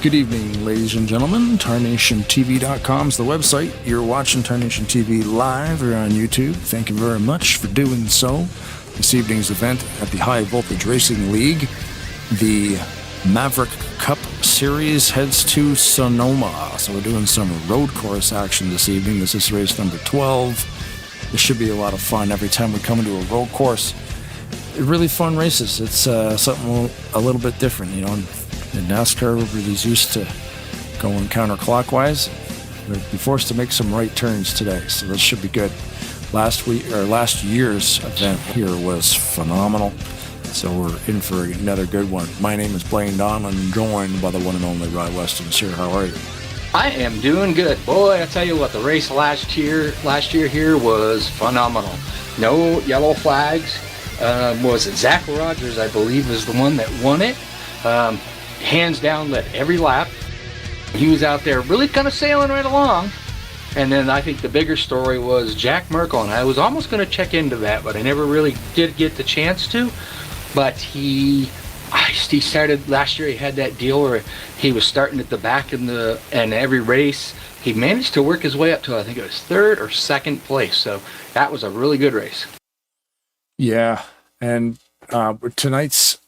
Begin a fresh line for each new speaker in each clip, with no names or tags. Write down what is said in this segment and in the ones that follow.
Good evening, ladies and gentlemen. TarnationTV.com is the website. You're watching Tarnation TV live or on YouTube. Thank you very much for doing so. This evening's event at the High Voltage Racing League, the Maverick Cup Series, heads to Sonoma. So we're doing some road course action this evening. This is race number 12. This should be a lot of fun every time we come into a road course. Really fun races. It's something a little bit different, you know. In NASCAR, everybody's used to going counterclockwise. We'll be forced to make some right turns today, so this should be good. Last year's event here was phenomenal, so we're in for another good one. My name is Blaine Don. I'm joined by the one and only Rod Weston. Sir, how are you?
I am doing good. Boy, I tell you what, the race last year here was phenomenal. No yellow flags. Was it Zach Rogers, I believe, is the one that won it. Hands down, led every lap. He was out there really kind of sailing right along. And then I think the bigger story was Jack Merkel, and I was almost going to check into that, but I never really did get the chance to. But he started last year. He had that deal where he was starting at the back in every race. He managed to work his way up to, I think it was third or second place. So that was a really good race.
Yeah, and tonight's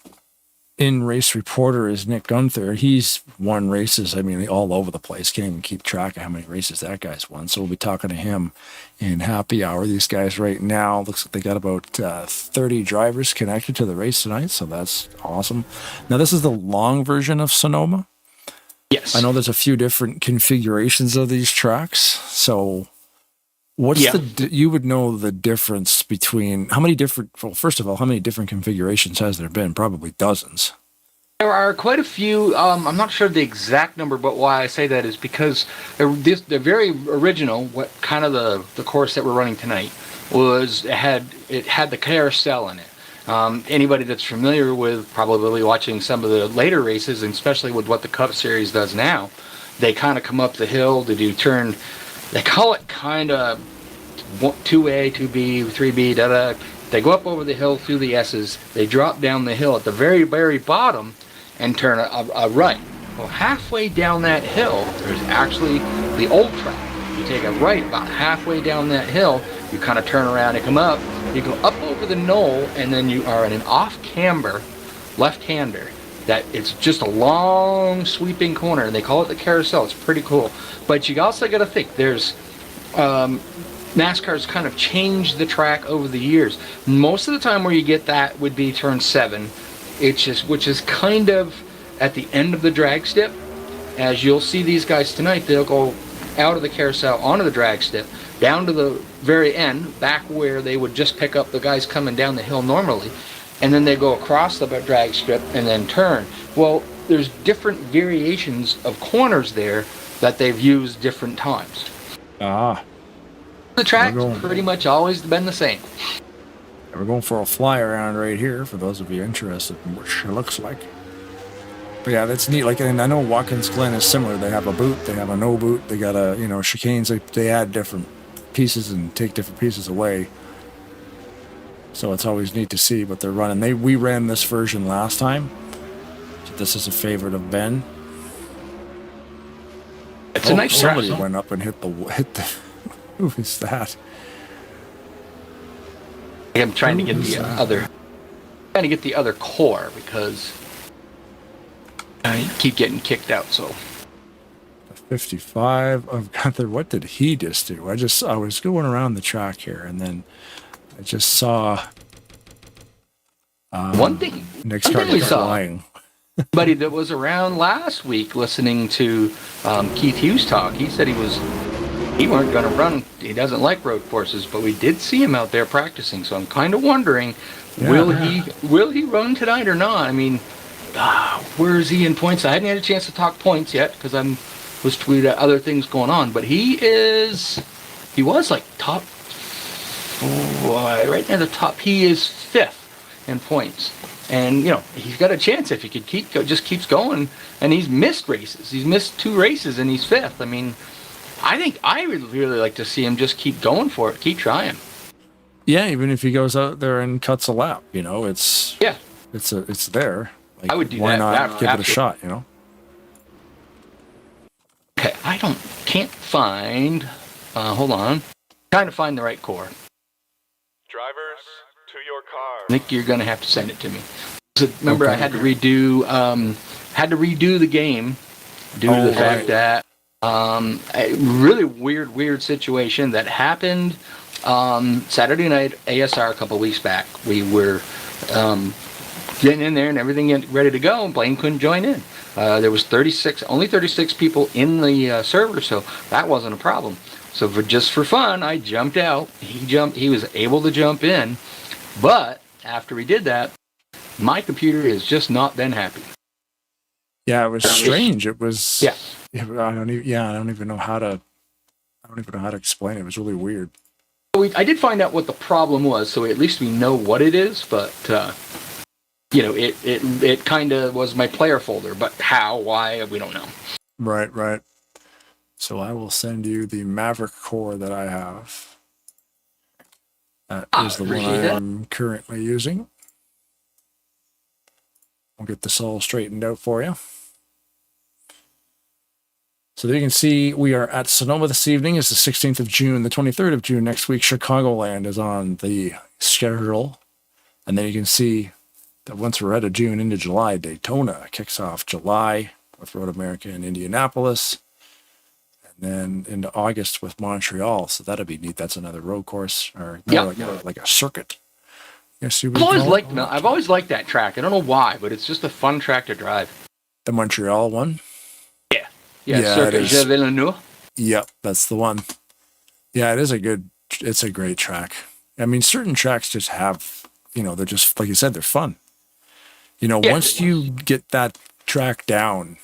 in-race reporter is Nick Gunther. He's won races, I mean, all over the place. Can't even keep track of how many races that guy's won. So we'll be talking to him in happy hour. These guys right now, looks like they got about 30 drivers connected to the race tonight, so that's awesome. Now, this is the long version of Sonoma.
Yes.
I know there's a few different configurations of these tracks, so what's you would know the difference between first of all, how many different configurations has there been? Probably dozens.
There are quite a few. I'm not sure the exact number, but why I say that is because the very original, what kind of the course that we're running tonight was, it had the carousel in it. Anybody that's familiar with probably watching some of the later races, and especially with what the Cup Series does now, they kind of come up the hill to do turn. They call it kind of 2A, 2B, 3B, da-da. They go up over the hill through the S's. They drop down the hill at the very, very bottom and turn a right. Well, halfway down that hill, there's actually the old track. You take a right about halfway down that hill. You kind of turn around and come up. You go up over the knoll, and then you are in an off-camber left-hander. That it's just a long sweeping corner, and they call it the carousel. It's pretty cool. But you also got to think, there's NASCAR's kind of changed the track over the years. Most of the time where you get that would be turn 7, which is kind of at the end of the drag strip. As you'll see these guys tonight, they'll go out of the carousel onto the drag strip, down to the very end, back where they would just pick up the guys coming down the hill normally. And then they go across the drag strip and then turn. Well, there's different variations of corners there that they've used different times. The track's pretty much always been the same.
We're going for a fly around right here for those of you interested in what it looks like. But yeah, that's neat. Like, and I know Watkins Glen is similar. They have a boot, they have a no boot, they got chicanes. They add different pieces and take different pieces away. So it's always neat to see what they're running. We ran this version last time. So this is a favorite of Ben.
It's a nice track.
Somebody went up and hit the. Who is that?
I'm trying to get the other core because I keep getting kicked out. So
55 of Gunther. What did he just do? I was going around the track here, and then I just saw
one thing we saw. Flying. Somebody that was around last week listening to Keith Hughes talk. He said he weren't going to run. He doesn't like road courses, but we did see him out there practicing. So I'm kind of wondering, will he run tonight or not? I mean, where is he in points? I hadn't had a chance to talk points yet because was tweeting other things going on. But he was like top. Right near the top. He is 5th in points, and he's got a chance if he could just keeps going. And he's missed races. He's missed 2 races, and he's 5th. I mean, I think I would really like to see him just keep going for it, keep trying.
Yeah, even if he goes out there and cuts a lap, it's there. Like,
I would do
why
that.
not give it a shot?
Okay, can't find. Hold on. Trying to find the right core.
Drivers, to your car.
Nick, you're gonna have to send it to me. So remember, okay. I had to redo the game due to the fact that a really weird situation that happened Saturday night ASR a couple of weeks back. We were getting in there and everything ready to go, and Blaine couldn't join in. There was only 36 people in the server, so that wasn't a problem. So for fun, I jumped out. He was able to jump in, but after we did that, my computer has just not been happy.
Yeah, it was strange. It was.
Yeah.
I don't even know how to explain it. It was really weird.
I did find out what the problem was, so at least we know what it is. But it kind of was my player folder, but how, why, we don't know.
Right. So I will send you the Maverick core that I have. That is the one I'm currently using. I'll get this all straightened out for you. So there you can see we are at Sonoma this evening. It's the 16th of June. The 23rd of June next week, Chicagoland is on the schedule. And then you can see that once we're out of June into July, Daytona kicks off July with Road America in Indianapolis. And then into August with Montreal. So that'll be neat. That's another road course, or like a circuit. Yes,
I've always liked that track. I don't know why, but it's just a fun track to drive.
The Montreal one?
Yeah, Circuit de Villeneuve.
Yep, that's the one. Yeah, it's a great track. I mean, certain tracks just have, they're just, like you said, they're fun. Once you get that track down,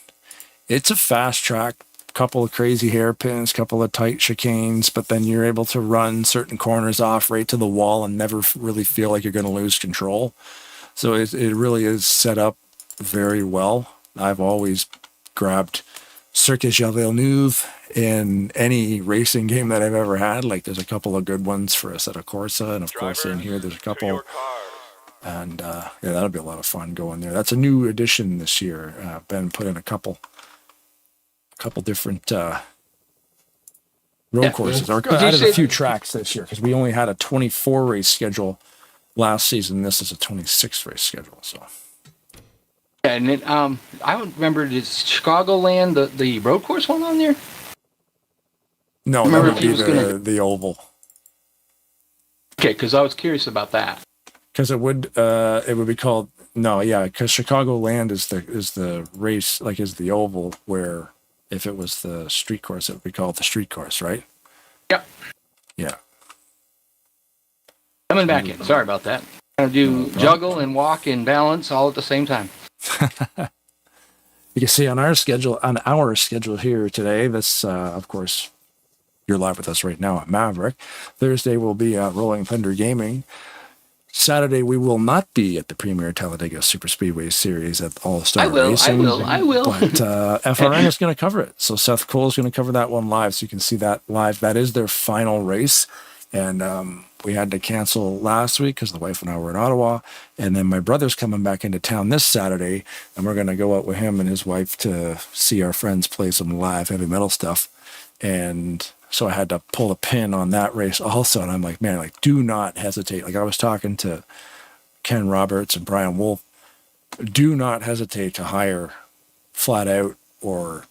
it's a fast track, couple of crazy hairpins, couple of tight chicanes, but then you're able to run certain corners off right to the wall and never really feel like you're going to lose control. So it really is set up very well. I've always grabbed Circuit de Villeneuve in any racing game that I've ever had. Like, there's a couple of good ones for Assetto Corsa, and of course in here there's a couple. And that'll be a lot of fun going there. That's a new addition this year. Ben put in a couple different road courses. Or added a few tracks this year because we only had a 24 race schedule last season. This is a 26 race schedule. So.
And then, I don't remember, is Chicagoland the road course one on there?
No, that would be the oval.
Okay, because I was curious about that.
Because it would be called because Chicagoland is the race, like, is the oval, where if it was the street course, it would be called the street course, right?
Yep.
Yeah.
Coming back in. Sorry about that. Trying to do juggle and walk and balance all at the same time.
You can see on our schedule here today, this, of course, you're live with us right now at Maverick. Thursday will be at Rolling Thunder Gaming. Saturday, we will not be at the Premier Talladega Super Speedway Series at All-Star Racing.
I will.
But FRN is going to cover it. So Seth Cole is going to cover that one live, so you can see that live. That is their final race. And we had to cancel last week because the wife and I were in Ottawa. And then my brother's coming back into town this Saturday, and we're going to go out with him and his wife to see our friends play some live heavy metal stuff. And so I had to pull a pin on that race also. And I'm like, man, like, do not hesitate. Like, I was talking to Ken Roberts and Brian Wolf. Do not hesitate to hire Flat Out or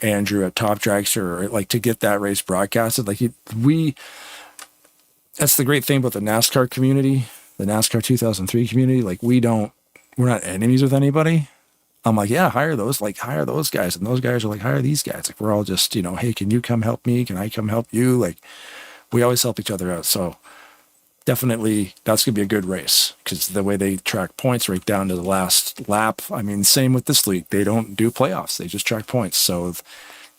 Andrew at Top Dragster, or like, to get that race broadcasted. Like, that's the great thing about the NASCAR community, the NASCAR 2003 community. Like, we're not enemies with anybody. I'm like, yeah, hire those guys. And those guys are like, hire these guys. Like, we're all just, hey, can you come help me? Can I come help you? Like, we always help each other out. So definitely that's going to be a good race, because the way they track points right down to the last lap. I mean, same with this league. They don't do playoffs. They just track points. So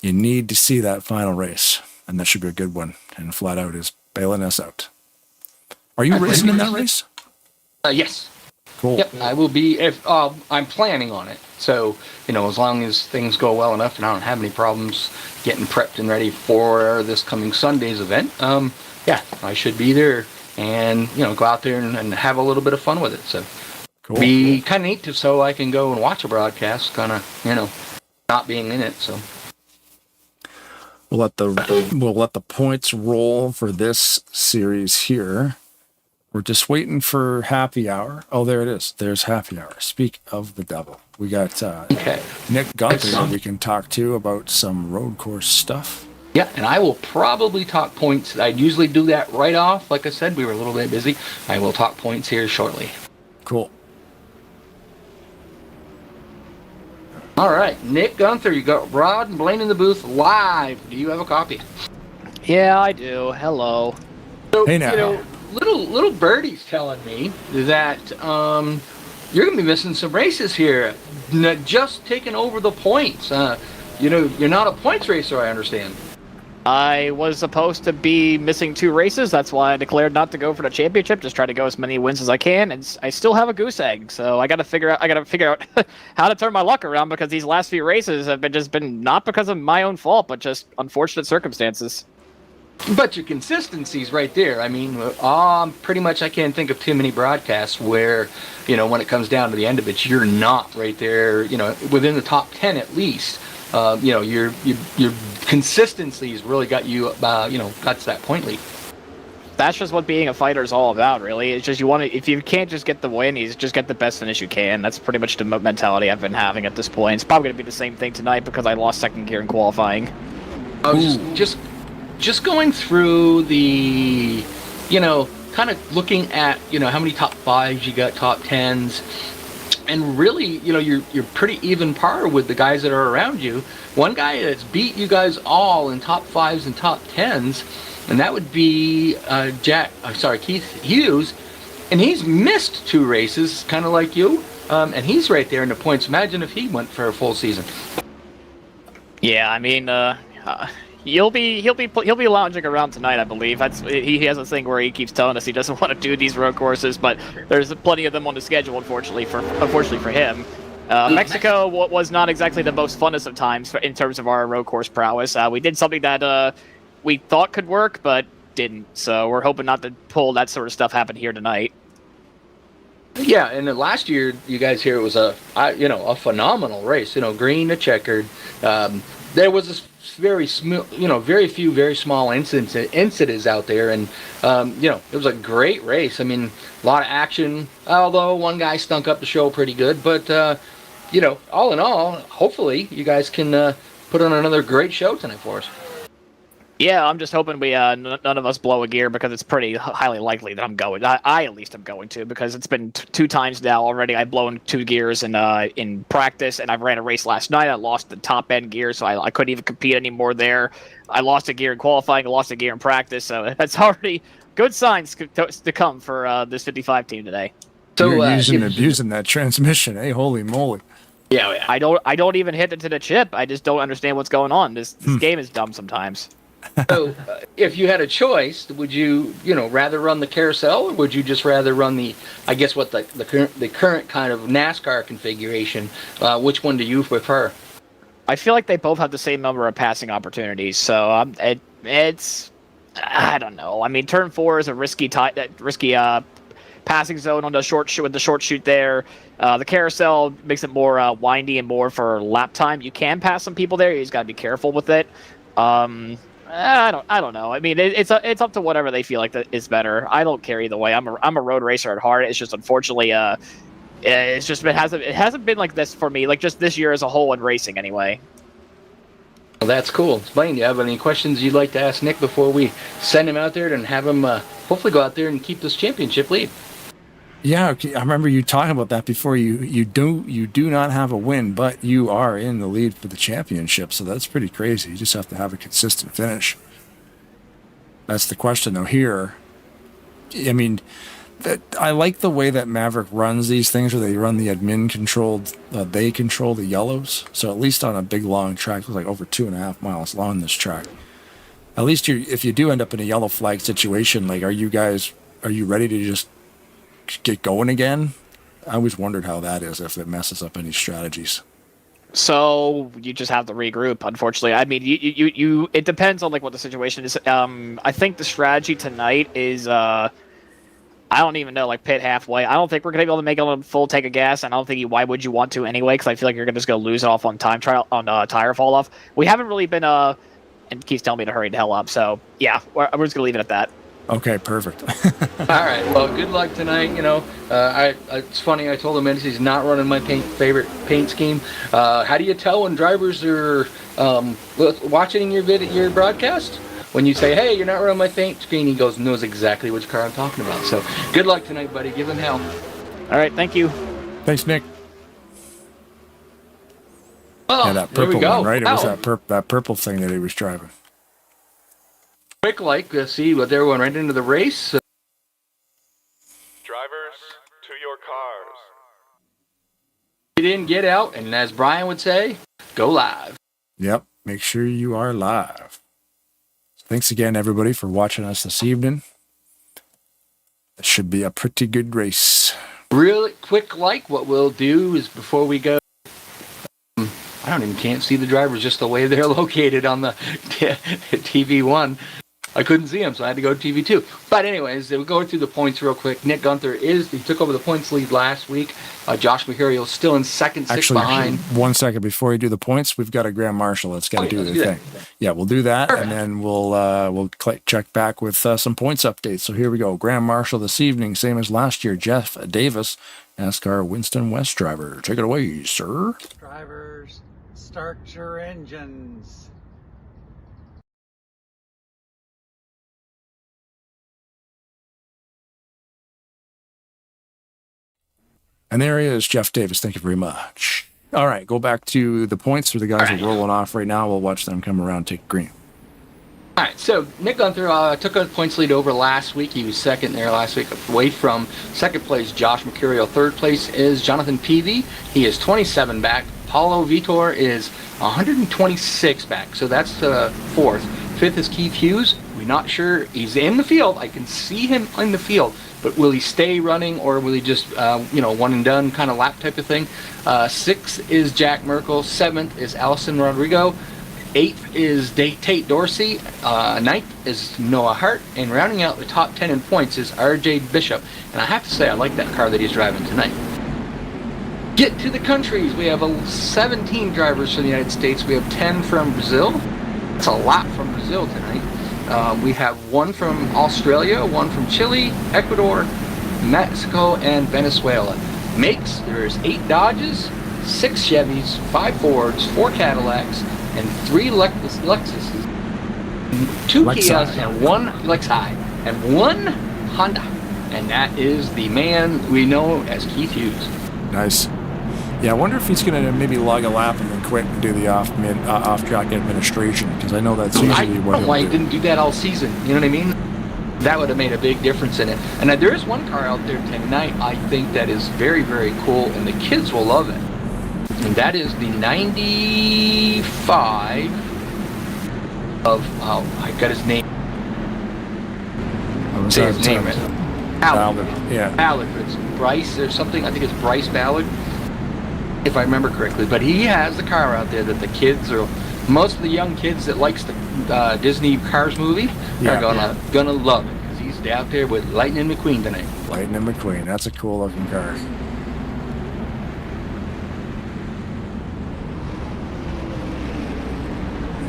you need to see that final race, and that should be a good one. And Flat Out is bailing us out. Are you racing in that race?
Yes.
Cool.
Yep, I will be. If I'm planning on it, so as long as things go well enough and I don't have any problems getting prepped and ready for this coming Sunday's event, I should be there and go out there and have a little bit of fun with it. So cool. Be kind of neat so I can go and watch a broadcast, kind of not being in it. So
We'll let the points roll for this series here. We're just waiting for happy hour. Oh, there it is. There's happy hour. Speak of the devil. We got Nick Gunther that we can talk to about some road course stuff.
Yeah, and I will probably talk points. I usually do that right off. Like I said, we were a little bit busy. I will talk points here shortly.
Cool.
All right, Nick Gunther, you got Rod and Blaine in the booth live. Do you have a copy?
Yeah, I do. Hello.
So,
Hey now.
Little birdie's telling me that you're going to be missing some races here. Just taking over the points. You're not a points racer, I understand.
I was supposed to be missing 2 races. That's why I declared not to go for the championship. Just try to go as many wins as I can, and I still have a goose egg. So I got to figure out how to turn my luck around, because these last few races have been not because of my own fault, but just unfortunate circumstances.
But your consistency's right there. I mean, pretty much I can't think of too many broadcasts where, when it comes down to the end of it, you're not right there, within the top 10 at least. Your consistency's really got you, got to that point lead.
That's just what being a fighter is all about, really. It's just if you can't just get the win, you just get the best finish you can. That's pretty much the mentality I've been having at this point. It's probably going to be the same thing tonight because I lost second gear in qualifying.
I was just going through the, kind of looking at, how many top 5s you got, top 10s. And really, you're pretty even par with the guys that are around you. One guy that's beat you guys all in top 5s and top 10s, and that would be Keith Hughes. And he's missed 2 races, kind of like you. And he's right there in the points. Imagine if he went for a full season.
Yeah, I mean, he'll be lounging around tonight, I believe. He has a thing where he keeps telling us he doesn't want to do these road courses, but there's plenty of them on the schedule, unfortunately for him. Mexico was not exactly the most funnest of times in terms of our road course prowess. We did something that we thought could work, but didn't. So we're hoping not to pull that sort of stuff happen here tonight.
Yeah, and last year, you guys here, it was a phenomenal race. Green to checkered. There was this very few very small incidents out there, and it was a great race. I mean, a lot of action. Although one guy stunk up the show pretty good, but all in all, hopefully you guys can put on another great show tonight for us.
Yeah, I'm just hoping we none of us blow a gear, because it's pretty highly likely that I'm going. I at least am going to, because it's been 2 times now already. I've blown 2 gears in practice, and I ran a race last night. I lost the top end gear, so I couldn't even compete anymore there. I lost a gear in qualifying. I lost a gear in practice, so that's already good signs to come for this 55 team today.
So you're abusing that transmission, eh? Holy moly!
Yeah.
I don't even hit it to the chip. I just don't understand what's going on. This game is dumb sometimes.
So, if you had a choice, would you, rather run the carousel, or would you just rather run the current kind of NASCAR configuration? Which one do you prefer?
I feel like they both have the same number of passing opportunities, so it's I don't know. I mean, turn 4 is a risky passing zone on the short shoot with the short chute there. The carousel makes it more windy and more for lap time. You can pass some people there. You just got to be careful with it. I don't know. I mean, it's up to whatever they feel like that is better. I don't care either way. I'm a road racer at heart. It's just unfortunately, it hasn't been like this for me. Like just this year as a whole in racing, anyway.
Well, that's cool. Blaine, do you have any questions you'd like to ask Nick before we send him out there and have him hopefully go out there and keep this championship lead?
Yeah, okay. I remember you talking about that before. You do not have a win, but you are in the lead for the championship, so that's pretty crazy. You just have to have a consistent finish. That's the question, though. Here, I mean, I like the way that Maverick runs these things, where they run the admin controlled. They control the yellows, so at least on a big long track, it's like over 2.5 miles long. This track, at least if you do end up in a yellow flag situation, like, are you ready to just get going again? I always wondered how that is, if it messes up any strategies.
So you just have to regroup, unfortunately. I mean, you it depends on like what the situation is. I think the strategy tonight is I don't even know, like pit halfway. I don't think we're gonna be able to make a full tank of gas, and I don't think why would you want to anyway? Because I feel like you're just gonna lose it off on tire fall off. We haven't really been and keeps telling me to hurry the hell up. So yeah, we're just gonna leave it at that.
Okay, perfect.
All right. Well, good luck tonight. It's funny. I told him he's not running my favorite paint scheme. How do you tell when drivers are watching your broadcast? When you say, "Hey, you're not running my paint scheme," he knows exactly which car I'm talking about. So, good luck tonight, buddy. Give him hell.
All right. Thank you.
Thanks, Nick.
Well,
Yeah, that
there we
purple
go.
one, right? It was
Wow.
that purple thing that he was driving.
Quick see what they're going right into the race.
Drivers, to your cars.
Get in, get out, and as Brian would say, go live.
Yep. Make sure you are live. Thanks again, everybody, for watching us this evening. It should be a pretty good race.
Really quick what we'll do is before we go, can't see the drivers just the way they're located on the TV1. I couldn't see him, so I had to go to TV2. But anyways, we'll go through the points real quick. Nick Gunther he took over the points lead last week. Josh Mercurio still in second, six behind.
1 second before you do the points, we've got a Grand Marshal that's got to do their thing. Yeah, we'll do that, and then we'll check back with some points updates. So here we go. Grand Marshal this evening, same as last year. Jeff Davis, NASCAR Winston West driver. Take it away, sir.
Drivers, start your engines.
And there he is, Jeff Davis. Thank you very much. All right, go back to the points where the guys are rolling off right now. We'll watch them come around, take green.
All right, so Nick Gunther took a points lead over last week. He was second there last week, away from second place, Josh Mercurio. Third place is Jonathan Peavy. He is 27 back. Paulo Vitor is 126 back, so that's fourth. Fifth is Keith Hughes. We're not sure. He's in the field. I can see him in the field. But will he stay running, or will he just, one and done kind of lap type of thing? Sixth is Jack Merkel. Seventh is Allison Rodrigo. Eighth is Tate Dorsey. Ninth is Noah Hart. And rounding out the top 10 in points is R.J. Bishop. And I have to say, I like that car that he's driving tonight. Get to the countries. We have 17 drivers from the United States. We have 10 from Brazil. That's a lot from Brazil tonight. We have one from Australia, one from Chile, Ecuador, Mexico, and Venezuela. Makes, there's 8 Dodges, 6 Chevys, 5 Fords, 4 Cadillacs, and 3 Lexuses, 2 Kias, and 1 Lexi, and 1 Honda. And that is the man we know as Keith Hughes.
Nice. Yeah, I wonder if he's going to maybe log a lap and then quit and do the off-track administration, because I know that's usually what he'll do. I don't know why he
didn't do that all season. You know what I mean? That would have made a big difference in it. And there is one car out there tonight I think that is very, very cool, and the kids will love it. And that is the 95 of, I got his name. Say his name right. Ballard.
Yeah.
Ballard. It's Bryce or something. I think it's Bryce Ballard, if I remember correctly. But he has the car out there that the kids are, most of the young kids that likes the Disney Cars movie are gonna love it, because he's out there with Lightning McQueen tonight.
Lightning McQueen. That's a cool looking car.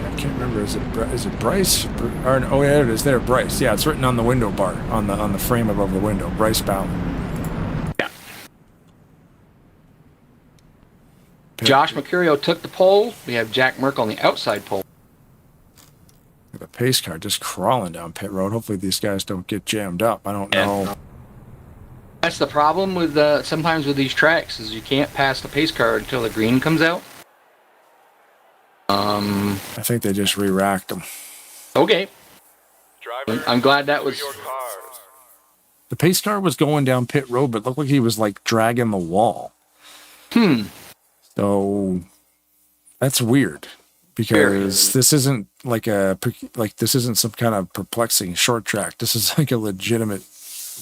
I can't remember. Is it Bryce? Or, oh yeah, it is there. Bryce. Yeah, it's written on the window bar on the frame above the window. Bryce Ballard.
Yeah. Josh Mercurio took the pole. We have Jack Merkel on the outside pole.
The pace car just crawling down pit road. Hopefully these guys don't get jammed up. I don't know.
That's the problem with sometimes with these tracks, is you can't pass the pace car until the green comes out.
I think they just re-racked them.
Okay.
Drivers,
I'm glad that was.
your cars.
The pace car was going down pit road, but looked like he was like dragging the wall. So that's weird, because this isn't this isn't some kind of perplexing short track. This is like a legitimate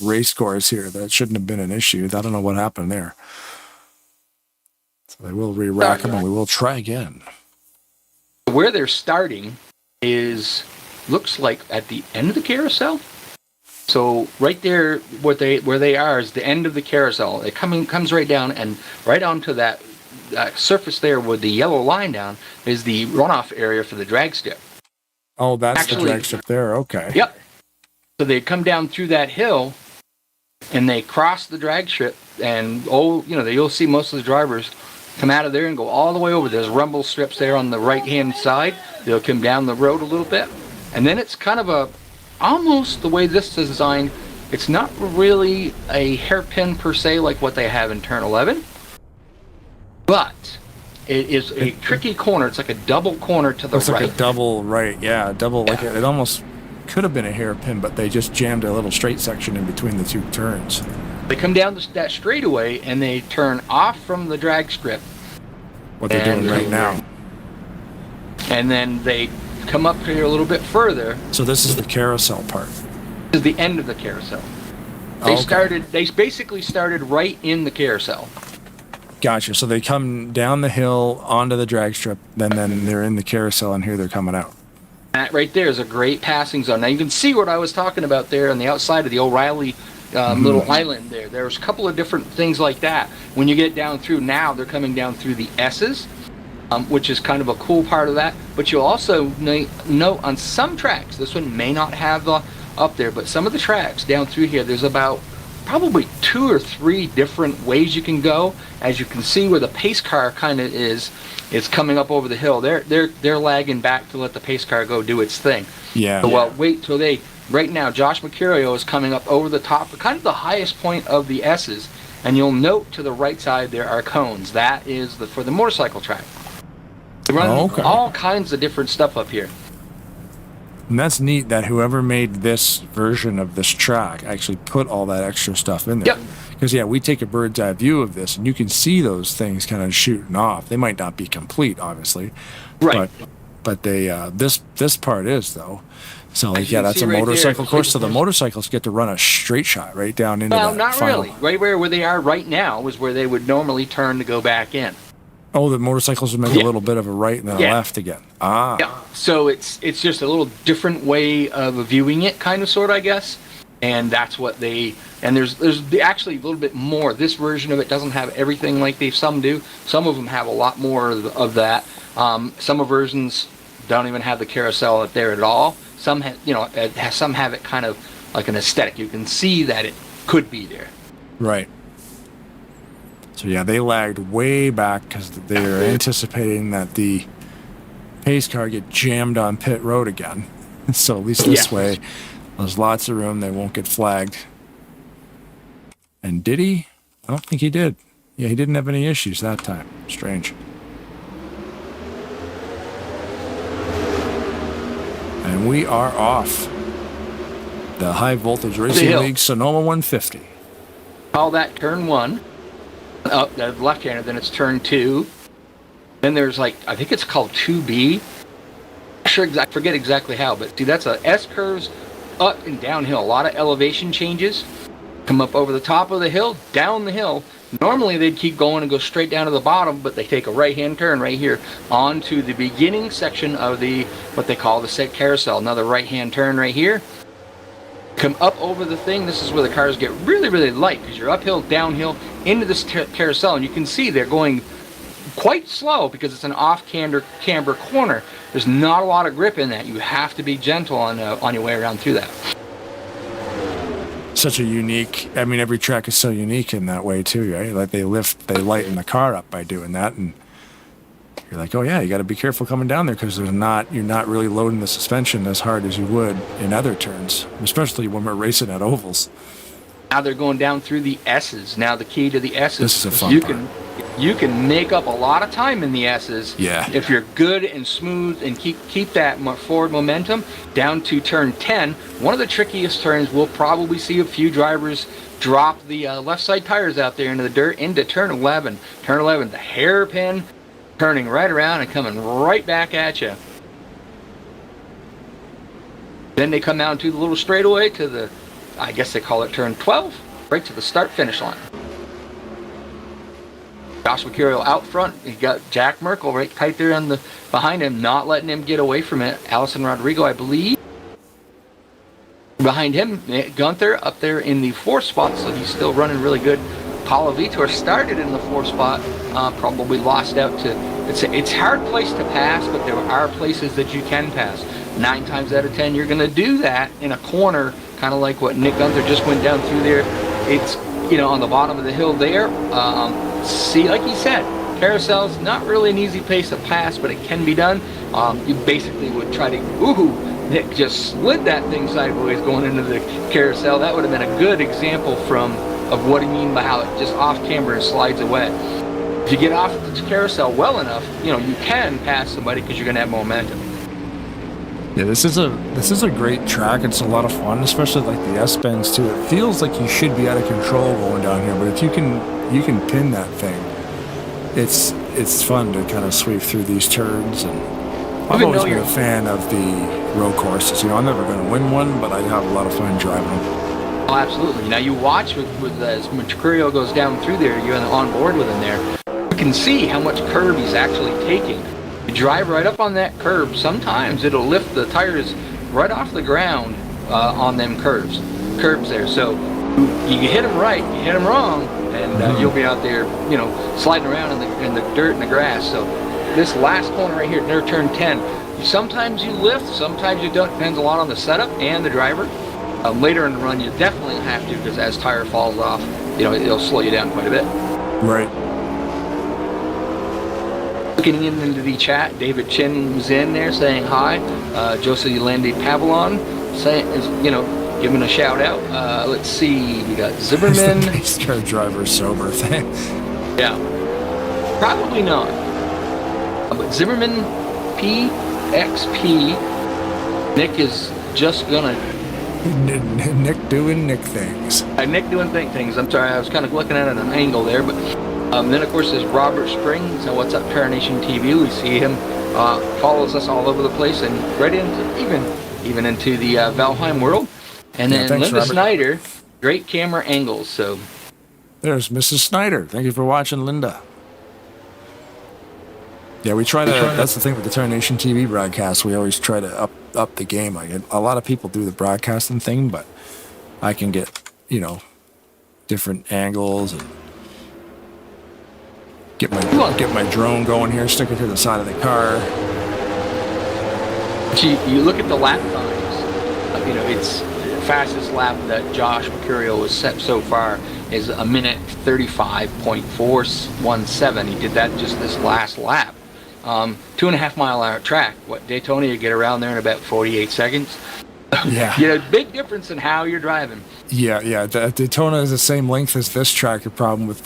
race course here. That shouldn't have been an issue. I don't know what happened there. So they will re-rack them, and we will try again.
Where they're starting looks like at the end of the carousel. So right there, where they are is the end of the carousel. It comes right down, and right onto that surface there with the yellow line down is the runoff area for the drag strip.
Oh, that's the
Actually-
drag strip there. Okay.
Yep. So they come down through that hill, and they cross the drag strip, and you'll see most of the drivers come out of there and go all the way over. There's rumble strips there on the right-hand side. They'll come down the road a little bit, and then it's kind of almost the way this is designed. It's not really a hairpin per se like what they have in Turn 11, but it is a tricky corner. It's like a double corner to the
It's
right.
like a double right. Yeah, double. Like it almost could have been a hairpin, but they just jammed a little straight section in between the two turns.
They come down that straightaway and they turn off from the drag strip.
What they're doing right now.
And then they come up here a little bit further.
So this is the carousel part.
This is the end of the carousel. They basically started right in the carousel.
Gotcha. So they come down the hill onto the drag strip, then they're in the carousel, and here they're coming out.
That right there is a great passing zone. Now you can see what I was talking about there on the outside of the O'Reilly little island there. There's a couple of different things like that. When you get down through now, they're coming down through the S's, which is kind of a cool part of that. But you'll also note on some tracks, this one may not have up there, but some of the tracks down through here, there's about probably 2 or 3 different ways you can go. As you can see where the pace car kind of is, it's coming up over the hill. They're lagging back to let the pace car go do its thing.
Yeah.
So, well, wait till right now, Josh Mercurio is coming up over the top, kind of the highest point of the S's, and you'll note to the right side there are cones. That is for the motorcycle track. They run all kinds of different stuff up here.
And that's neat that whoever made this version of this track actually put all that extra stuff in there.
Yep.
Because, we take a bird's eye view of this, and you can see those things kind of shooting off. They might not be complete, obviously.
Right.
But they this part is, though. So,
As you can
that's
see
a
right
motorcycle
there,
course. So the motorcycles get to run a straight shot right down into
Well,
that
not
final.
really. Right where they are right now is where they would normally turn to go back in.
Oh, the motorcycles would make a little bit of a right and then a left again. Ah.
Yeah. So it's just a little different way of viewing it, kind of, sort of, I guess. And that's what there's actually a little bit more. This version of it doesn't have everything like some do. Some of them have a lot more of that. Some versions don't even have the carousel up there at all. Some some have it kind of like an aesthetic. You can see that it could be there.
Right. So they lagged way back because they're anticipating that the pace car get jammed on pit road again. So at least this way, there's lots of room. They won't get flagged. And did he? I don't think he did. Yeah, he didn't have any issues that time. Strange. And we are off. The High Voltage Racing League Sonoma 150.
Call that turn 1. Up the left-hander, then it's turn 2. Then there's I think it's called 2B. I forget exactly how, but see, that's a S curves up and downhill. A lot of elevation changes. Come up over the top of the hill, down the hill. Normally they'd keep going and go straight down to the bottom, but they take a right-hand turn right here onto the beginning section of what they call the set carousel. Another right-hand turn right here. Come up over the thing. This is where the cars get really, really light because you're uphill, downhill, into this carousel, and you can see they're going quite slow because it's an off-camber corner. There's not a lot of grip in that. You have to be gentle on your way around through that.
Such a unique. Every track is so unique in that way too, right? Like they lighten the car up by doing that, and you're like, oh yeah, you got to be careful coming down there because you're not really loading the suspension as hard as you would in other turns, especially when we're racing at ovals.
Now they're going down through the S's. Now the key to the S's.
This is a fun part.
You can make up a lot of time in the S's.
Yeah.
If you're good and smooth and keep that forward momentum down to turn 10. One of the trickiest turns, we'll probably see a few drivers drop the left side tires out there into the dirt into turn 11. Turn 11, the hairpin, turning right around and coming right back at you. Then they come out to the little straightaway to the, I guess they call it turn 12, right to the start-finish line. Josh Mercurio out front. You got Jack Merkel right tight there behind him, not letting him get away from it. Allison Rodrigo, I believe. Behind him, Gunther up there in the 4th spot, so he's still running really good. Paulo Vitor started in the 4th spot, probably lost out to. It's a hard place to pass, but there are places that you can pass. 9 times out of 10, you're going to do that in a corner, kind of like what Nick Gunther just went down through there. It's, you know, on the bottom of the hill there. See, like he said, carousel's not really an easy place to pass, but it can be done. You basically would try to, ooh, Nick just slid that thing sideways going into the carousel. That would have been a good example of what I mean by how it just off camber slides away. If you get off the carousel well enough, you know, you can pass somebody because you're going to have momentum.
Yeah, this is a great track. It's a lot of fun, especially like the S-bends too. It feels like you should be out of control going down here, but if you can pin that thing, it's fun to kind of sweep through these turns. And I've always been a fan of the road courses. You know, I'm never going to win one, but I have a lot of fun driving them.
Oh, absolutely. Now you watch with as Mercurio goes down through there, you're on board with him there. You can see how much curb he's actually taking. You drive right up on that curb. Sometimes it'll lift the tires right off the ground on them curbs there. So you hit them right, you hit them wrong, and you'll be out there, you know, sliding around in the dirt and the grass. So this last corner right here, near turn 10, sometimes you lift, sometimes you don't. Depends a lot on the setup and the driver. Later in the run, you definitely have to, because as tire falls off, you know, it'll slow you down quite a bit.
Right.
Looking into the chat, David Chin was in there saying hi. Josie Landy Pavlon saying, you know, giving a shout out. Let's see, we got Zimmerman.
Nice car driver sober thing.
Yeah, probably not. But Zimmerman PXP. Nick is just gonna.
Nick doing Nick things.
Nick doing things. I'm sorry, I was kind of looking at it at an angle there, but. Then of course there's Robert Springs. So what's up, Tarnation TV? We see him, follows us all over the place and right into even into the Valheim world. And then
thanks,
Linda
Robert.
Snyder, great camera angles. So
there's Mrs. Snyder. Thank you for watching, Linda. Yeah, we try to. That's the thing with the Tarnation TV broadcast. We always try to up the game. A lot of people do the broadcasting thing, but I can get, you know, different angles and get my drone going here, stick it to the side of the car.
You look at the lap times. You know, it's the fastest lap that Josh Mercurio has set so far is 1:35.417. He did that just this last lap. 2.5 mile hour track. What, Daytona, you get around there in about 48 seconds.
Yeah.
You know, big difference in how you're driving.
Yeah. Daytona is the same length as this track. The problem with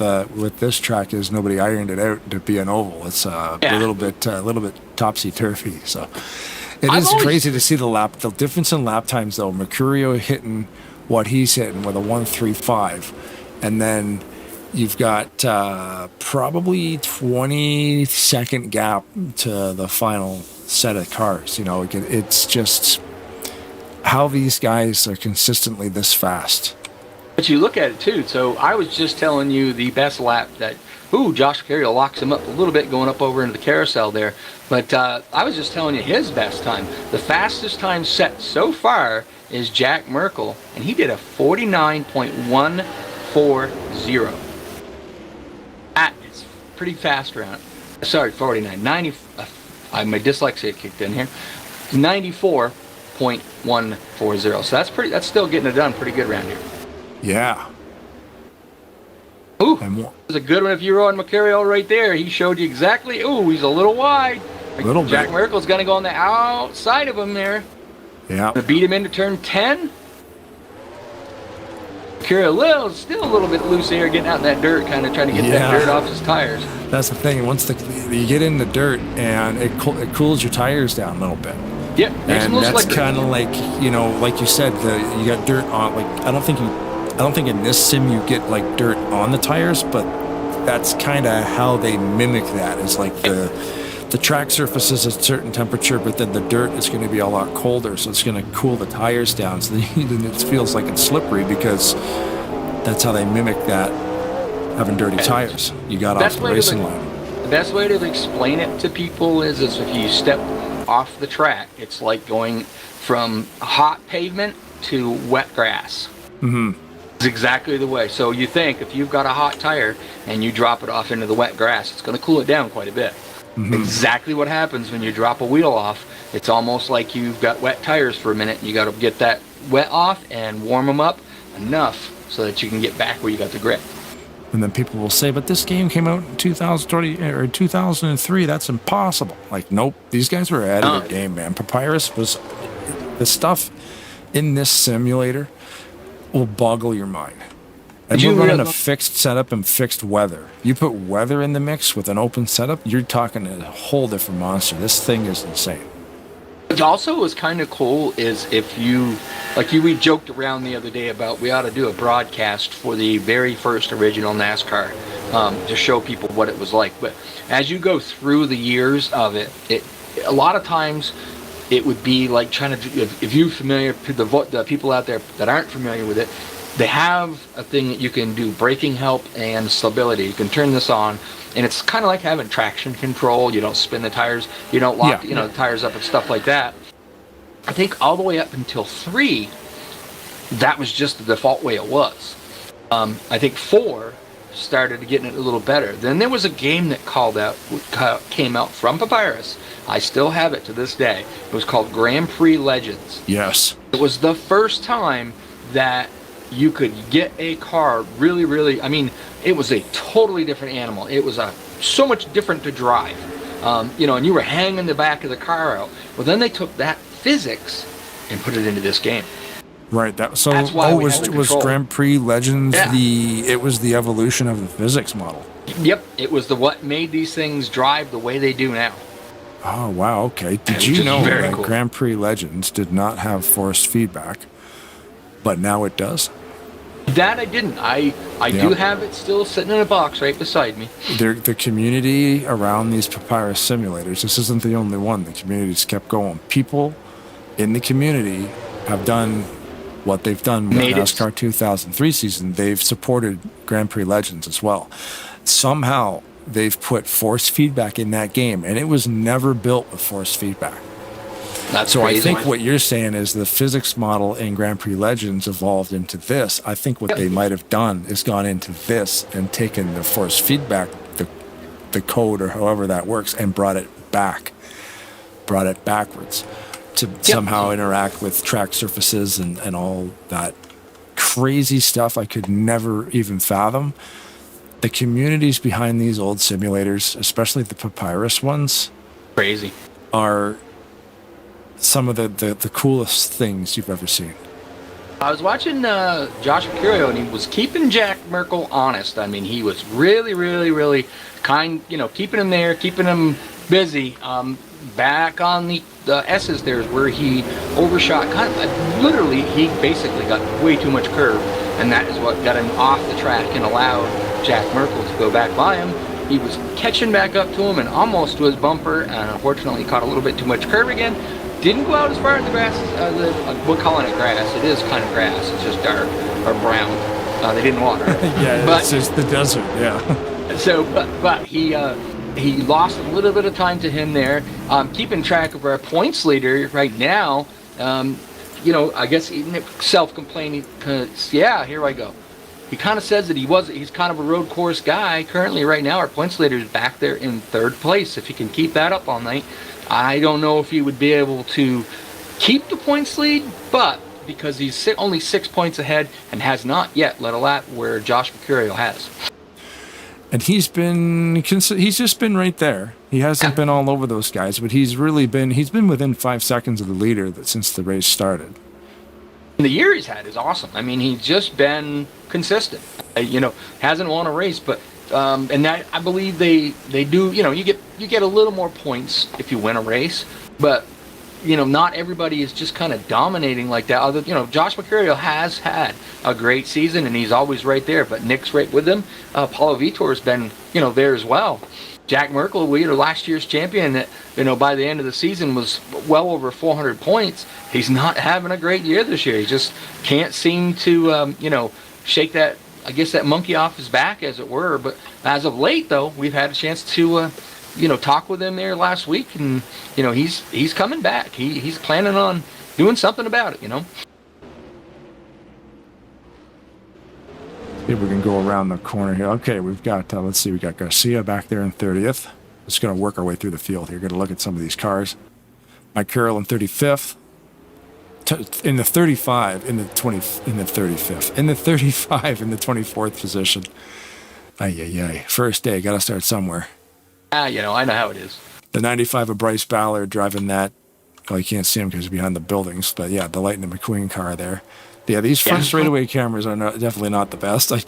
this track is nobody ironed it out to be an oval. It's a little bit topsy turvy. So it is crazy to see the difference in lap times though. Mercurio hitting what he's hitting with a 1:35, and then you've got probably 20-second gap to the final set of cars. You know, it's just how these guys are consistently this fast.
But you look at it too. So I was just telling you the best lap that, Josh Mercurio locks him up a little bit going up over into the carousel there. But I was just telling you his best time. The fastest time set so far is Jack Merkel, and he did a 49.140. That is pretty fast around. Sorry, 49. 90. My dyslexia kicked in here. 94.140. So that's still getting it done pretty good around here.
Yeah.
Ooh, it was a good one if you were on Mercurio right there. He showed you exactly. Ooh, he's a little wide. Jack Merkel's going to go on the outside of him there.
Yeah.
To beat him into turn 10. Mercurio still a little bit loose here, getting out in that dirt, kind of trying to get that dirt off his tires.
That's the thing. Once you get in the dirt, and it cools your tires down a little bit.
Yep.
And that's kind of like, you know, like you said, you got dirt on. Like I don't think in this sim you get like dirt on the tires, but that's kind of how they mimic that. Is like the track surface is a certain temperature, but then the dirt is going to be a lot colder, so it's going to cool the tires down. So then it feels like it's slippery because that's how they mimic that, having dirty tires. You got off the racing line.
The best way to explain it to people is if you step off the track, it's like going from hot pavement to wet grass.
Mm-hmm.
It's exactly the way. So you think if you've got a hot tire and you drop it off into the wet grass, it's going to cool it down quite a bit. Exactly what happens when you drop a wheel off. It's almost like you've got wet tires for a minute. You got to get that wet off and warm them up enough so that you can get back where you got the grip.
And then people will say, but this game came out in 2020 or 2003. That's impossible. Like, nope. These guys were ahead of their game, man. Papyrus was... The stuff in this simulator will boggle your mind. And we're running a fixed setup and fixed weather. You put weather in the mix with an open setup, you're talking a whole different monster. This thing is insane.
What also was kind of cool is if you, we joked around the other day about we ought to do a broadcast for the very first original NASCAR to show people what it was like. But as you go through the years of it, a lot of times it would be like trying to, if you're familiar, the people out there that aren't familiar with it, they have a thing that you can do braking help and stability. You can turn this on, and it's kind of like having traction control. You don't spin the tires, you don't lock the tires up and stuff like that. I think all the way up until 3, that was just the default way it was. I think 4 started getting it a little better. Then there was a game that came out from Papyrus. I still have it to this day. It was called Grand Prix Legends.
Yes.
It was the first time that you could get a car really, really, I mean, it was a totally different animal. It was so much different to drive. And you were hanging the back of the car out. Well, then they took that physics and put it into this game.
Right. That's why was Grand Prix Legends it was the evolution of the physics model.
Yep. It was what made these things drive the way they do now.
Oh, wow. Okay. Did you know that Grand Prix Legends did not have forced feedback, but now it does?
That I didn't. I do have it still sitting in a box right beside me.
The community around these Papyrus simulators, this isn't the only one. The community's kept going. People in the community have done what they've done with NASCAR 2003 season. They've supported Grand Prix Legends as well. Somehow they've put force feedback in that game, and it was never built with force feedback.
That's
so
crazy.
I think what you're saying is the physics model in Grand Prix Legends evolved into this. I think what they might have done is gone into this and taken the force feedback, the code or however that works, and brought it backwards to somehow interact with track surfaces and all that crazy stuff I could never even fathom. The communities behind these old simulators, especially the Papyrus ones,
crazy,
are some of the coolest things you've ever seen.
I was watching Josh Mercurio, and he was keeping Jack Merkel honest. I mean, he was really, really, really kind, keeping him there, keeping him busy. Back on the S's, there's where he overshot. Literally, he basically got way too much curve, and that is what got him off the track and allowed Jack Merkel to go back by him. He was catching back up to him and almost to his bumper, and unfortunately caught a little bit too much curve again. Didn't go out as far as the grass. We're calling it grass. It is kind of grass. It's just dark or brown. They didn't water it.
It's just the desert. Yeah.
So, but he lost a little bit of time to him there. Keeping track of our points leader right now. I guess self-complaining. Here I go. He kind of says that he's kind of a road course guy. Currently, right now, our points leader is back there in 3rd place. If he can keep that up all night, I don't know if he would be able to keep the points lead, but because he's only 6 points ahead and has not yet led a lap where Josh Mercurio has.
And he's just been right there. He hasn't been all over those guys, but he's been within 5 seconds of the leader since the race started.
And the year he's had is awesome. I mean, he's just been consistent. Hasn't won a race, but and that I believe they do. You get a little more points if you win a race, but not everybody is just kind of dominating like that. Josh Mercurio has had a great season, and he's always right there. But Nick's right with him. Paulo Vitor's been there as well. Jack Merkel, last year's champion, that by the end of the season was well over 400 points. He's not having a great year this year. He just can't seem to shake that monkey off his back, as it were. But as of late, though, we've had a chance to talk with him there last week, and he's coming back. He's planning on doing something about it.
See if we can go around the corner here. Okay, we've got, let's see, we got Garcia back there in 30th. Just going to work our way through the field here. Going to look at some of these cars. Mike Carroll in 35th. In the 35, in the 20, in the 35th, in the 35, in the 24th position. Ay. First day, got to start somewhere.
I know how it is.
The 95 of Bryce Ballard driving that. Well, you can't see him because he's behind the buildings, but yeah, the Lightning McQueen car there. Yeah, these front straightaway cameras are definitely not the best. I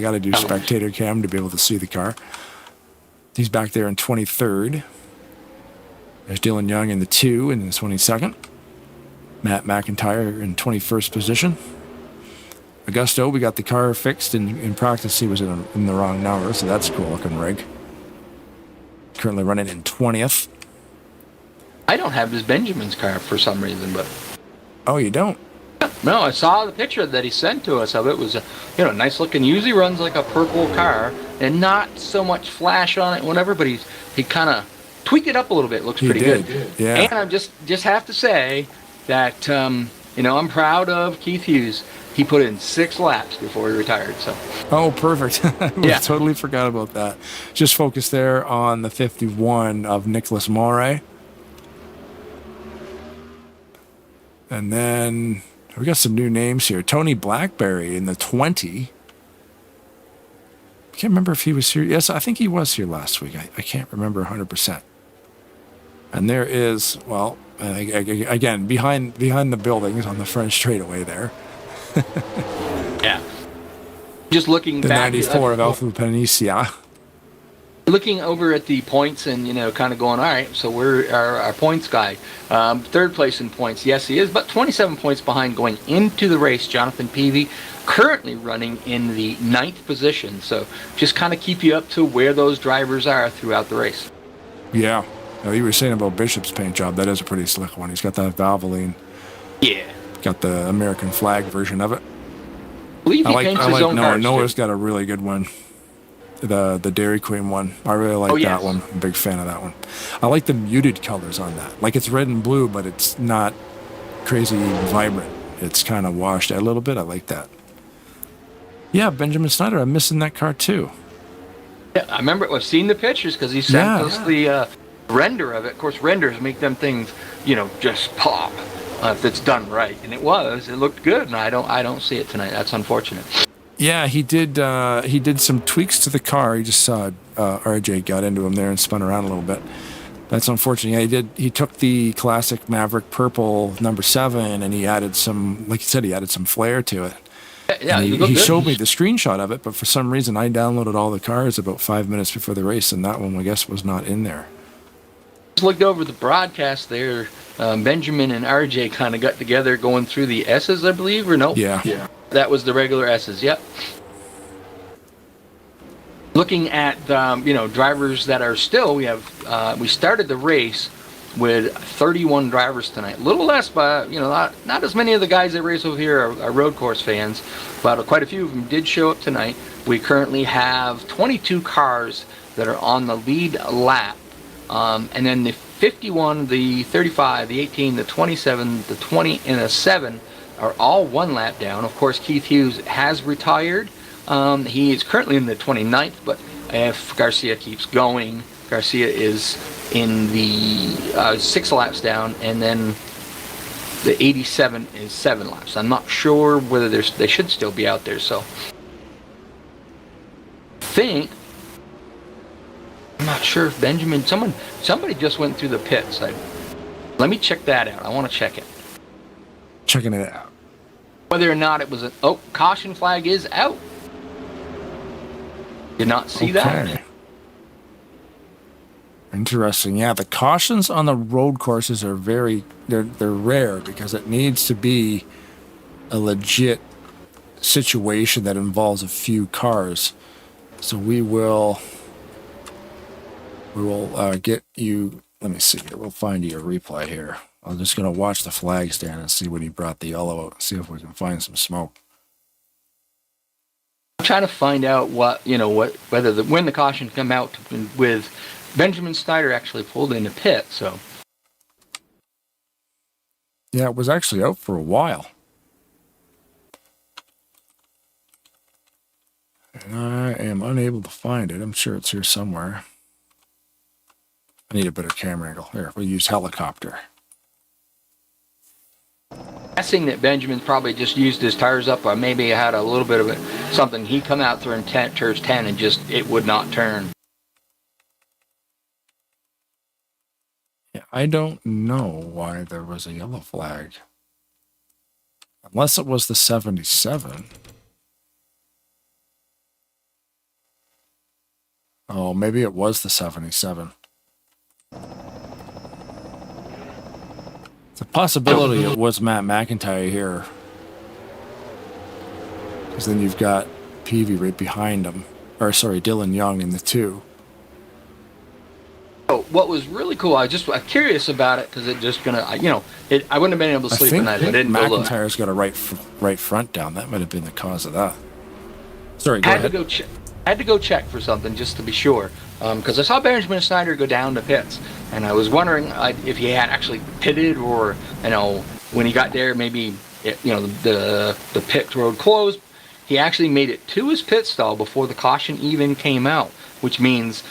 got to do spectator cam to be able to see the car. He's back there in 23rd. There's Dylan Young in the 2 in the 22nd. Matt McIntyre in 21st position. Augusto, we got the car fixed. In practice, he was in the wrong number, so that's a cool looking rig. Currently running in 20th.
I don't have this Benjamin's car for some reason, but...
Oh, you don't?
No, I saw the picture that he sent to us of it. It was a nice looking. Usually runs like a purple car, and not so much flash on it, whatever. But he kind of tweaked it up a little bit. Looks pretty good.
Yeah.
And I just have to say that I'm proud of Keith Hughes. He put in 6 laps before he retired. So.
Oh, perfect. I totally forgot about that. Just focus there on the 51 of Nicholas Moray. And then we got some new names here. Tony Blackberry in the 20. I can't remember if he was here. Yes, I think he was here last week. I can't remember 100%. And there is, well, again, behind the buildings on the French straightaway there.
Yeah. Just looking
the
back.
The 94 of Alpha Penicia.
Looking over at the points and, kind of going, all right, so we're our points guy. 3rd place in points. Yes, he is, but 27 points behind going into the race. Jonathan Peavy currently running in the 9th position. So just kind of keep you up to where those drivers are throughout the race.
Yeah. Now, you were saying about Bishop's paint job. That is a pretty slick one. He's got that Valvoline.
Yeah.
Got the American flag version of it.
I believe he paints his own
Noah.
cars,
Noah's
too.
got a really good one. The Dairy Queen one. I really like that one. I'm a big fan of that one. I like the muted colors on that. Like it's red and blue, but it's not crazy vibrant. It's kind of washed out a little bit. I like that. Yeah, Benjamin Snyder. I'm missing that car too.
Yeah, I remember. I've seen the pictures because he sent us the render of it. Of course, renders make them things, just pop if it's done right. And it was. It looked good, and I don't see it tonight. That's unfortunate.
Yeah, he did some tweaks to the car. He just saw RJ got into him there and spun around a little bit. That's unfortunate. Yeah, he took the classic Maverick purple number 7 and he added some, like you said, he added some flair to it.
Yeah,
he showed me the screenshot of it, but for some reason I downloaded all the cars about 5 minutes before the race, and that one I guess was not in there.
Just looked over the broadcast there. Benjamin and RJ kind of got together going through the S's, I believe, or no?
Yeah.
That was the regular S's, yep. Looking at, drivers that are still, we started the race with 31 drivers tonight. A little less, but, not as many of the guys that race over here are road course fans, but quite a few of them did show up tonight. We currently have 22 cars that are on the lead lap. And then the 51, the 35, the 18, the 27, the 20, and the 7 are all 1 lap down. Of course, Keith Hughes has retired. He is currently in the 29th, but if Garcia keeps going, Garcia is in the 6 laps down, and then the 87 is 7 laps. I'm not sure whether they should still be out there, so I'm not sure if Benjamin, somebody just went through the pits. Let me check that out. I want to check it.
Checking it out.
Whether or not it was caution flag is out. Did not see that.
Interesting. Yeah, the cautions on the road courses are they're rare because it needs to be a legit situation that involves a few cars. So we will get you. Let me see here. We'll find you a replay here. I'm just going to watch the flag stand and see when he brought the yellow out and see if we can find some smoke.
I'm trying to find out whether when the caution come out with Benjamin Snyder actually pulled in the pit. So
yeah, it was actually out for a while. And I am unable to find it. I'm sure it's here somewhere. I need a better camera angle. Here, we'll use helicopter.
Guessing that Benjamin probably just used his tires up, or maybe had a little bit of something. He come out there and turns 10 and just, it would not turn.
Yeah, I don't know why there was a yellow flag. Unless it was the 77. Oh, maybe it was the 77. It's a possibility it was Matt McIntyre here. Because then you've got Peavy right behind him. Or, sorry, Dylan Young in the 2.
Oh, what was really cool, I'm curious about it, because it just gonna, I wouldn't have been able to sleep at night if I didn't go look.
McIntyre's got a right front down. That might have been the cause of that. Sorry, go ahead.
I had to go check for something just to be sure, because I saw Benjamin Snyder go down to pits, and I was wondering if he had actually pitted, or when he got there, maybe the pit road closed. He actually made it to his pit stall before the caution even came out, which means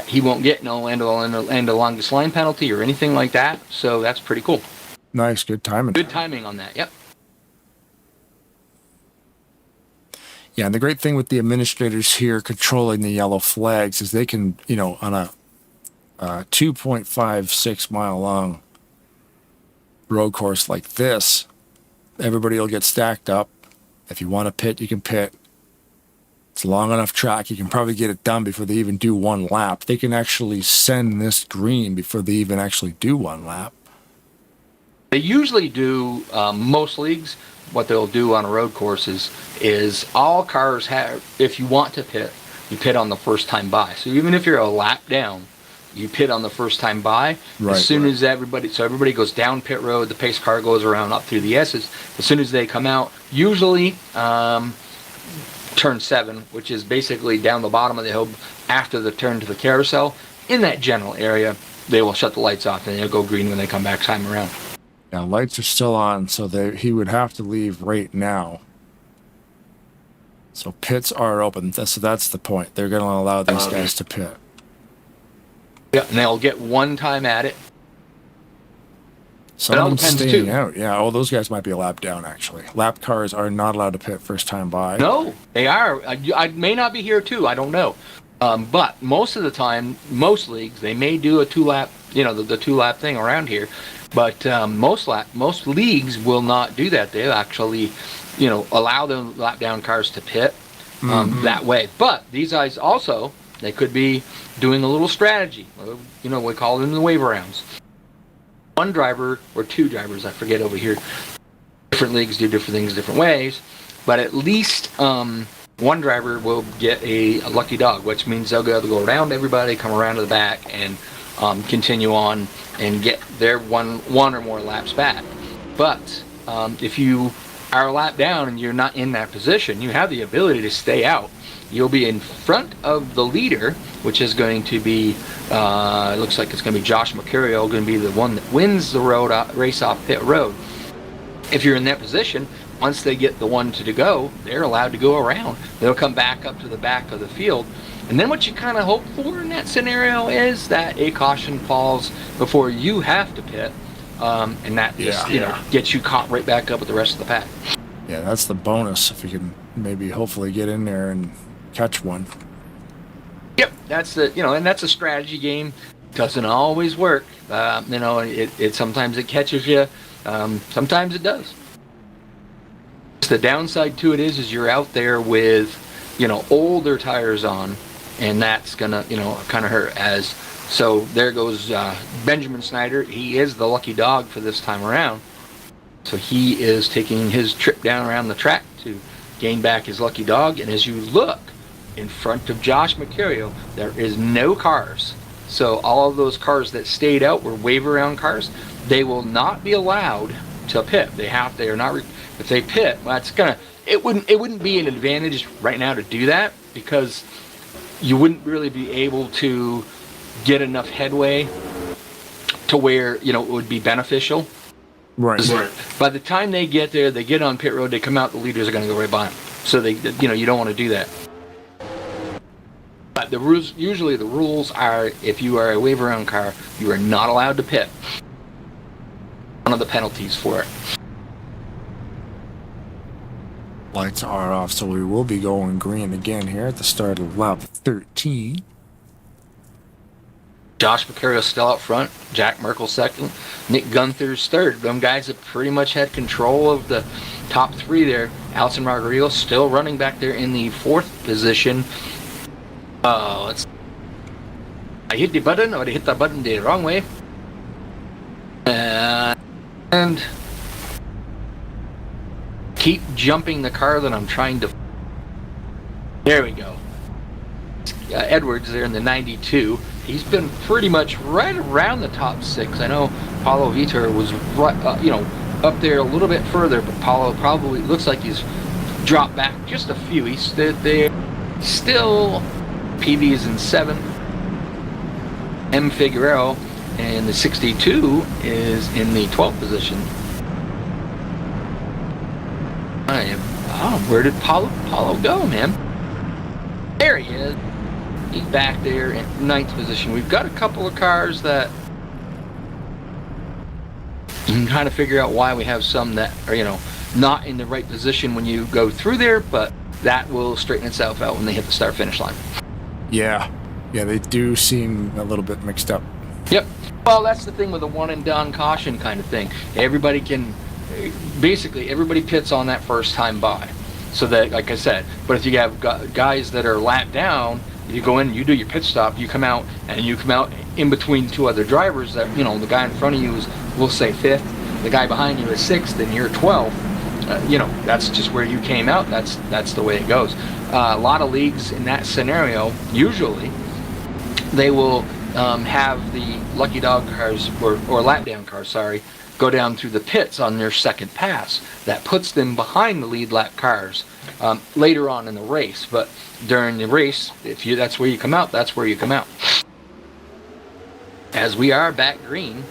he won't get no end of longest line penalty or anything like that. So that's pretty cool.
Nice, good timing.
Good timing on that. Yep.
Yeah, and the great thing with the administrators here controlling the yellow flags is they can, on a 2.56 mile long road course like this, everybody will get stacked up. If you want to pit, you can pit. It's a long enough track, you can probably get it done before they even do one lap. They can actually send this green before they even actually do one lap.
They usually do, most leagues, what they'll do on a road course is all cars have, if you want to pit, you pit on the first time by. So even if you're a lap down, you pit on the first time by.
Right,
as soon as everybody goes down pit road, the pace car goes around up through the S's. As soon as they come out, usually turn 7, which is basically down the bottom of the hill after the turn to the carousel, in that general area, they will shut the lights off and they'll go green when they come back time around.
Now, lights are still on, so he would have to leave right now. So pits are open. So that's the point. They're going to allow these guys to pit.
Yeah, and they'll get one time at it.
Some of them staying out. Yeah, those guys might be a lap down, actually. Lap cars are not allowed to pit first time by.
No, they are. I may not be here, too. I don't know. But most of the time, most leagues, they may do a 2-lap, the 2-lap thing around here. But most leagues will not do that. They'll actually, allow the lap down cars to pit that way. But these guys also, they could be doing a little strategy. We call them the wave rounds. One driver or 2 drivers, I forget over here. Different leagues do different things different ways. But at least one driver will get a lucky dog, which means they'll go around everybody, come around to the back, and continue on and get their one or more laps back. But if you are a lap down and you're not in that position, you have the ability to stay out. You'll be in front of the leader, which is going to be, it looks like it's going to be Josh Mercurio, going to be the one that wins the race off pit road. If you're in that position, once they get the one to go, they're allowed to go around. They'll come back up to the back of the field. And then what you kind of hope for in that scenario is that a caution falls before you have to pit, and that just, gets you caught right back up with the rest of the pack.
Yeah, that's the bonus, if you can maybe hopefully get in there and catch one.
Yep, that's and that's a strategy game. Doesn't always work. It sometimes it catches you, sometimes it does. The downside to it is you're out there with, older tires on, and that's gonna, kind of hurt. So there goes Benjamin Snyder. He is the lucky dog for this time around. So he is taking his trip down around the track to gain back his lucky dog. And as you look in front of Josh Mercurio, there is no cars. So all of those cars that stayed out were wave around cars. They will not be allowed to pit. They are not. If they pit, it wouldn't be an advantage right now to do that, because you wouldn't really be able to get enough headway to where it would be beneficial.
Right.
By the time they get there, they get on pit road, they come out, the leaders are going to go right by them. So you don't want to do that. But the rules, usually the rules are, if you are a wave around car, you are not allowed to pit. One of the penalties for it.
Lights are off, so we will be going green again here at the start of lap 13.
Josh Beccario's still out front, Jack Merkel second, Nick Gunther's third. Them guys have pretty much had control of the top three there. Alison Margarito still running back there in the fourth position. I hit the button, or I hit the button the wrong way. And keep jumping the car that I'm trying to... There we go. Edwards there in the 92. He's been pretty much right around the top six. I know Paulo Vitor was right, up there a little bit further, but Paulo probably looks like he's dropped back just a few. He's stood there. Still, PV is in 7th. M. Figueroa and the 62 is in the 12th position. Where did Paulo go, man? There he is. He's back there in 9th position. We've got a couple of cars that you can kind of figure out why we have some that are, not in the right position when you go through there, but that will straighten itself out when they hit the start-finish line.
Yeah, they do seem a little bit mixed up.
Yep. Well, that's the thing with a one-and-done caution kind of thing. Everybody pits on that first time by. So that, like I said, but if you have guys that are lapped down, you go in, you do your pit stop, you come out in between two other drivers that, the guy in front of you is, we'll say 5th, the guy behind you is 6th, and you're 12th. That's just where you came out. That's the way it goes. A lot of leagues in that scenario, usually, they will have the lucky dog cars, or lap down cars, sorry, go down through the pits on their second pass. That puts them behind the lead lap cars later on in the race. But during the race, that's where you come out, that's where you come out. As we are back green,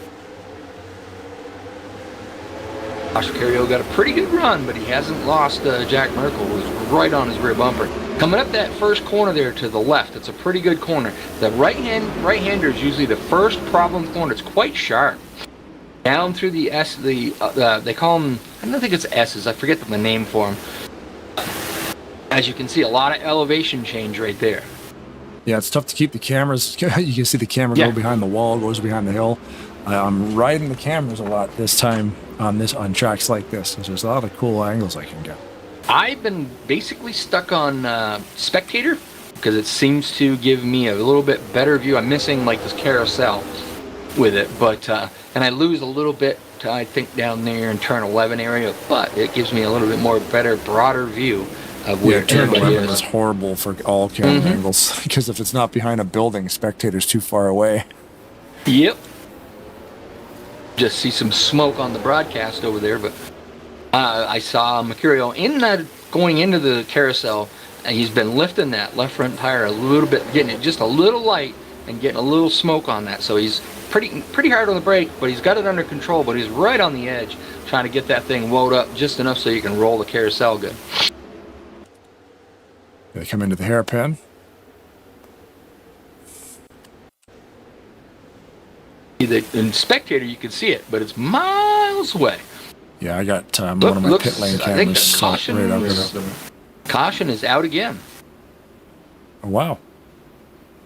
Josh Beccario got a pretty good run, but he hasn't lost. Jack Merkel was right on his rear bumper. Coming up that first corner there to the left, it's a pretty good corner. The right-hander is usually the first problem corner. It's quite sharp. Down through the they call them, I don't think it's S's, I forget the name for them. As you can see, a lot of elevation change right there.
Yeah, it's tough to keep the cameras. You can see the camera go behind the wall, goes behind the hill. I'm riding the cameras a lot this time on tracks like this. There's a lot of cool angles I can get.
I've been basically stuck on spectator because it seems to give me a little bit better view. I'm missing like this carousel with it, but and I lose a little bit, I think, down there in turn 11 area, but it gives me a little bit more better, broader view of where
turn 11
is.
is horrible for all camera angles because if it's not behind a building, spectator's too far away.
Yep. Just see some smoke on the broadcast over there, but I saw Mercurio going into the carousel, and he's been lifting that left front tire a little bit, getting it just a little light and getting a little smoke on that. So he's pretty hard on the brake, but he's got it under control, but he's right on the edge trying to get that thing wound up just enough so you can roll the carousel good.
They come into the hairpin.
In spectator you can see it, but it's miles away.
Yeah, I got one of my pit lane cameras.
I think the caution is out again.
Oh, wow.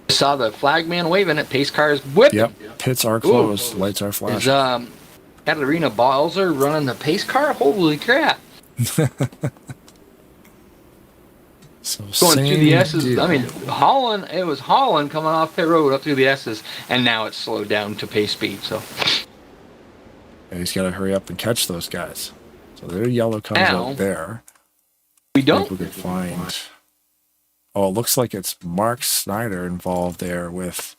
Saw the flagman waving it. Pace cars whipping.
Yep, pits are closed. Lights are flashing.
Is Katarina Balzer running the pace car? Holy crap.
So
going through the S's.
Deal.
I mean, it was Holland coming off pit road up through the S's, and now it's slowed down to pace speed. So
yeah, he's got to hurry up and catch those guys. So their yellow comes out there.
We don't.
We could find. Oh, it looks like it's Mark Snyder involved there with.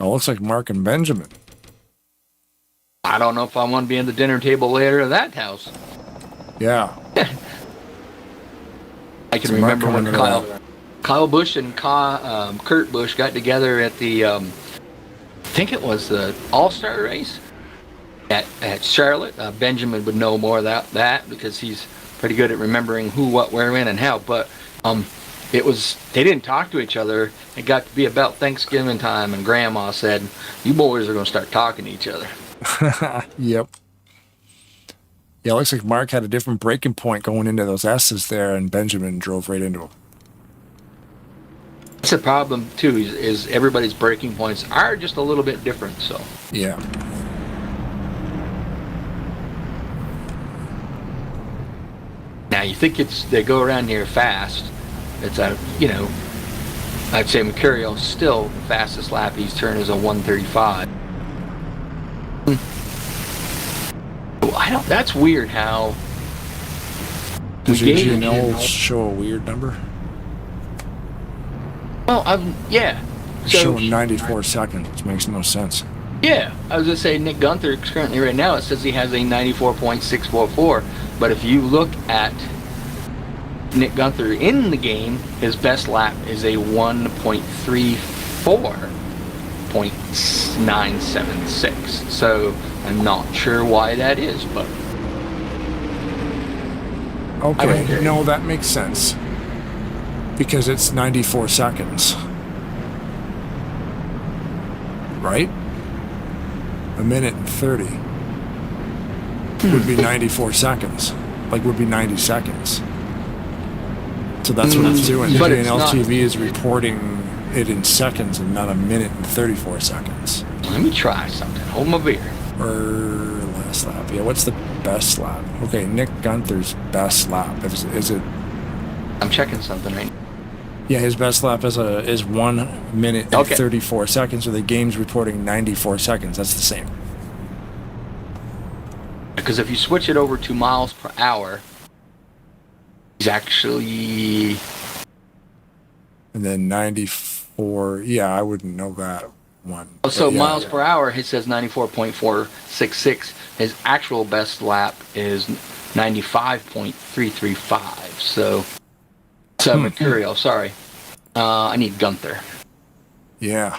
Oh, it looks like Mark and Benjamin.
I don't know if I want to be at the dinner table later at that house.
Yeah.
I can remember when Kyle Busch and Kurt Busch got together at the, I think it was the All-Star race at Charlotte. Benjamin would know more about that because he's pretty good at remembering who, what, where, when, and how. But They didn't talk to each other. It got to be about Thanksgiving time, and Grandma said, "You boys are going to start talking to each other."
Yep. Yeah, it looks like Mark had a different breaking point going into those S's there, and Benjamin drove right into him.
That's the problem too. Is everybody's breaking points are just a little bit different. So
Yeah.
now you think they go around here fast. It's I'd say Mercurial still the fastest lap he's turned is a 1:35. That's weird how.
Does your GNL show a weird number?
Well, yeah.
It's showing 94 seconds, which makes no sense.
Yeah, I was going to say Nick Gunther currently right now, it says he has a 94.644. But if you look at Nick Gunther in the game, his best lap is a 1.34.976. So I'm not sure why that is, but...
Okay, no, that makes sense. Because it's 94 seconds. Right? A minute and 30 would be 94 seconds. Like, would be 90 seconds. So that's what it's doing.
But
GNL TV is reporting it in seconds and not a minute and 34 seconds.
Let me try something. Hold my beer.
Or last lap. Yeah, what's the best lap? Okay, Nick Gunther's best lap. Is it...
I'm checking something right now.
Yeah, his best lap is 1 minute and 34 seconds, so the game's reporting 94 seconds. That's the same.
Because if you switch it over to miles per hour, he's actually...
And then 94... Yeah, I wouldn't know that one.
So
yeah,
miles per hour, it says 94.466. His actual best lap is 95.335. So... Mercurial, sorry. I need Gunther.
Yeah.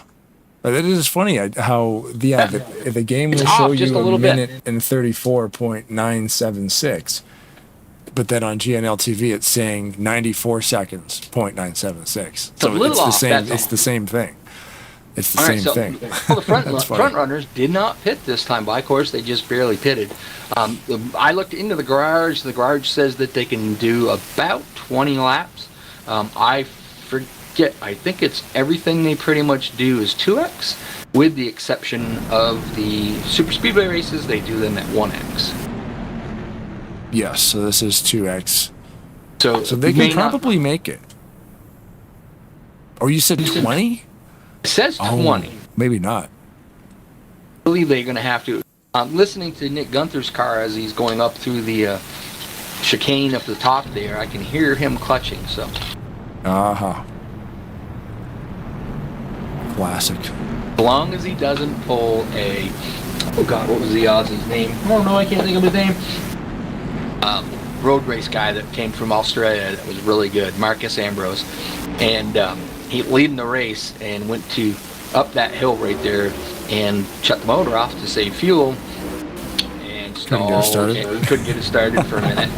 But it is funny how the game will show you a minute and 34.976. But then on GNL TV it's saying 94 seconds, 0.976. So it's the same it's the same thing. It's the same thing.
Well, the front runners did not pit this time. By course, they just barely pitted. I looked into the garage. The garage says that they can do about 20 laps. I forget. I think it's everything they pretty much do is 2x, with the exception of the super speedway races. They do them at 1x.
Yes, so this is 2x.
So
they can probably make it. Oh, you said 20?
It says 20.
Maybe not.
I believe they're going to have to. I'm listening to Nick Gunther's car as he's going up through the chicane up the top there. I can hear him clutching. So.
Classic.
As long as he doesn't pull a... Oh, God, what was the Aussie's name? Oh, no, I can't think of his name. Road race guy that came from Australia that was really good, Marcus Ambrose. And he leading the race and went up that hill right there and shut the motor off to save fuel and stalled. And couldn't get it started for a minute.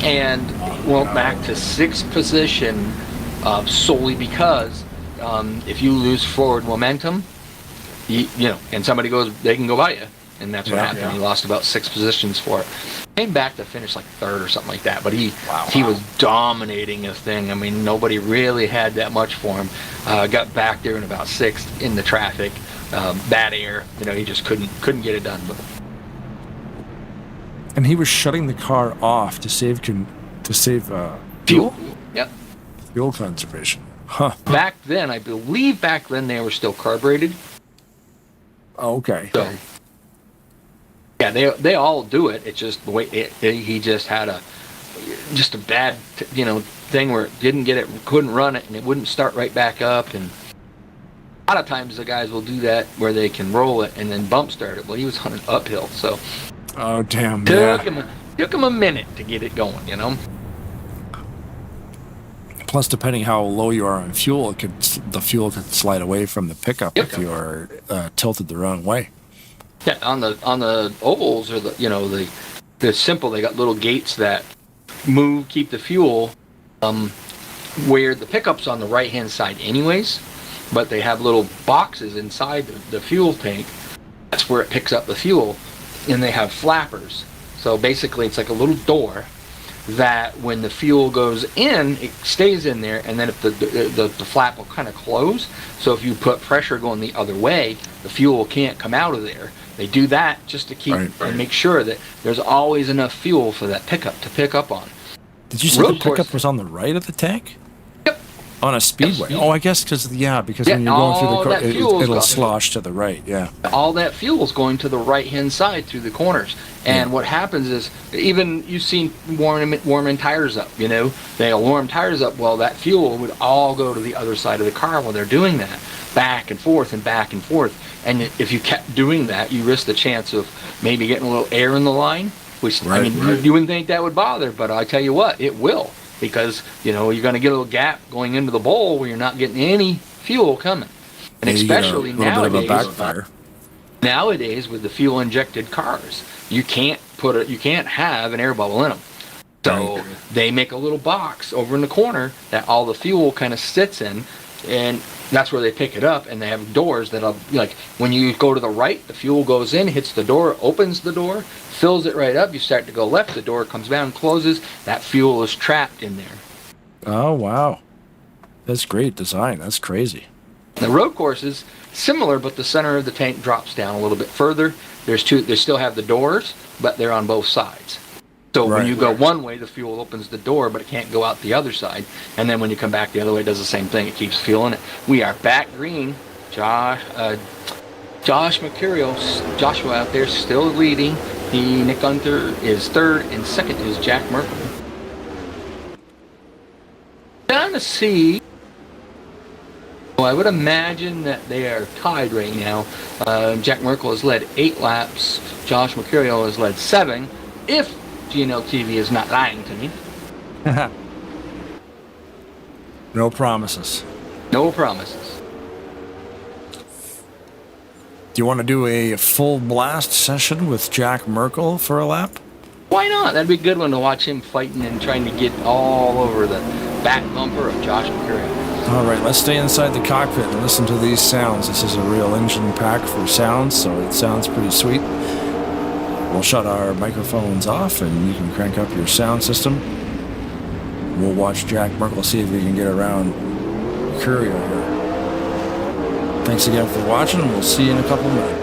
And went back to 6th position solely because if you lose forward momentum, and somebody goes, they can go by you. And that's what happened. Yeah. He lost about 6 positions for it. Came back to finish like 3rd or something like that. But he was dominating the thing. I mean, nobody really had that much for him. Got back there in about 6th in the traffic. Bad air. He just couldn't get it done. But.
And he was shutting the car off to save
fuel. Yep.
Fuel conservation. Huh.
Back then, I believe they were still carbureted.
Oh, okay.
So, yeah, they all do it. It's just the way he just had a bad thing where it couldn't run it, and it wouldn't start right back up. And a lot of times the guys will do that where they can roll it and then bump start it. Well, he was on an uphill, so.
Oh damn!
Took him a minute to get it going,
Plus, depending how low you are on fuel, the fuel could slide away from the pickup if you are tilted the wrong way.
Yeah, on the ovals or the simple, they got little gates that keep the fuel where the pickup's on the right-hand side anyways, but they have little boxes inside the fuel tank. That's where it picks up the fuel, and they have flappers. So basically, it's like a little door that when the fuel goes in, it stays in there, and then if the flap will kind of close. So if you put pressure going the other way, the fuel can't come out of there. They do that just to keep and make sure that there's always enough fuel for that pickup to pick up on.
Did you say the pickup was on the right of the tank?
Yep.
On a speedway? Oh, I guess because when you're going through the car, it'll slosh to the right, yeah.
All that fuel's going to the right-hand side through the corners. And what happens is, even you've seen warming tires up, you know? They'll warm tires up, well, that fuel would all go to the other side of the car while they're doing that. Back and forth and back and forth. And if you kept doing that, you risk the chance of maybe getting a little air in the line, which, you wouldn't think that would bother, but I tell you what, it will. Because, you know, you're going to get a little gap going into the bowl where you're not getting any fuel coming. And especially nowadays with the fuel injected cars, you can't have an air bubble in them. So they make a little box over in the corner that all the fuel kind of sits in, and that's where they pick it up. And they have doors that'll, like, when you go to the right, the fuel goes in, hits the door, opens the door, fills it right up. You start to go left, the door comes down, closes. That fuel is trapped in there.
Oh, wow. That's great design. That's crazy.
The road course is similar, but the center of the tank drops down a little bit further. They still have the doors, but they're on both sides. So when you go one way, the fuel opens the door, but it can't go out the other side. And then when you come back the other way, it does the same thing. It keeps fuel in it. We are back green. Josh Mercurio, Joshua out there still leading. Nick Hunter is third, and second is Jack Merkel. Down to see. Well, I would imagine that they are tied right now. Jack Merkel has led 8 laps. Josh Mercurio has led 7. If GNL TV is not lying to me.
No promises.
No promises.
Do you want to do a full blast session with Jack Merkel for a lap?
Why not? That'd be a good one to watch him fighting and trying to get all over the back bumper of Josh Mercurio.
All right, let's stay inside the cockpit and listen to these sounds. This is a real engine pack for sounds, so it sounds pretty sweet. We'll shut our microphones off, and you can crank up your sound system. We'll watch Jack Merkel, see if we can get around Mercurio here. Thanks again for watching, and we'll see you in a couple of minutes.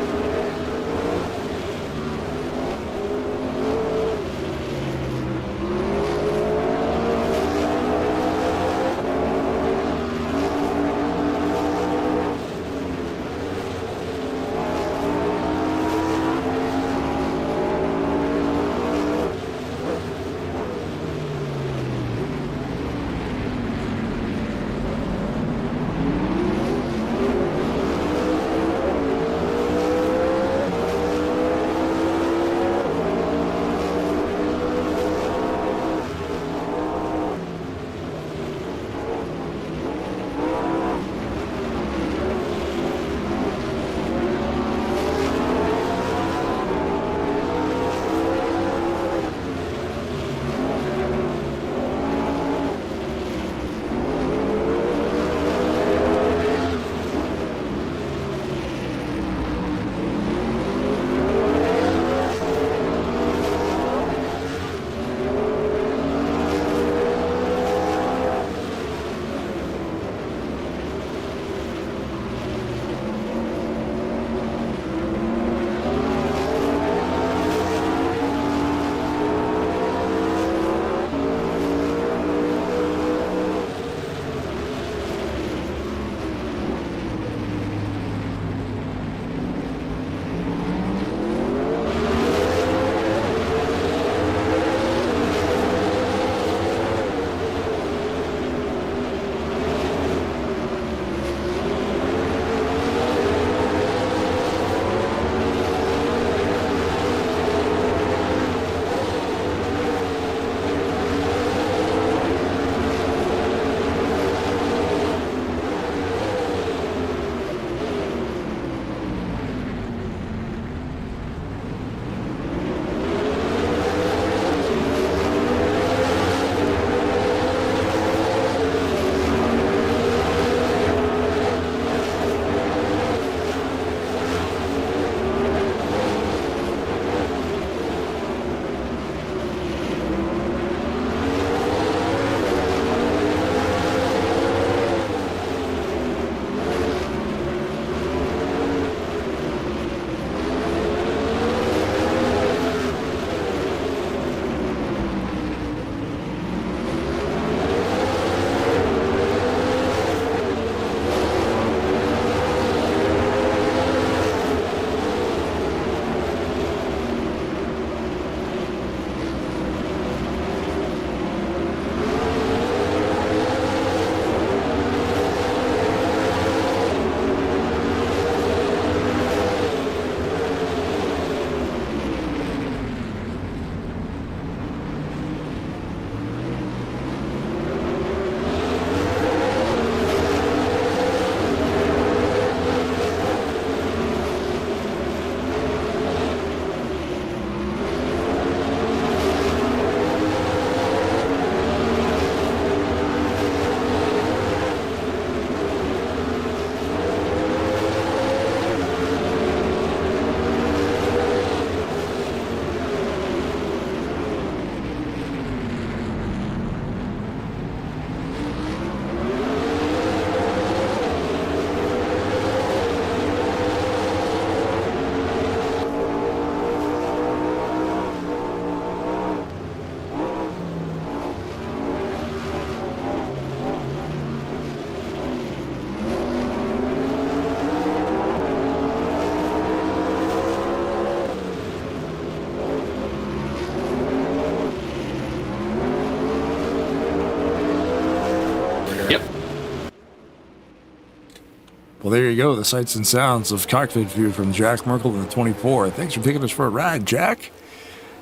Well, there you go. The sights and sounds of cockpit view from Jack Merkel in the 24. Thanks for taking us for a ride, Jack.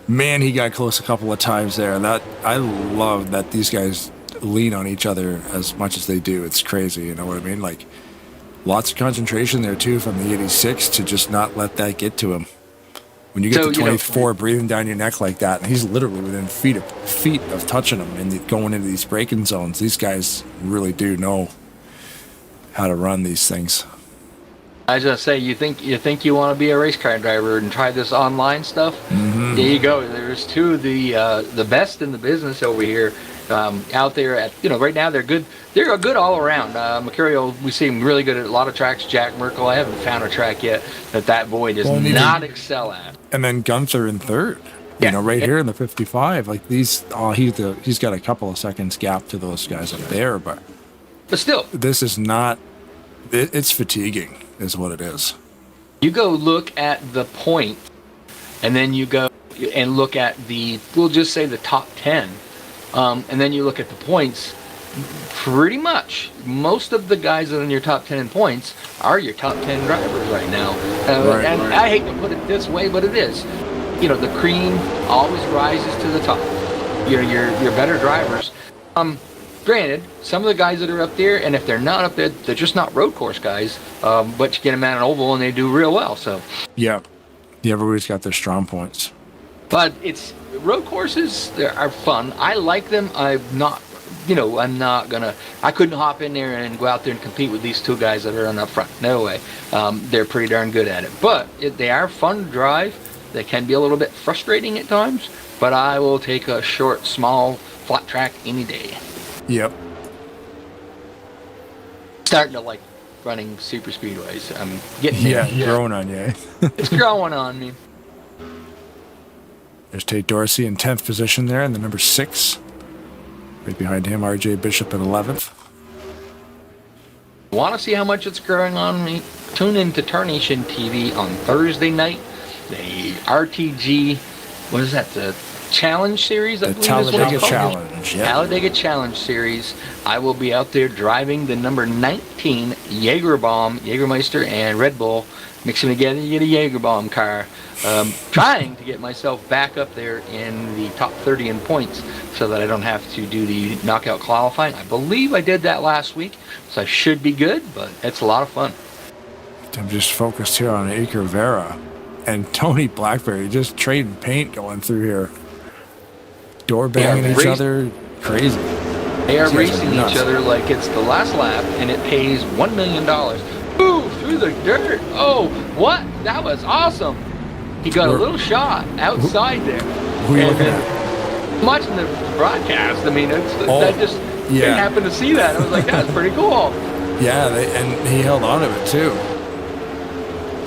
Man, he got close a couple of times there. That I love that these guys lean on each other as much as they do. It's crazy, you know what I mean? Like, lots of concentration there, too, from the 86 to just not let that get to him. When you get to 24 breathing down your neck like that, and he's literally within feet of touching him and going into these braking zones, these guys really do know how to run these things.
I was gonna say, you think you want to be a race car driver and try this online stuff? Mm-hmm. There you go. There's two of the best in the business over here out there. At right now they're good. They're good all around. Mercurial, we see him really good at a lot of tracks. Jack Merkel, I haven't found a track yet that boy does not excel at.
And then Gunther in third. Right here in the 55. Like these, he's got a couple of seconds gap to those guys up there, but
still,
this is not. It's fatiguing, is what it is.
You go look at the point, and then you go and look at we'll just say the top 10, and then you look at the points. Pretty much, most of the guys that are in your top 10 in points are your top 10 drivers right now. Right. I hate to put it this way, but it is. The cream always rises to the top. Your better drivers. Granted, some of the guys that are up there, and if they're not up there, they're just not road course guys. But you get them at an oval, and they do real well. So
yeah, everybody's got their strong points.
But road courses. They are fun. I like them. I'm not gonna. I couldn't hop in there and go out there and compete with these two guys that are on up front. No way. They're pretty darn good at it. But they are fun to drive. They can be a little bit frustrating at times. But I will take a short, small, flat track any day.
Yep.
Starting to like running super speedways. I'm getting
growing on you.
It's growing on me.
There's Tate Dorsey in 10th position there, and the number 6. Right behind him, RJ Bishop in 11th.
Want to see how much it's growing on me? Tune in to Tarnation TV on Thursday night. The RTG, what is that? The Challenge Series, I believe is what it's called.
Challenge, yeah.
Talladega Challenge Series. I will be out there driving the number 19 Jägermeister and Red Bull. Mix them together, you get a Jägerbomb car. Trying to get myself back up there in the top 30 in points so that I don't have to do the knockout qualifying. I believe I did that last week, so I should be good, but it's a lot of fun.
I'm just focused here on Acre Vera and Tony Blackberry just trading paint going through here. Door banging each other, crazy.
They are racing each other like it's the last lap, and it pays $1 million. Ooh, through the dirt. Oh, what? That was awesome. He got a little shot outside there.
Who are you looking at?
Watching the broadcast. I mean, they happened to see that. I was like, that's pretty cool.
Yeah, and he held on to it too.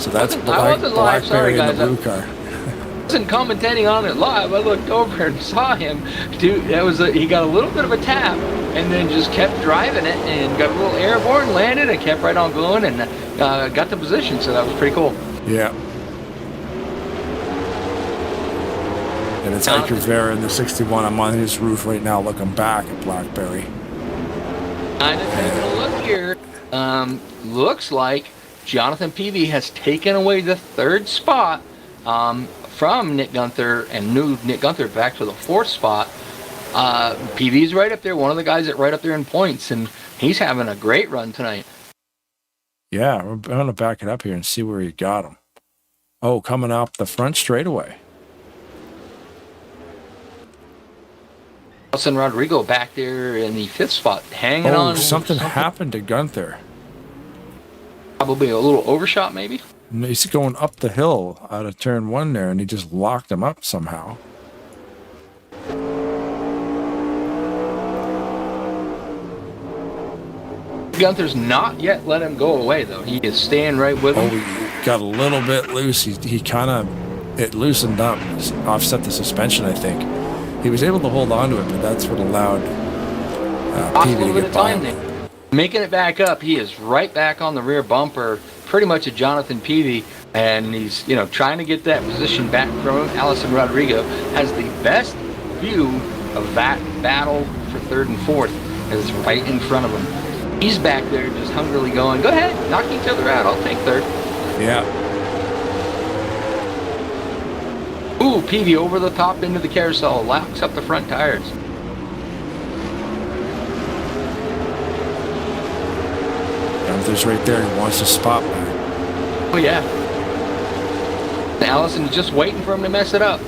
So that's Blackberry in the blue car.
I wasn't commentating on it live. I looked over and saw him. Dude, he got a little bit of a tap and then just kept driving it and got a little airborne, landed, and kept right on going and got the position. So that was pretty cool.
Yeah. And it's Acre Vera in the 61. I'm on his roof right now looking back at Blackberry.
I'm taking a look here. Looks like Jonathan Peavy has taken away the 3rd spot from Nick Gunther and moved Nick Gunther back to the 4th spot. Peavy's right up there, one of the guys that right up there in points, and he's having a great run tonight.
Yeah, I'm going to back it up here and see where he got him. Oh, coming off the front straightaway.
Alonso Rodrigo back there in the 5th spot, hanging on.
Something happened to Gunther.
Probably a little overshot, maybe.
He's going up the hill out of turn 1 there, and he just locked him up somehow.
Gunther's not yet let him go away, though. He is staying right with him.
He got a little bit loose. He kind of, it loosened up, offset the suspension, I think. He was able to hold on to it, but that's what allowed Peavy to get by him.
Making it back up, he is right back on the rear bumper, pretty much a Jonathan Peavy, and he's trying to get that position back from him. Alonso Rodrigo has the best view of that battle for 3rd and 4th, is right in front of him. He's back there just hungrily going, go ahead, knock each other out, I'll take third.
Yeah.
Ooh, Peavy over the top into the carousel, locks up the front tires.
Gunther's right there, he wants to spot back.
Oh yeah. Allison's just waiting for him to mess it up.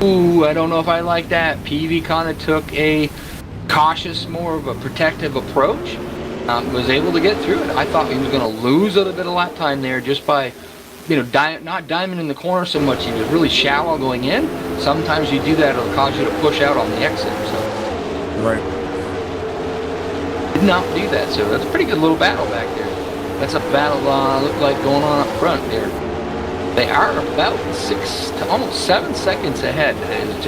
Ooh, I don't know if I like that. Peavy kind of took a cautious, more of a protective approach. Was able to get through it. I thought he was going to lose a little bit of lap time there just by, you know, not diamond in the corner so much. He was really shallow going in. Sometimes you do that, it'll cause you to push out on the exit. So
Right.
did not do that. So that's a pretty good little battle back there. That's a battle look like going on up front there. They are about 6 to almost 7 seconds ahead. Is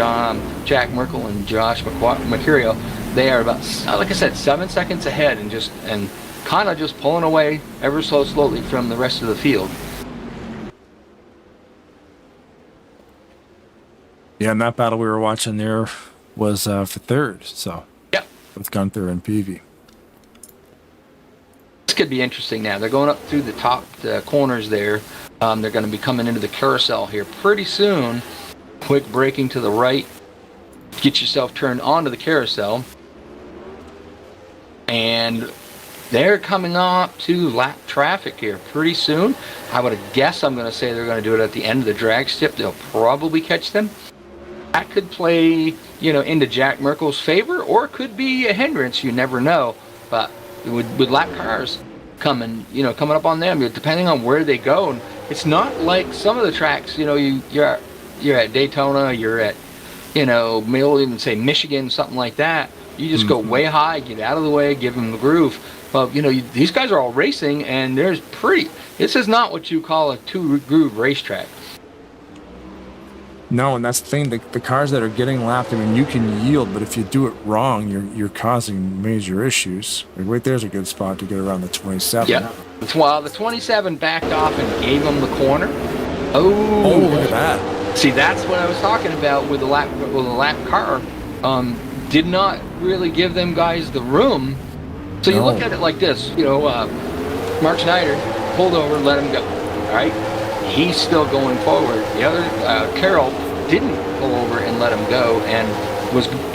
Jack Merkel and Josh Mercurio. They are about, like I said, 7 seconds ahead, and kind of just pulling away ever so slowly from the rest of the field.
Yeah, and that battle we were watching there was for third. So
Yep.
with Gunther and Peavy.
This could be interesting now. They're going up through the top corners there. They're going to be coming into the carousel here pretty soon. Quick braking to the right. Get yourself turned onto the carousel. And they're coming up to lap traffic here pretty soon. I would guess I'm going to say they're going to do it at the end of the drag strip. They'll probably catch them. That could play, you know, into Jack Merkel's favor, or it could be a hindrance. You never know. But with lap cars coming up on them, depending on where they go, and it's not like some of the tracks. You know, you're at Daytona, you're at, you know, maybe we'll even say Michigan, something like that. You just go way high, get out of the way, give them the groove. But you know, these guys are all racing, and this is not what you call a two-groove racetrack.
No, and that's the thing. The cars that are getting lapped, I mean, you can yield, but if you do it wrong, you're causing major issues. Like right there's a good spot to get around the 27.
Yeah. Well, the 27 backed off and gave them the corner. Oh,
look at that.
See, that's what I was talking about with the lap car. Did not really give them guys the room. So you look at it like this, you know, Mark Schneider pulled over and let him go. All right. He's still going forward. The other, Carroll, didn't pull over and let him go, and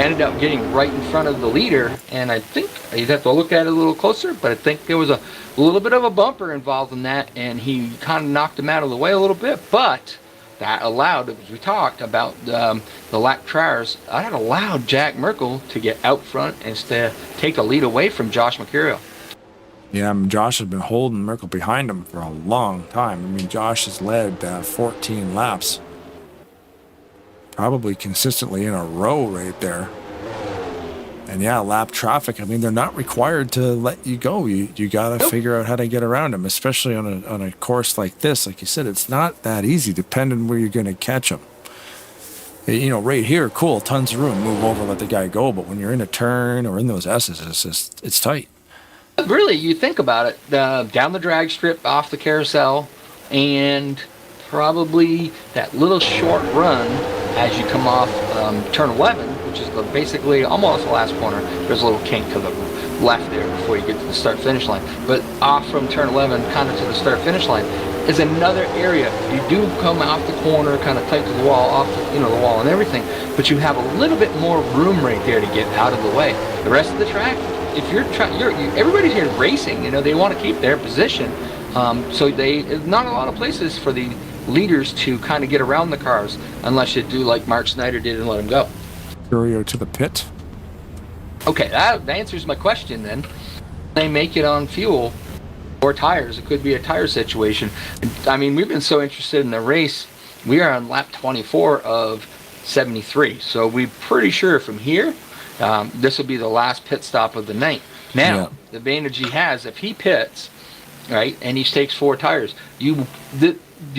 ended up getting right in front of the leader. And I think you'd have to look at it a little closer, but I think there was a little bit of a bumper involved in that, and he kind of knocked him out of the way a little bit. But that allowed, as we talked about the lap triers, that allowed Jack Merkel to get out front and to take the lead away from Josh Mercurio.
Yeah, I mean, Josh has been holding Merkel behind him for a long time. I mean, Josh has led 14 laps, probably consistently in a row right there. And yeah, lap traffic, I mean, they're not required to let you go. You got to figure out how to get around them, especially on a course like this. Like you said, it's not that easy, depending where you're going to catch them. You know, right here, cool, tons of room, move over, let the guy go. But when you're in a turn or in those S's, it's tight.
Really, you think about it, down the drag strip, off the carousel, and probably that little short run as you come off turn 11, which is basically almost the last corner. There's a little kink to the left there before you get to the start-finish line. But off from turn 11, kind of to the start-finish line, is another area. You do come off the corner, kind of tight to the wall, off the wall and everything, but you have a little bit more room right there to get out of the way. The rest of the track, if everybody's here racing, you know, they want to keep their position. So not a lot of places for the leaders to kind of get around the cars unless you do like Mark Snyder did and let them go.
Courier to the pit.
Okay, that answers my question then. They make it on fuel or tires. It could be a tire situation. I mean, we've been so interested in the race. We are on lap 24 of 73. So we're pretty sure from here, this will be the last pit stop of the night. Now, the advantage he has, if he pits, right, and he takes 4 tires, you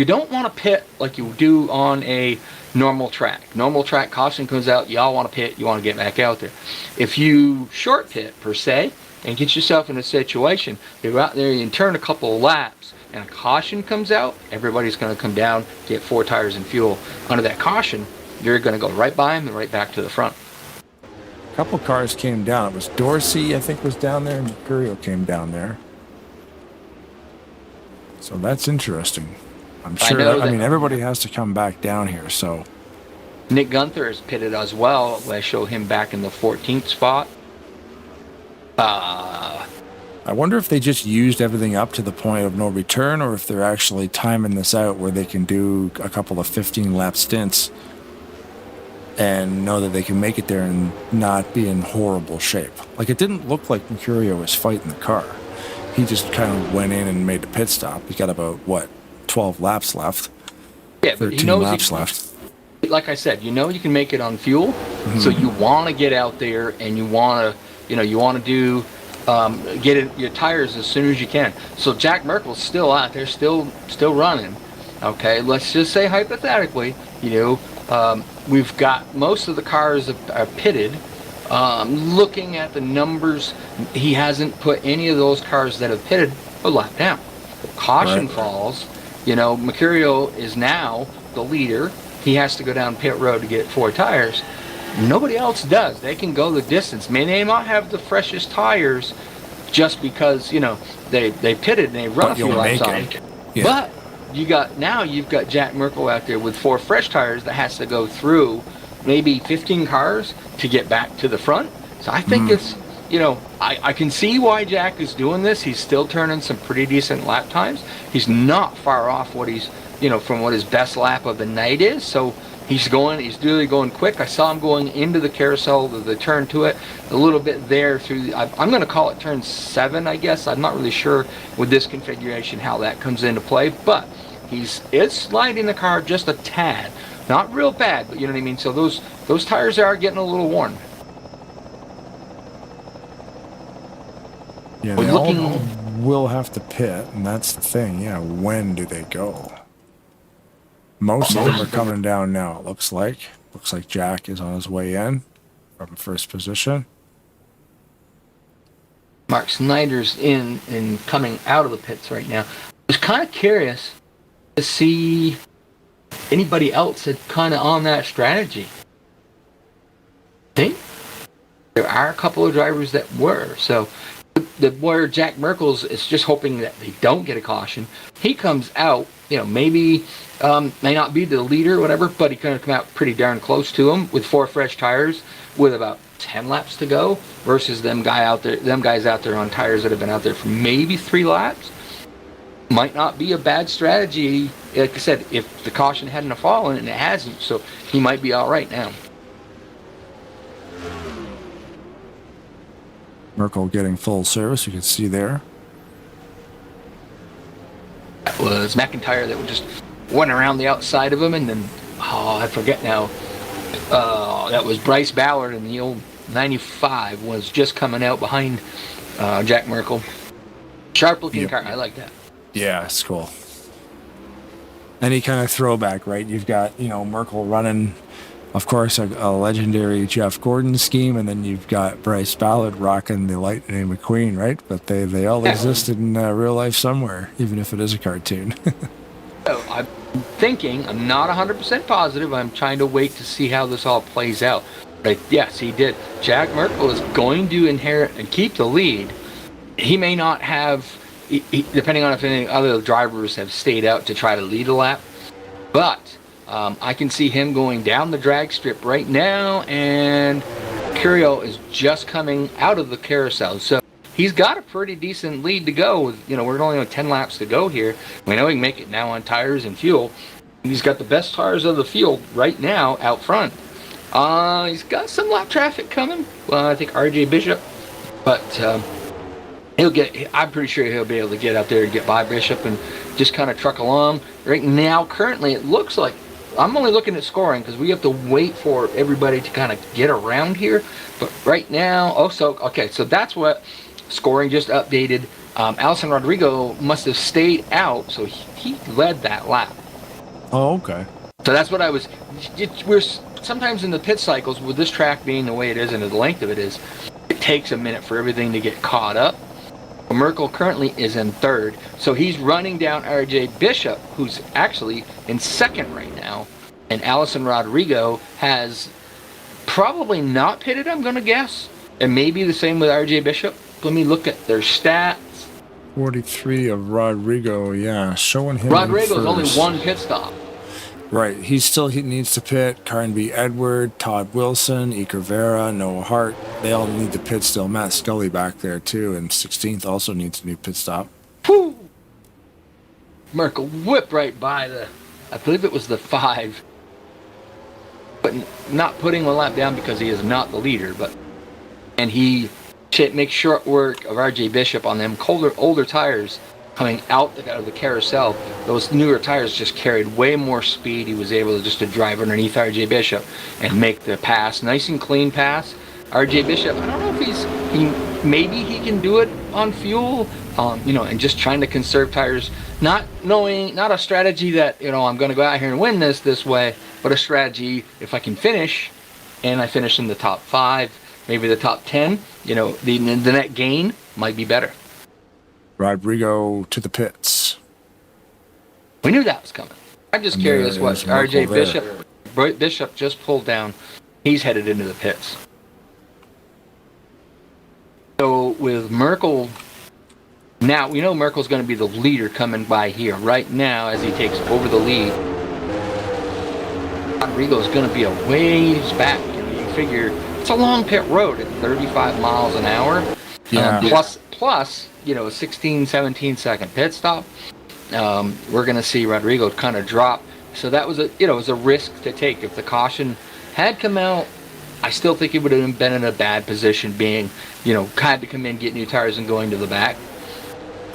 don't want to pit like you do on a normal track. Normal track, caution comes out, y'all want to pit, you want to get back out there. If you short pit, per se, and get yourself in a situation, you're out there, you can turn a couple of laps, and a caution comes out, everybody's going to come down, get 4 tires and fuel. Under that caution, you're going to go right by him and right back to the front.
couple cars came down. It was Dorsey, I think, was down there, and Mercurio came down there. So that's interesting. I'm sure. I mean, everybody has to come back down here. So
Nick Gunther is pitted as well. I show him back in the 14th spot.
I wonder if they just used everything up to the point of no return, or if they're actually timing this out where they can do a couple of 15-lap stints and know that they can make it there and not be in horrible shape. Like, it didn't look like Mercurio was fighting the car. He just kind of went in and made the pit stop. He got about, 12 laps left?
Yeah, but
13 laps left.
Like I said, you can make it on fuel, so you want to get out there and you want to do get your tires as soon as you can. So Jack Merkel's still out there, still running. Okay, let's just say hypothetically, we've got most of the cars are pitted. Looking at the numbers, he hasn't put any of those cars that have pitted a lap down. Caution falls. Mercurio is now the leader. He has to go down pit road to get 4 tires. Nobody else does. They can go the distance. May they not have the freshest tires just because, they pitted and they run a few laps on it.
Yeah.
But you've got Jack Merkel out there with 4 fresh tires that has to go through maybe 15 cars to get back to the front. So I think it's, I can see why Jack is doing this. He's still turning some pretty decent lap times. He's not far off what he's, from what his best lap of the night is. So he's really going quick. I saw him going into the carousel, the turn to it, a little bit there through, I'm going to call it turn 7, I guess. I'm not really sure with this configuration how that comes into play, but is sliding the car just a tad. Not real bad, but you know what I mean? So those tires are getting a little worn.
Yeah, they all will have to pit, and that's the thing. Yeah, when do they go? Most of them are coming down now, it looks like. Looks like Jack is on his way in from first position.
Mark Snyder's in and coming out of the pits right now. I was kind of curious to see anybody else that kind of on that strategy. I think there are a couple of drivers that were. So where Jack Merkel's is just hoping that they don't get a caution. He comes out, maybe may not be the leader or whatever, but he kind of come out pretty darn close to him with 4 fresh tires with about 10 laps to go versus them guys out there on tires that have been out there for maybe 3 laps. Might not be a bad strategy. Like I said, if the caution hadn't have fallen, and it hasn't, so he might be all right now.
Merkel getting full service, you can see there.
That was McIntyre that just went around the outside of him, and then, I forget now, that was Bryce Ballard in the old 95 was just coming out behind Jack Merkel. Sharp looking car, I like that.
Yeah, it's cool. Any kind of throwback, right? You've got, Merkel running, of course, a legendary Jeff Gordon scheme, and then you've got Bryce Ballard rocking the Lightning McQueen, right? But they all existed in real life somewhere, even if it is a cartoon.
So I'm thinking, I'm not 100% positive, I'm trying to wait to see how this all plays out. But yes, he did. Jack Merkel is going to inherit and keep the lead. He may not have, depending on if any other drivers have stayed out to try to lead a lap, but I can see him going down the drag strip right now, and Mercurio is just coming out of the carousel. So he's got a pretty decent lead to go. With, we're only on 10 laps to go here. We know he can make it now on tires and fuel. He's got the best tires of the field right now out front. He's got some lap traffic coming. I think RJ Bishop, but I'm pretty sure he'll be able to get out there and get by Bishop and just kind of truck along. Right now, currently, it looks like I'm only looking at scoring because we have to wait for everybody to kind of get around here. But right now, so that's what scoring just updated. Alison Rodrigo must have stayed out, so he led that lap.
Oh, okay.
So that's what we're sometimes in the pit cycles, with this track being the way it is and the length of it is, it takes a minute for everything to get caught up. Merkel currently is in 3rd, so he's running down RJ Bishop, who's actually in 2nd right now, and Alison Rodrigo has probably not pitted, I'm going to guess. And maybe the same with RJ Bishop. Let me look at their stats.
43 of Rodrigo, yeah, showing him.
Rodrigo's only one pit stop.
Right, he needs to pit. Carnby Edward, Todd Wilson, Iker Vera, Noah Hart. They all need to pit still. Matt Scully back there too, and 16th also needs a new pit stop.
Whew! Merkel whipped right by I believe it was the 5. But not putting one lap down because he is not the leader. And he makes short work of RJ Bishop on them older tires coming out of the carousel. Those newer tires just carried way more speed. He was able to drive underneath RJ Bishop and make the pass. Nice and clean pass. RJ Bishop, I don't know if maybe he can do it on fuel, and just trying to conserve tires, not a strategy that, I'm going to go out here and win this way, but a strategy if I can finish, and I finish in the top 5, maybe the top 10, the net gain might be better.
Rodrigo to the pits.
We knew that was coming. I'm just curious what RJ Bishop just pulled down. He's headed into the pits. So with Merkel, now we know Merkel's going to be the leader coming by here. Right now, as he takes over the lead, Rodrigo's going to be a ways back. You figure it's a long pit road at 35 miles an hour.
Yeah.
Plus, a 16, 17 second pit stop. We're going to see Rodrigo kind of drop. So that was it was a risk to take. If the caution had come out, I still think he would have been in a bad position, being, had to come in, get new tires, and going to the back.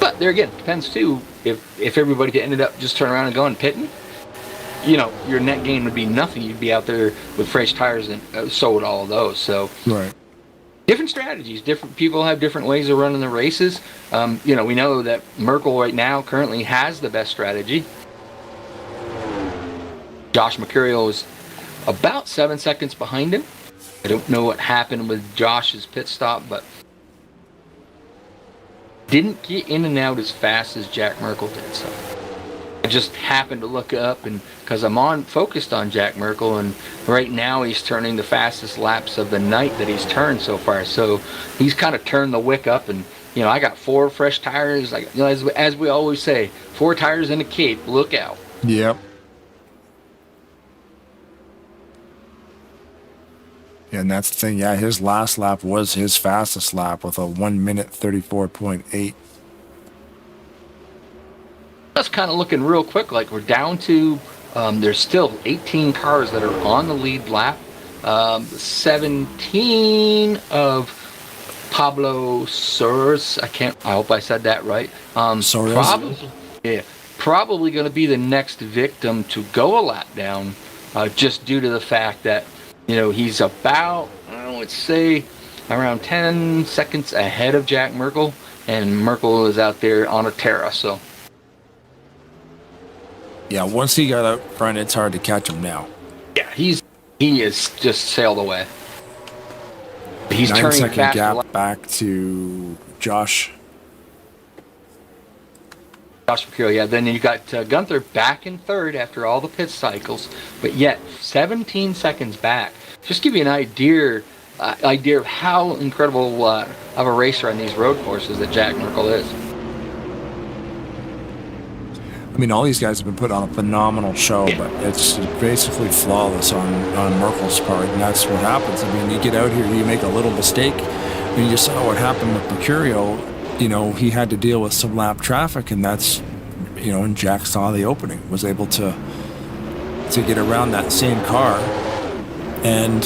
But there again, depends too. If everybody ended up just turning around and going pitting, your net gain would be nothing. You'd be out there with fresh tires and so would all of those. So
right.
Different strategies. Different people have different ways of running the races. We know that Merkel right now currently has the best strategy. Josh Mercurial is about 7 seconds behind him. I don't know what happened with Josh's pit stop, but didn't get in and out as fast as Jack Merkel did. So I just happened to look up, and because I'm focused on Jack Merkel, and right now he's turning the fastest laps of the night that he's turned so far. So he's kind of turned the wick up, and I got 4 fresh tires. Like as we always say, 4 tires in a cape. Look out.
Yep. And that's the thing. Yeah, his last lap was his fastest lap with a 1 minute 34.8.
That's kind of looking real quick. Like we're down to, there's still 18 cars that are on the lead lap. 17 of Pablo Soares. I hope I said that right. Probably going to be the next victim to go a lap down, just due to the fact that he's about, let's say, around 10 seconds ahead of Jack Merkel, and Merkel is out there on a Terra. So
yeah, once he got out front, it's hard to catch him now.
Yeah, he is just sailed away. He's
9
turning
second
fast
gap back to Josh
Mercurial. Yeah, then you got Gunther back in third after all the pit cycles, but yet 17 seconds back. Just give you an idea of how incredible of a racer on these road courses that Jack Merkel is.
I mean, all these guys have been put on a phenomenal show, but it's basically flawless on Merkel's part, and that's what happens. I mean, you get out here, you make a little mistake. I mean, you saw what happened with Mercurial. He had to deal with some lap traffic, and that's, and Jack saw the opening, was able to get around that same car, and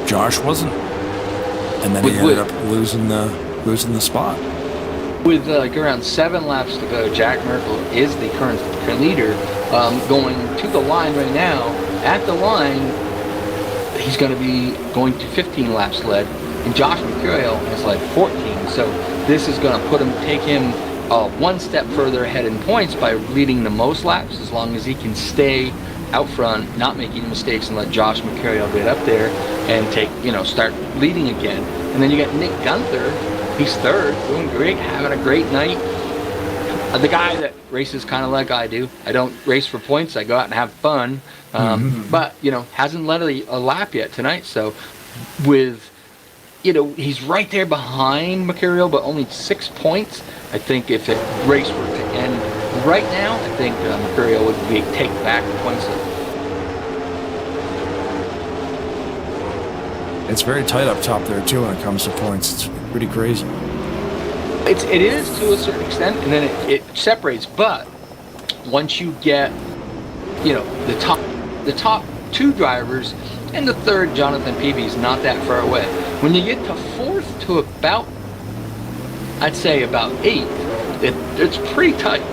Josh wasn't. And then he ended up losing the spot.
With around 7 laps to go, Jack Merkel is the current leader. Going to the line right now. At the line, he's going to be going to 15 laps led, and Josh Mercurial has led 14. So this is going to take him one step further ahead in points by leading the most laps, as long as he can stay out front, not making mistakes, and let Josh Mercurial get up there and start leading again. And then you got Nick Gunther. He's third, doing great, having a great night. The guy that races kind of like I do. I don't race for points. I go out and have fun. But, hasn't led a lap yet tonight. So with, you know, he's right there behind Mercurial, but only 6 points. I think if the race were to end right now, I think Mercurial would take back the points.
It's very tight up top there too when it comes to points. It's pretty crazy.
It is to a certain extent, and then it separates. But once you get, you know, the top 2 drivers and the third, Jonathan Peavy, is not that far away. When you get to 4th to about, I'd say about 8th, it's pretty tight.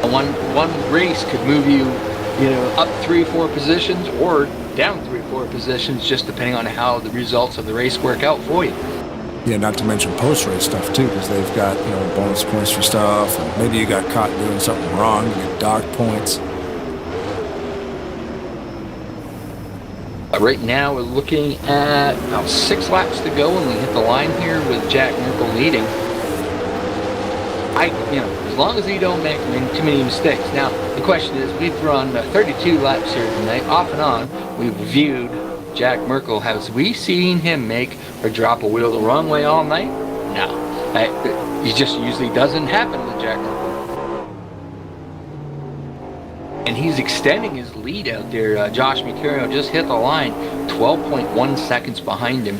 One race could move you, you know, up 3-4 positions or down 3-4 positions, just depending on how the results of the race work out for you.
Yeah, not to mention post-race stuff too, because they've got, you know, bonus points for stuff, and maybe you got caught doing something wrong, you get docked points.
Right now we're looking at about 6 laps to go when we hit the line here with Jack Merkel leading. You know, as long as he don't make too many mistakes. Now the question is, we've run 32 laps here tonight, off and on. We've reviewed Jack Merkel. Has we seen him make or drop a wheel the wrong way all night? No. It just usually doesn't happen with Jack Merkel. And he's extending his lead out there. Josh Mercurio just hit the line, 12.1 seconds behind him.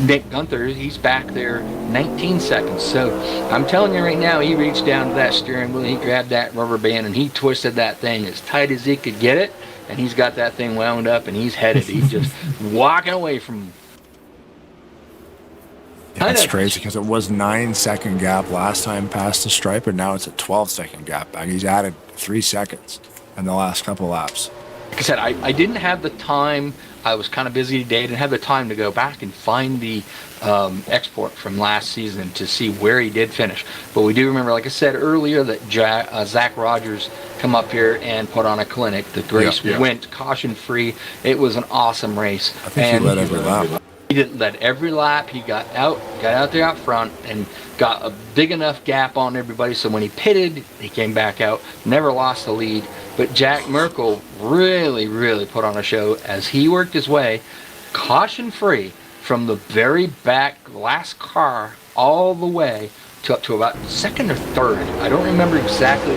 Nick Gunther, he's back there 19 seconds. So I'm telling you right now, he reached down to that steering wheel, he grabbed that rubber band, and he twisted that thing as tight as he could get it. And he's got that thing wound up, and he's headed. He's just walking away from.
Yeah, that's crazy, because it was 9-second gap last time past the stripe, and now it's a 12-second gap back. He's added 3 seconds in the last couple laps.
Like I said, I didn't have the time. I was kind of busy today. I didn't have the time to go back and find the export from last season to see where he did finish. But we do remember, like I said earlier, that Zach Rogers come up here and put on a clinic. The race went caution-free. It was an awesome race.
I think he led every lap.
He didn't let every lap. He got out there out front and got a big enough gap on everybody. So when he pitted, he came back out, never lost the lead. But Jack Merkel really, really put on a show as he worked his way caution-free from the very back last car all the way to up to about 2nd or 3rd. I don't remember exactly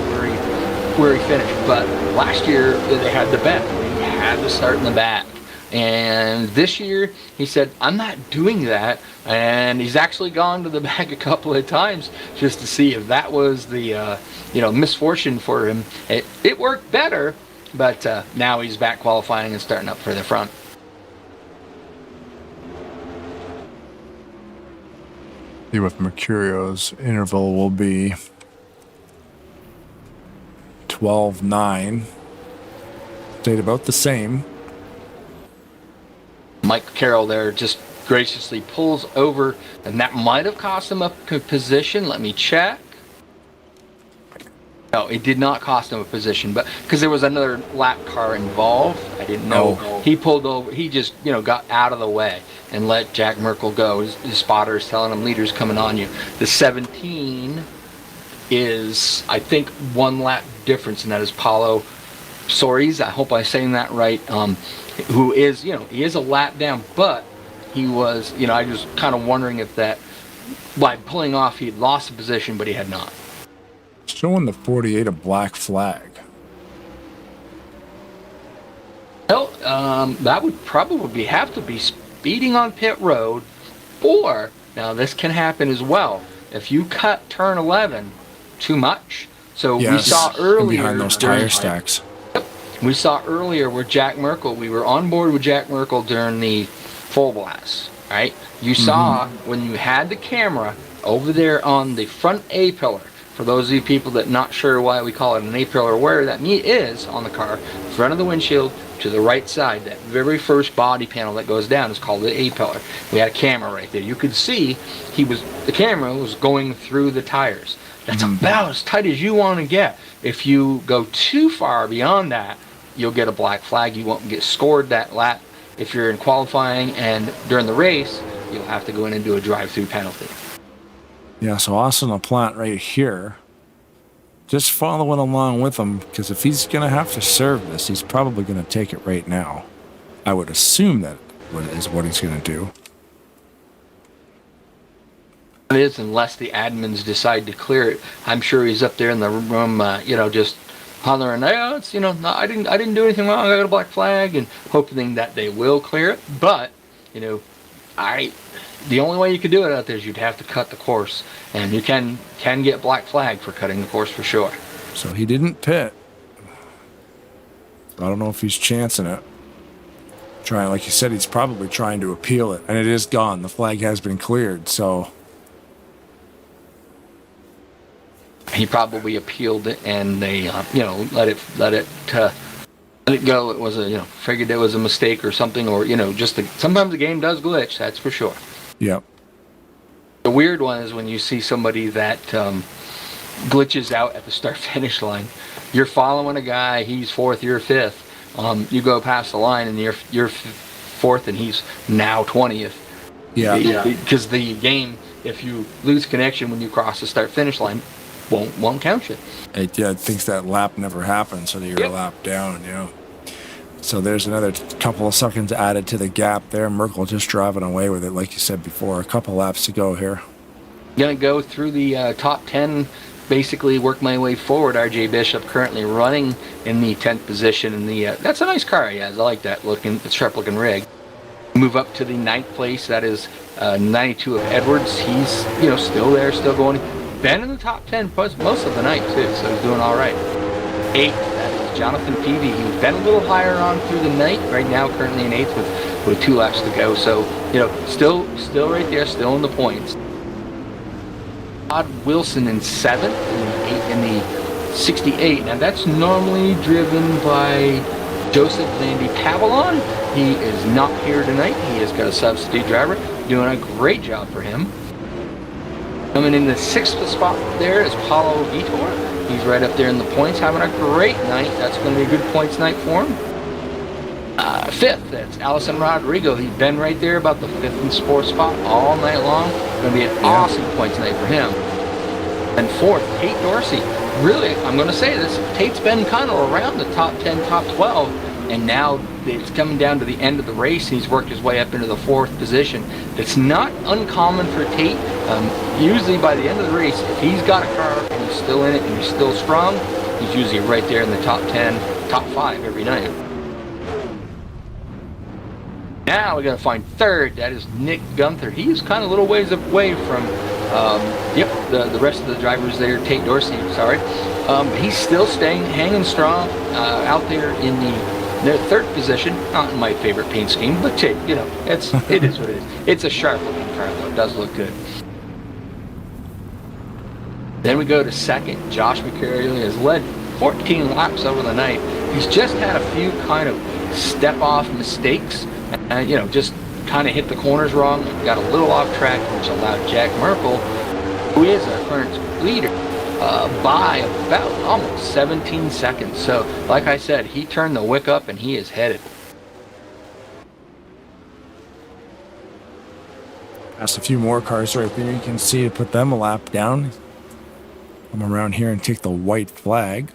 where he finished, but last year they had the bet. He had to start in the back. And this year, he said, I'm not doing that. And he's actually gone to the back a couple of times just to see if that was the, misfortune for him. It worked better, but now he's back qualifying and starting up for the front.
See what Mercurio's interval will be. 12.9. Stayed about the same.
Mike Carroll there just graciously pulls over, and that might have cost him a position. Let me check. No, it did not cost him a position, but because there was another lap car involved, I didn't know.
Oh.
He pulled over. He just, got out of the way and let Jack Merkel go. His spotter is telling him, leader's coming on you. The 17 is, I think, 1 lap difference, and that is Paulo Soares. I hope I'm saying that right. Who is, he is a lap down, but he was, I was kind of wondering if that, by pulling off, he had lost a position, but he had not.
Showing the 48 a black flag.
Well, that would probably have to be speeding on pit road, or, now this can happen as well, if you cut turn 11 too much. So
yes,
we saw earlier
behind those tire stacks.
We saw earlier where Jack Merkel, we were on board with Jack Merkel during the full blast, right? You saw when you had the camera over there on the front A-pillar. For those of you people that not sure why we call it an A-pillar, where that is on the car, front of the windshield to the right side, that very first body panel that goes down is called the A-pillar. We had a camera right there. You could see the camera was going through the tires. That's about as tight as you want to get. If you go too far beyond that, you'll get a black flag. You won't get scored that lap. If you're in qualifying and during the race, you'll have to go in and do a drive-through penalty.
Yeah, so Austin LaPlante right here, just following along with him, because if he's going to have to serve this, he's probably going to take it right now. I would assume that is what he's going to do.
It is, unless the admins decide to clear it. I'm sure he's up there in the room, just hollering, "Oh, it's no, I didn't do anything wrong. I got a black flag," and hoping that they will clear it. But the only way you could do it out there is you'd have to cut the course, and you can get black flag for cutting the course for sure.
So he didn't pit. I don't know if he's chancing it. Trying, like you said, he's probably trying to appeal it, and it is gone. The flag has been cleared, so.
He probably appealed it, and they, let it go. It was figured it was a mistake or something, or sometimes the game does glitch. That's for sure.
Yep.
The weird one is when you see somebody that glitches out at the start-finish line. You're following a guy. He's fourth. You're fifth. You go past the line, and you're fourth, and he's now 20th.
Yeah.
Because the game, if you lose connection when you cross the start-finish line, won't count you.
It thinks that lap never happened, so that you're a lap down. Yeah. So there's another couple of seconds added to the gap there. Merkel just driving away with it, like you said before. A couple laps to go here.
Gonna go through the top 10. Basically work my way forward. RJ Bishop currently running in the 10th position. In the that's a nice car he has. I like that looking, sharp looking rig. Move up to the 9th place. That is 92 of Edwards. He's still there, still going. Been in the top 10 most of the night too, so he's doing all right. 8th, that is Jonathan Peavy. He's been a little higher on through the night. Right now, currently in 8th with 2 laps to go. So still right there, still in the points. Todd Wilson in 7th, in the 68. Now that's normally driven by Joseph Landy Pavillon. He is not here tonight. He has got a substitute driver doing a great job for him. Coming in the 6th spot there is Paulo Vitor. He's right up there in the points, having a great night. That's going to be a good points night for him. 5th, that's Allison Rodrigo. He's been right there about the 5th and 4th spot all night long. Going to be an awesome points night for him. And 4th, Tate Dorsey. Really, I'm going to say this, Tate's been kind of around the top 10, top 12, and now it's coming down to the end of the race, and he's worked his way up into the 4th position. It's not uncommon for Tate. Usually by the end of the race, if he's got a car and he's still in it and he's still strong, he's usually right there in the top 10, top 5 every night. Now we're going to find 3rd. That is Nick Gunther. He's kind of a little ways away from the rest of the drivers there. Tate Dorsey, sorry. He's still hanging strong out there in the 3rd position. Not in my favorite paint scheme, but it is what it is. It's a sharp looking car though. It does look good. Then we go to 2nd. Josh McCary has led 14 laps over the night. He's just had a few kind of step off mistakes. Just kind of hit the corners wrong, got a little off track, which allowed Jack Merkel, who is our current leader, by about almost 17 seconds. So, like I said, he turned the wick up and he is headed.
Past a few more cars right there. You can see to put them a lap down. Come around here and take the white flag.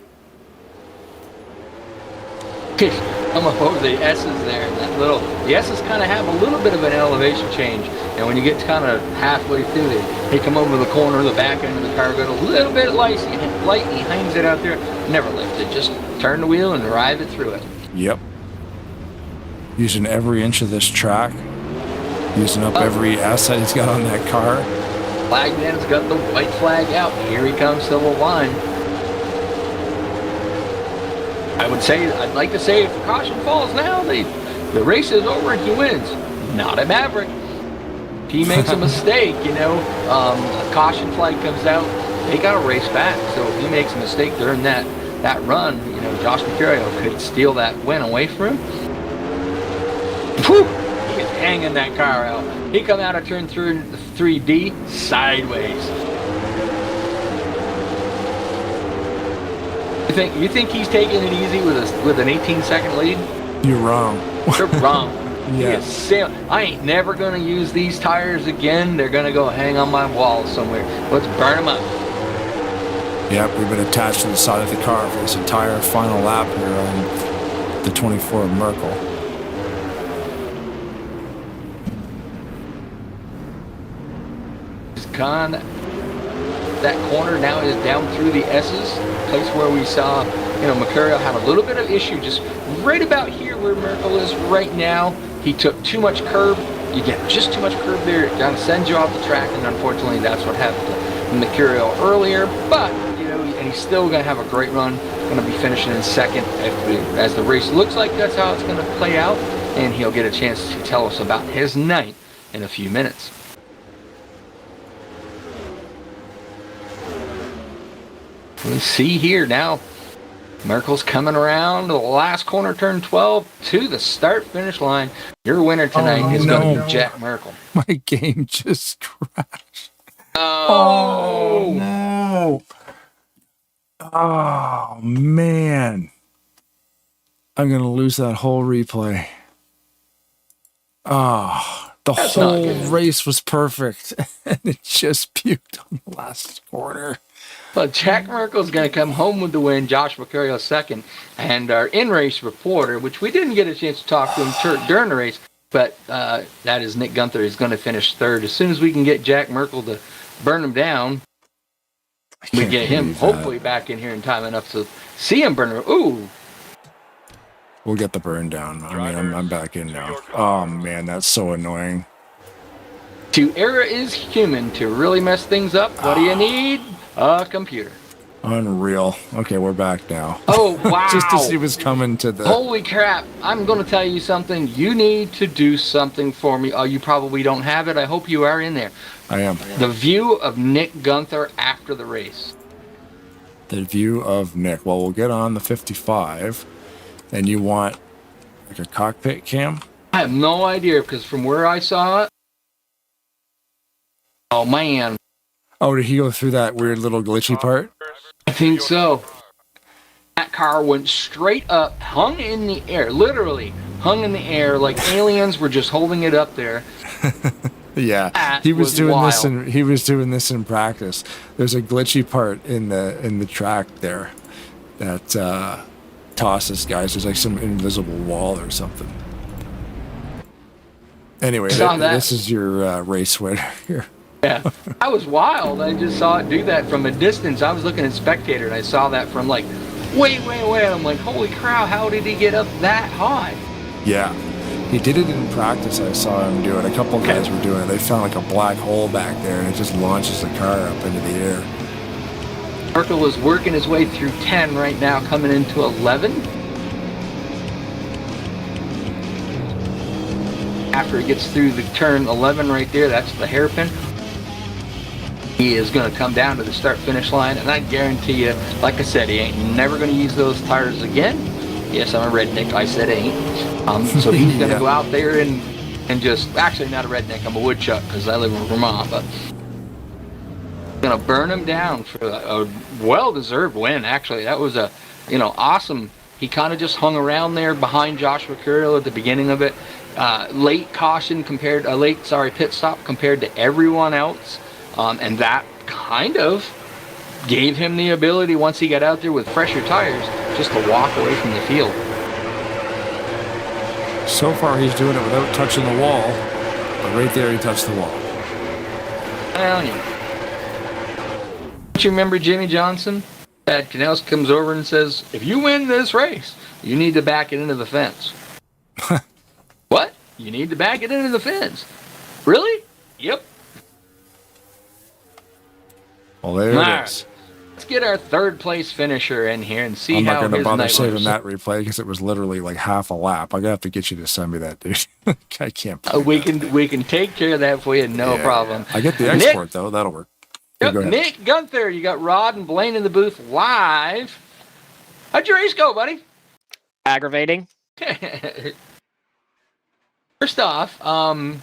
Come up over the S's there, and the S's kind of have a little bit of an elevation change, and when you get kind of halfway through it, they come over the corner, the back end of the car, got a little bit light, he hangs it out there, never lift it, just turn the wheel and drive it through it.
Yep. Using every inch of this track, using up every asset he's got on that car.
Flagman's got the white flag out, here he comes to the line. I'd like to say if caution falls now, the race is over and he wins. Not at Maverick. If he makes a mistake, a caution flag comes out, they got to race back. So if he makes a mistake during that run, Josh Mercurio could steal that win away from him. Whew, he is hanging that car out. He come out of turn 3D sideways. You think he's taking it easy with an 18-second lead?
You're wrong.
You're wrong.
Yeah.
I ain't never gonna use these tires again. They're gonna go hang on my wall somewhere. Let's burn them up.
Yep, we've been attached to the side of the car for this entire final lap here on the 24 of Merkel.
Con, that corner now is down through the S's, place where we saw, Mercurial had a little bit of issue just right about here where Merkel is right now. He took too much curb. You get just too much curb there, it kind of sends you off the track, and unfortunately that's what happened to Mercurial earlier. But, and he's still going to have a great run, going to be finishing in second as the race looks like that's how it's going to play out, and he'll get a chance to tell us about his night in a few minutes. Let's see here now. Merkel's coming around the last corner, turn 12, to the start-finish line. Your winner tonight is going to be Jack Merkel.
My game just crashed.
Oh,
no. Oh, man. I'm going to lose that whole replay. Oh,
That's
whole
not good.
race was perfect, and it just puked on the last corner.
Well, Jack Merkel's going to come home with the win, Josh Mercurio second, and our in-race reporter, which we didn't get a chance to talk to him during the race, but that is Nick Gunther, is going to finish third. As soon as we can get Jack Merkel to burn him down, we get him hopefully back in here in time enough to see him burn him. Ooh.
We'll get the burn down. I mean, I'm back in now. Oh, man, that's so annoying.
To error is human. To really mess things up, what do you need? A computer.
Unreal. Okay, we're back now.
Oh, wow.
Just to see what's coming to the...
Holy crap. I'm going to tell you something. You need to do something for me. Oh, you probably don't have it. I hope you are in there.
I am.
The view of Nick Gunther after the race.
The view of Nick. Well, we'll get on the 55. And you want like a cockpit cam?
I have no idea, because from where I saw it... Oh, man.
Oh, did he go through that weird little glitchy part?
I think so. That car went straight up, hung in the air, literally hung in the air, like aliens were just holding it up there.
Yeah,
That
he was doing
wild.
this in practice. There's a glitchy part in the track there that tosses guys. There's like some invisible wall or something. Anyway, this is your race winner here.
Yeah, that was wild. I just saw it do that from a distance. I was looking at Spectator, and I saw that from like way away. I'm like, holy cow, how did he get up that high?
Yeah, he did it in practice. I saw him do it. A couple of guys were doing it. They found like a black hole back there, and it just launches the car up into the air.
Merkel is working his way through 10 right now, coming into 11. After he gets through the turn 11 right there, that's the hairpin. He is going to come down to the start-finish line, and I guarantee you, like I said, he ain't never going to use those tires again. Yes, I'm a redneck. I said ain't. So he's going to go out there and just, actually not a redneck, I'm a woodchuck because I live in Vermont, but going to burn him down for a well-deserved win, actually. That was a, awesome. He kind of just hung around there behind Josh Mercurial at the beginning of it. Late pit stop compared to everyone else. And that kind of gave him the ability, once he got out there with fresher tires, just to walk away from the field.
So far, he's doing it without touching the wall. But right there, he touched the wall.
Well, don't you remember Jimmy Johnson? Pat Canals comes over and says, if you win this race, you need to back it into the fence. What? You need to back it into the fence. Really? Yep.
Well, there it is.
Let's get our third place finisher in here and see
I'm
how
not going to
his
bother
night
saving
was.
that replay because it was literally like half a lap. I'm going to have to get you to send me that, dude. I can't.
We can take care of that for you, no problem.
I get the export, though. That'll work.
Yep,
Go ahead.
Nick Gunther, you got Rod and Blaine in the booth live. How'd your race go, buddy?
Aggravating.
First off, I'm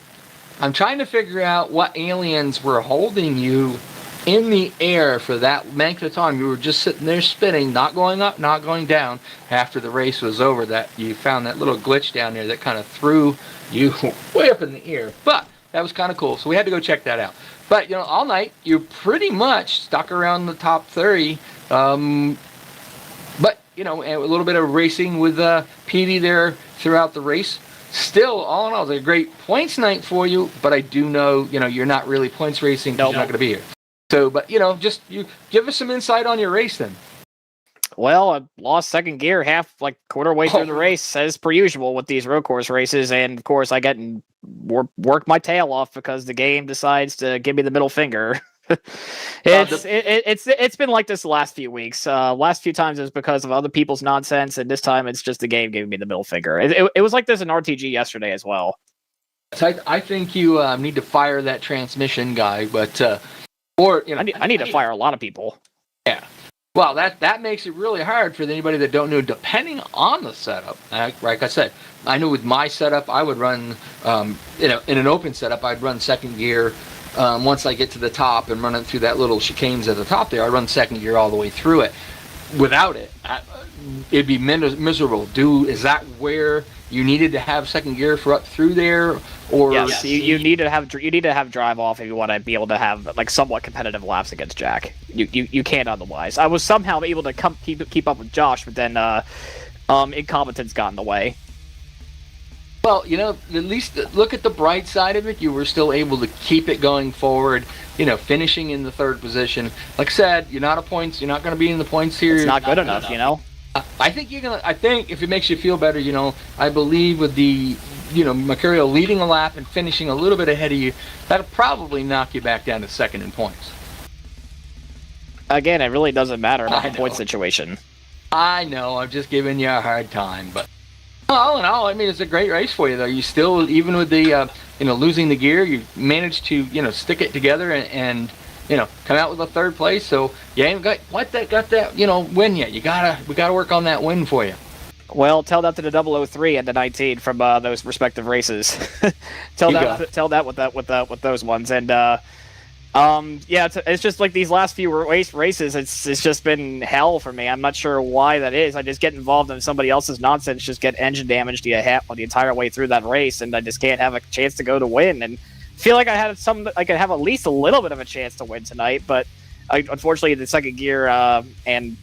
trying to figure out what aliens were holding you in the air for that length of time. You were just sitting there spinning, not going up, not going down. After the race was over, that you found that little glitch down there that kind of threw you way up in the air. But that was kind of cool, so we had to go check that out. But, all night, you pretty much stuck around the top 30. But, a little bit of racing with PD there throughout the race. still, all in all, it's a great points night for you. But I do know, you're not really points racing. You're not going to be here. So, but just you give us some insight on your race then.
Well, I lost second gear quarter way through the race, as per usual with these road course races, and of course I get and work my tail off because the game decides to give me the middle finger. It's been like this the last few weeks. Last few times it was because of other people's nonsense, and this time it's just the game giving me the middle finger. It was like this in RTG yesterday as well.
So I think you need to fire that transmission guy, but
I need to fire a lot of people.
Yeah. Well, that makes it really hard for anybody that don't know, depending on the setup. Like I said, I know with my setup, I would run, in an open setup, I'd run second gear. Once I get to the top and run it through that little chicanes at the top there, I run second gear all the way through it. Without it, it'd be miserable. Is that where you needed to have second gear for up through there? Or
yes, you need to have drive off if you want to be able to have somewhat competitive laps against Jack. You can't otherwise. I was somehow able to keep up with Josh, but then incompetence got in the way.
Well, at least look at the bright side of it. You were still able to keep it going forward, finishing in the third position. Like I said, you're not going to be in the points here.
It's not good enough.
I think I think if it makes you feel better, I believe with the, Mercurial leading a lap and finishing a little bit ahead of you, that'll probably knock you back down to second in points.
Again, it really doesn't matter about the point situation.
I know, I'm just giving you a hard time, but all in all, I mean, it's a great race for you, though. You still, even with the, losing the gear, you managed to, stick it together and come out with a third place. So you ain't got that, win yet. We gotta work on that win for you.
Well, tell that to the 003 and the 19 from those respective races. tell that with those ones. And it's just like these last few races. It's just been hell for me. I'm not sure why that is. I just get involved in somebody else's nonsense, just get engine damage the entire way through that race, and I just can't have a chance to go to win. And feel like I could have at least a little bit of a chance to win tonight, but unfortunately the second gear and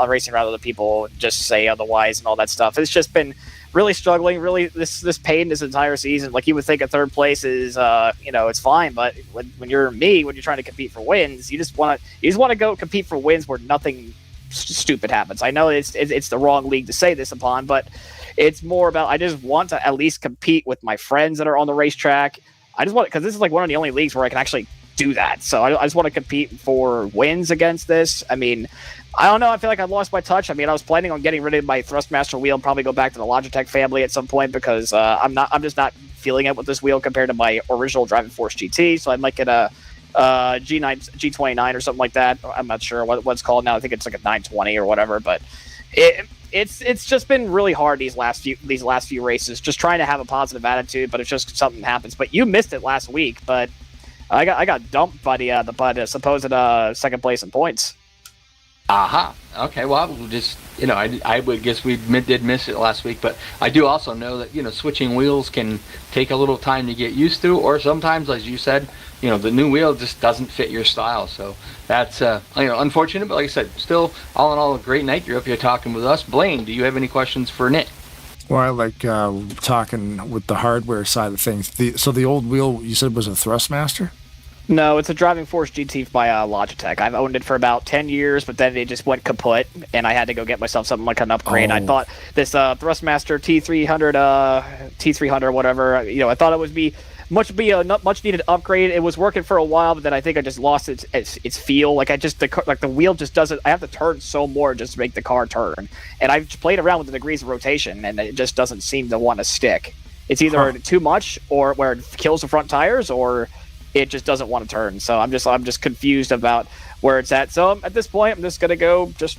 racing around other people just say otherwise and all that stuff. It's just been really struggling, really this pain this entire season. Like, you would think a third place is it's fine, but when you're trying to compete for wins, you just want to go compete for wins where nothing stupid happens. I know it's the wrong league to say this upon, but it's more about I just want to at least compete with my friends that are on the racetrack. I just want, because this is like one of the only leagues where I can actually do that. So I just want to compete for wins against this. I mean, I don't know. I feel like I've lost my touch. I mean, I was planning on getting rid of my Thrustmaster wheel and probably go back to the Logitech family at some point because I'm just not feeling it with this wheel compared to my original Driving Force GT. So I might get a G29 or something like that. I'm not sure what it's called now. I think it's like a 920 or whatever. But it's just been really hard these last few races, just trying to have a positive attitude. But it's just something happens. But you missed it last week. But I got dumped by the supposed second place in points.
Aha. Okay. Well, we'll just I would guess we did miss it last week, but I do also know that switching wheels can take a little time to get used to, or sometimes, as you said, the new wheel just doesn't fit your style. So that's unfortunate, but like I said, still all in all a great night. You're up here talking with us. Blaine, do you have any questions for Nick?
Well, I like talking with the hardware side of things. So the old wheel you said was a Thrustmaster?
No, it's a Driving Force GT by Logitech. I've owned it for about 10 years, but then it just went kaput, and I had to go get myself something like an upgrade. I thought this Thrustmaster T300, whatever, I thought it would be a much needed upgrade. It was working for a while, but then I think I just lost its feel. Like the wheel just doesn't. I have to turn so more just to make the car turn, and I've played around with the degrees of rotation, and it just doesn't seem to want to stick. It's either too much, or where it kills the front tires, or it just doesn't want to turn. So I'm just confused about where it's at. So at this point, I'm just gonna go just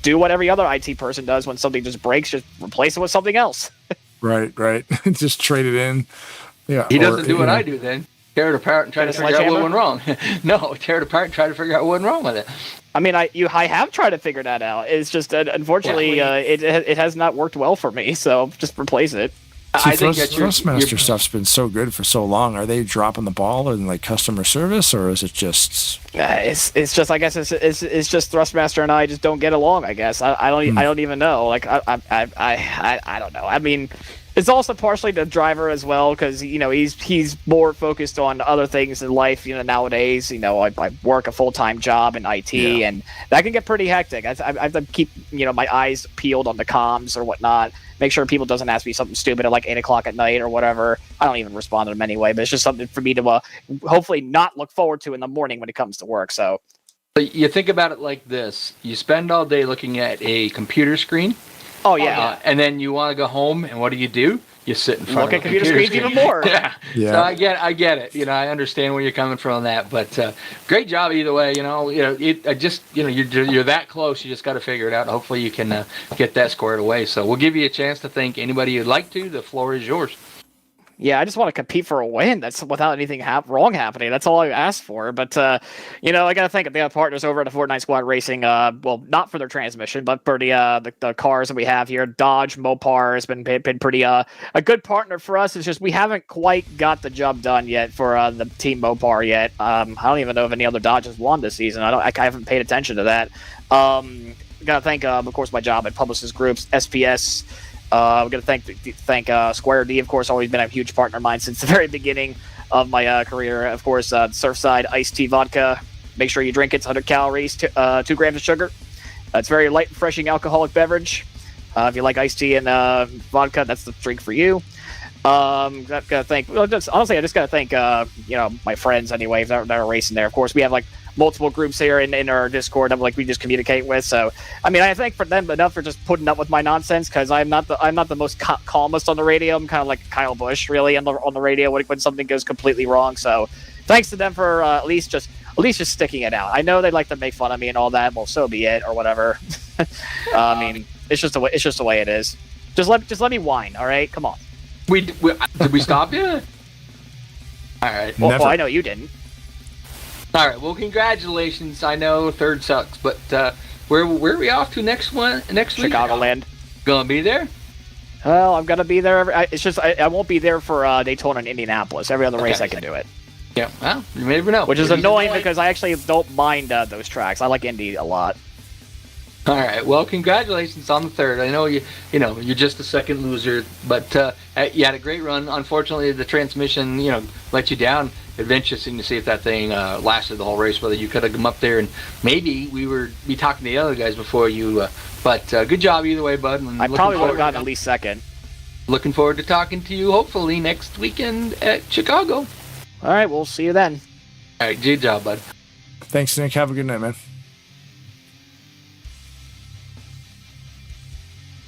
do what every other IT person does when something just breaks, just replace it with something else. Right.
Just trade it in. Yeah.
He doesn't do what I do then. Tear it apart and try to figure out what went wrong. No, tear it apart and try to figure out what went wrong with it.
I mean, I have tried to figure that out. It's just unfortunately it has not worked well for me. So just replace it.
I think Thrustmaster stuff's been so good for so long. Are they dropping the ball in like customer service, or is it just?
It's just. I guess it's just Thrustmaster and I just don't get along. I guess I don't even know. Like I don't know. I mean, It's also partially the driver as well, because he's more focused on other things in life. Nowadays, I work a full-time job in IT, and that can get pretty hectic. I have to keep my eyes peeled on the comms or whatnot. Make sure people doesn't ask me something stupid at like 8 o'clock at night or whatever. I don't even respond to them anyway, but it's just something for me to hopefully not look forward to in the morning when it comes to work. So
you think about it like this: you spend all day looking at a computer screen.
Oh yeah,
and then you want to go home, and what do? You sit in front
look
of
at computer screens even more.
Yeah. So I get it. I understand where you're coming from on that, but great job either way. You're that close. You just got to figure it out. Hopefully, you can get that squared away. So we'll give you a chance to thank anybody you'd like to. The floor is yours.
Yeah, I just want to compete for a win. That's without anything wrong happening. That's all I asked for. But, I got to thank the other partners over at the Fortnite Squad Racing. Well, not for their transmission, but for the cars that we have here. Dodge Mopar has been pretty a good partner for us. It's just we haven't quite got the job done yet for the Team Mopar yet. I don't even know if any other Dodges won this season. I haven't paid attention to that. Got to thank, of course, my job at Publicis Groups, SPS. We're going to thank Square D, of course, always been a huge partner of mine since the very beginning of my career. Of course, Surfside Iced Tea Vodka. Make sure you drink it. It's 100 calories, 2 grams of sugar. It's very light, refreshing alcoholic beverage. If you like iced tea and vodka, that's the drink for you. Got to thank. I just got to thank my friends anyway that are racing there. Of course, we have like multiple groups here in our Discord that we just communicate with. So, I thank for them enough for just putting up with my nonsense, because I'm not the most calmest on the radio. I'm kind of like Kyle Busch, really, on the radio when something goes completely wrong. So, thanks to them for at least just sticking it out. I know they like to make fun of me and all that. Well, so be it, or whatever. It's just the way it is. Just let me whine, all right? Come on.
Did we stop you? All right.
Well, I know you didn't.
All right. Well, congratulations. I know third sucks, but where are we off to next week?
Chicagoland.
Gonna be there?
Well, I'm gonna be there. It's just I won't be there for Daytona and Indianapolis. Every other race I can do it.
Yeah. Well, you never know.
Which is annoying because I actually don't mind those tracks. I like Indy a lot.
All right. Well, congratulations on the third. I know you're just the second loser, but you had a great run. Unfortunately, the transmission let you down. It'd be interesting to see if that thing lasted the whole race, whether you could have come up there, and maybe we would be talking to the other guys before you. But good job either way, bud.
I probably would have gotten at least second.
Looking forward to talking to you, hopefully, next weekend at Chicago.
All right, we'll see you then.
All right, good job, bud.
Thanks, Nick. Have a good night, man.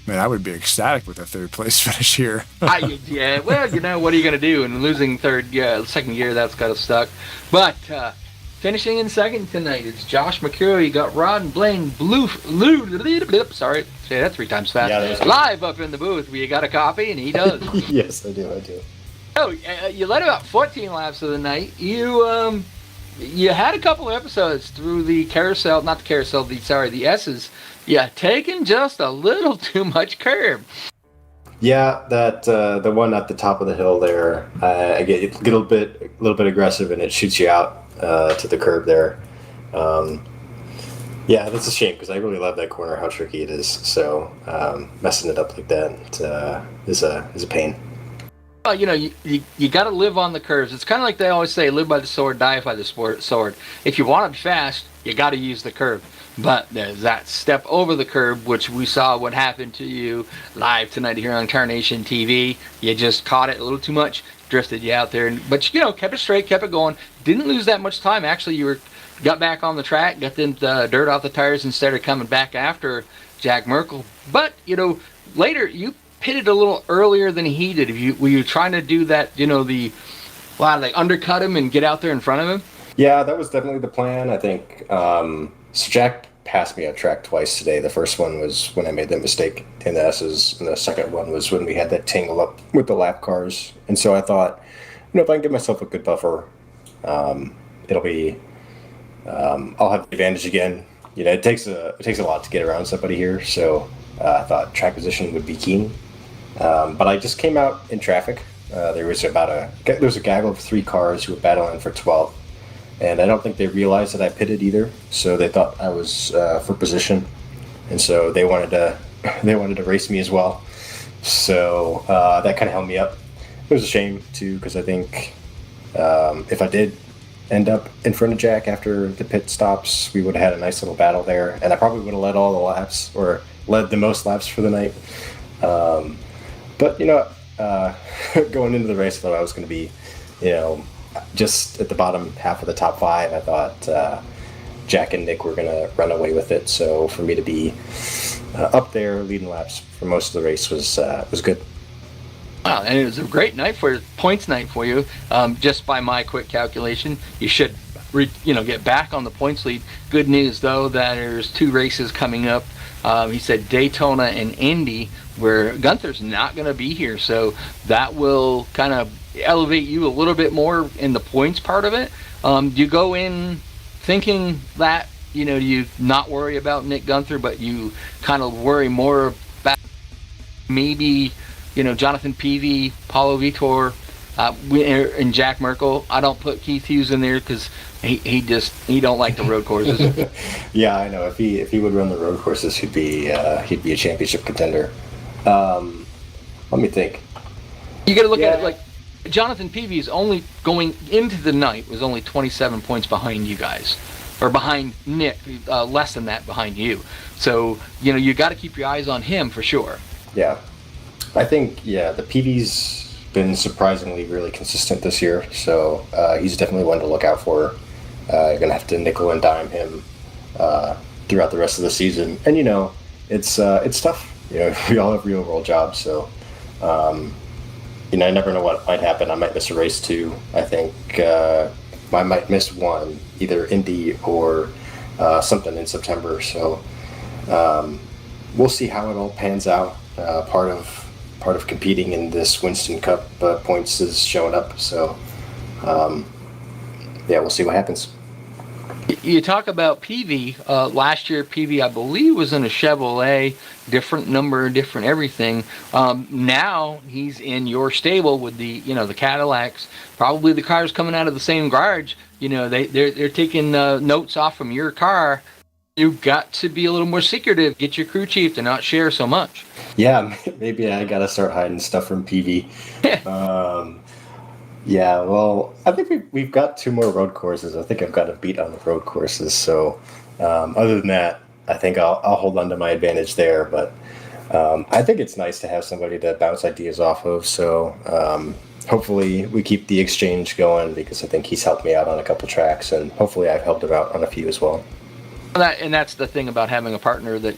Man, I would be ecstatic with a third place finish here.
Yeah, well, what are you going to do? And losing second gear, that's kind of stuck. But finishing in second tonight, it's Josh McCurry. You got Rod and Blaine sorry, say that 3 times fast.
Yeah,
live up in the booth. You got a copy, and he does.
Yes, I do.
Oh, you led about 14 laps of the night. You had a couple of episodes through the carousel, not the carousel, the S's. Yeah, taking just a little too much curb.
Yeah, that the one at the top of the hill there, I get a little bit aggressive, and it shoots you out to the curb there. Yeah, that's a shame because I really love that corner, how tricky it is. So messing it up like that is a pain.
Well, you got to live on the curves. It's kind of like they always say, live by the sword, die by the sword. If you want to be fast, you got to use the curve. But there's that step over the curb, which we saw what happened to you live tonight here on Tarnation TV. You just caught it a little too much, drifted you out there. But, kept it straight, kept it going. Didn't lose that much time. Actually, got back on the track, got the dirt off the tires instead of coming back after Jack Merkel. But, later you pitted a little earlier than he did. Were you trying to do that, undercut him and get out there in front of him?
Yeah, that was definitely the plan. I think so Jack passed me on track twice today. The first one was when I made that mistake in the S's, and the second one was when we had that tangle up with the lap cars. And so I thought, if I can give myself a good buffer, it'll be I'll have the advantage again. It takes a lot to get around somebody here, so I thought track position would be key. But I just came out in traffic. There was a gaggle of 3 cars who were battling for 12th. And I don't think they realized that I pitted either, so they thought I was for position, and so they wanted to race me as well. So that kind of held me up. It was a shame too, because I think if I did end up in front of Jack after the pit stops, we would have had a nice little battle there, and I probably would have led all the laps, or led the most laps for the night. But going into the race, I thought I was going to be, just at the bottom half of the top 5. I thought Jack and Nick were going to run away with it. So for me to be up there leading laps for most of the race was good.
Wow, and it was a great night points night for you. Just by my quick calculation, you should get back on the points lead. Good news though that there's 2 races coming up. He said Daytona and Indy, where Gunther's not going to be here, so that will kind of elevate you a little bit more in the points part of it. Do you go in thinking that, do you not worry about Nick Gunther, but you kind of worry more about maybe, Jonathan Peavy, Paulo Vitor, and Jack Merkel? I don't put Keith Hughes in there because he don't like the road courses.
Yeah, I know. If he would run the road courses, he'd be a championship contender. Let me think.
You got to look at it like Jonathan Peavy is only going into the night was only 27 points behind you guys, or behind Nick, less than that behind you. So you got to keep your eyes on him for sure.
Yeah, I think the Peavy's been surprisingly really consistent this year, so he's definitely one to look out for. You're gonna have to nickel and dime him throughout the rest of the season, and it's tough. We all have real world jobs, so I never know what might happen. I might miss a race too. I think I might miss one, either Indy or something in September. So we'll see how it all pans out. Part of competing in this Winston Cup, points is showing up. So we'll see what happens.
You talk about Peavy. Last year, Peavy, I believe, was in a Chevrolet, different number, different everything. Now he's in your stable with the Cadillacs. Probably the cars coming out of the same garage. They're taking notes off from your car. You've got to be a little more secretive. Get your crew chief to not share so much.
Yeah, maybe I got to start hiding stuff from Peavy. Yeah, well, I think we've got 2 more road courses. I think I've got a beat on the road courses. So other than that, I think I'll hold on to my advantage there. But I think it's nice to have somebody to bounce ideas off of. So hopefully we keep the exchange going, because I think he's helped me out on a couple tracks, and hopefully I've helped him out on a few as well.
And that's the thing about having a partner that,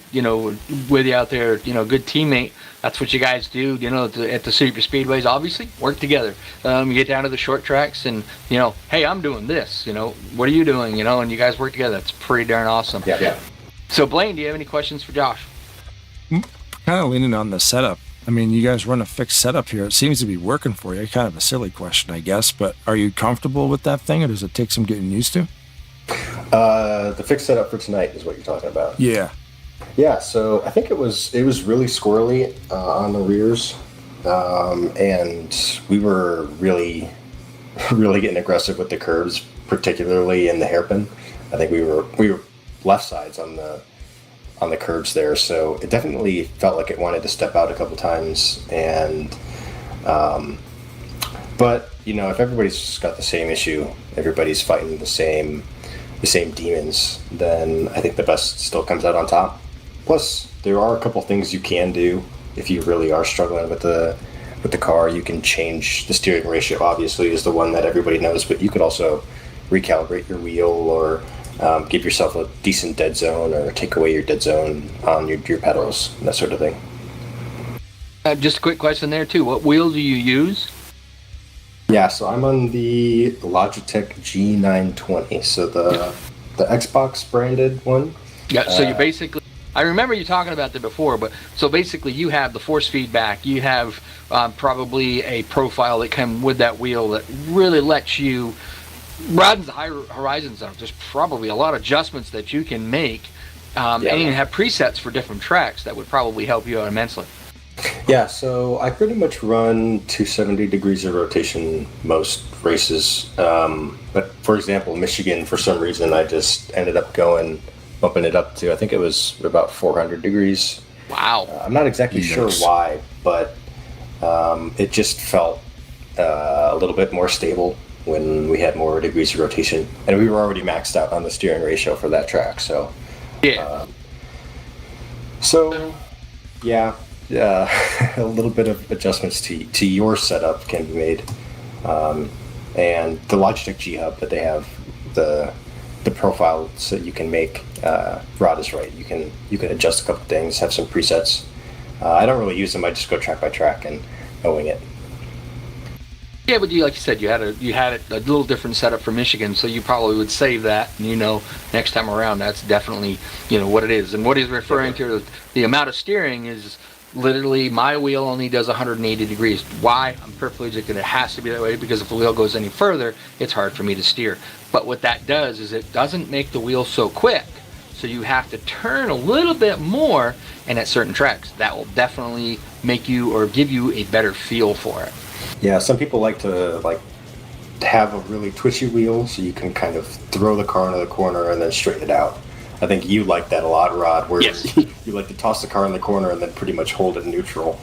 with you out there, good teammate. That's what you guys do, at the super speedways, obviously, work together. You get down to the short tracks and, hey, I'm doing this, what are you doing, and you guys work together. That's pretty darn awesome.
Yeah.
So, Blaine, do you have any questions for Josh?
Kind of leaning on the setup. I mean, you guys run a fixed setup here. It seems to be working for you. Kind of a silly question, I guess, but are you comfortable with that thing, or does it take some getting used to?
The fixed setup for tonight is what you're talking about.
Yeah.
Yeah, so I think it was really squirrely on the rears, and we were really getting aggressive with the curves, particularly in the hairpin. I think we were left sides on the curves there, so it definitely felt like it wanted to step out a couple times. And but if everybody's got the same issue, everybody's fighting the same demons, then I think the best still comes out on top. Plus, there are a couple things you can do if you really are struggling with the car. You can change the steering ratio. Obviously, is the one that everybody knows, but you could also recalibrate your wheel, or give yourself a decent dead zone, or take away your dead zone on your pedals, and that sort of thing.
Just a quick question there too. What wheel do you use?
Yeah, so I'm on the Logitech G920, so the Xbox branded one.
Yeah, so you basically, I remember you talking about that before, but so basically you have the force feedback, you have probably a profile that comes with that wheel that really lets you broaden the horizons out. There's probably a lot of adjustments that you can make, and you have presets for different tracks that would probably help you out immensely.
Yeah, so I pretty much run 270 degrees of rotation most races. But for example, Michigan, for some reason, I just ended up bumping it up to, I think it was about 400 degrees.
Wow.
I'm not exactly sure why, but it just felt a little bit more stable when we had more degrees of rotation, and we were already maxed out on the steering ratio for that track. So
Yeah.
Yeah, a little bit of adjustments to your setup can be made, and the Logitech G Hub that they have, the profile so you can make. Rod is right. You can adjust a couple things, have some presets. I don't really use them. I just go track by track and wing it.
Yeah, but like you said, you had a little different setup for Michigan, so you probably would save that. And next time around, that's definitely what it is. And what he's referring to, the amount of steering is literally my wheel only does 180 degrees. Why? I'm perfectly legit. It has to be that way because if the wheel goes any further, it's hard for me to steer. But what that does is it doesn't make the wheel so quick, so you have to turn a little bit more. And at certain tracks, that will definitely make you or give you a better feel for it.
Yeah, some people like to have a really twitchy wheel so you can kind of throw the car into the corner and then straighten it out. I think you like that a lot, Rod, where
yes.
You like to toss the car in the corner and then pretty much hold it neutral.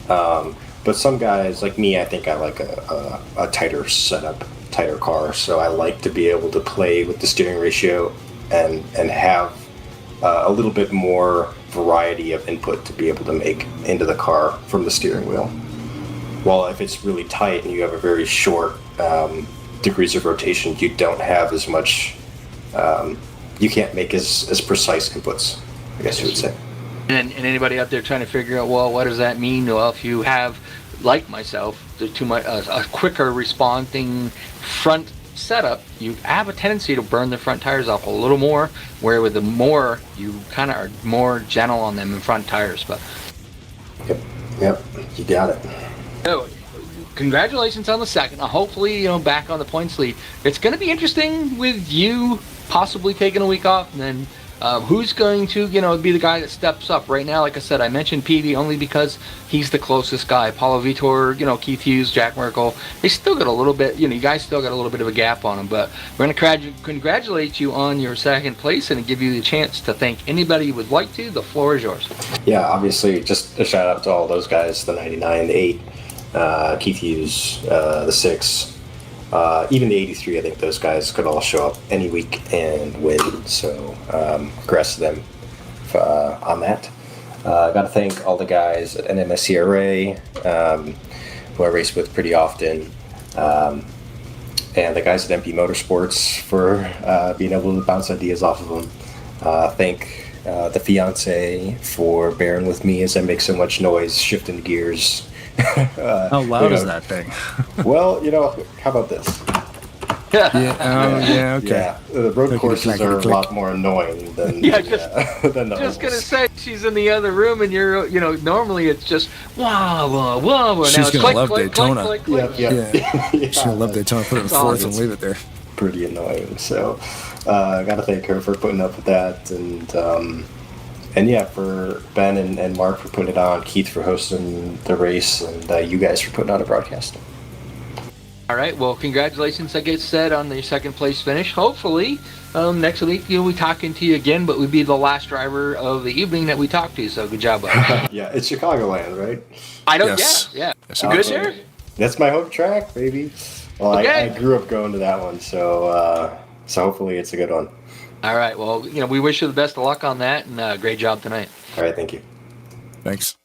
But some guys, like me, I think I like a tighter setup, tighter car. So I like to be able to play with the steering ratio and have a little bit more variety of input to be able to make into the car from the steering wheel. Well, if it's really tight and you have a very short degrees of rotation, you don't have as much, you can't make as precise inputs, I guess you would say.
And anybody out there trying to figure out, well, what does that mean? Well, if you have, like myself, a quicker responding front setup, you have a tendency to burn the front tires off a little more, where with the more, you kind of are more gentle on them in front tires. But
Yep, you got it.
So, congratulations on the second. Hopefully, back on the points lead. It's going to be interesting with you possibly taking a week off, and then who's going to, be the guy that steps up. Right now, like I said, I mentioned PV only because he's the closest guy. Paulo Vitor, Keith Hughes, Jack Merkel, they still got a little bit, you guys still got a little bit of a gap on them, but we're going to congratulate you on your second place and give you the chance to thank anybody you would like to. The floor is yours.
Yeah, obviously, just a shout out to all those guys, the 99, the 8, Keith Hughes, the 6, even the 83. I think those guys could all show up any week and win. So congrats to them on that. I got to thank all the guys at NMSCRA who I race with pretty often, and the guys at MP Motorsports for being able to bounce ideas off of them. Thank the fiance for bearing with me as I make so much noise shifting gears.
How loud is that thing?
Well, how about this?
Yeah, okay.
Yeah, the road courses are a lot more annoying than than the
Just gonna
ovals.
say, she's in the other room, and you're, normally it's just wah wah wah. Now
She's
it's
gonna
click,
love
click,
Daytona.
click, click, click.
Yeah.
She's gonna love Daytona. Put it in
That's
fourth and
awesome.
leave it there.
Pretty annoying. So I got to thank her for putting up with that, and yeah, for Ben and Mark for putting it on, Keith for hosting the race, and you guys for putting on a broadcast.
All right. Well, congratulations, I guess, said on your second place finish. Hopefully, next week we'll be talking to you again, but we'll be the last driver of the evening that we talk to. So good job, bud.
Yeah, it's Chicagoland, right?
I don't.
Yes.
Yeah.
Yes,
You
it
good
is.
there?
That's my home track, baby. Well,
Okay.
I grew up going to that one, so hopefully it's a good one.
All right. Well, we wish you the best of luck on that, and great job tonight.
All right, thank you.
Thanks.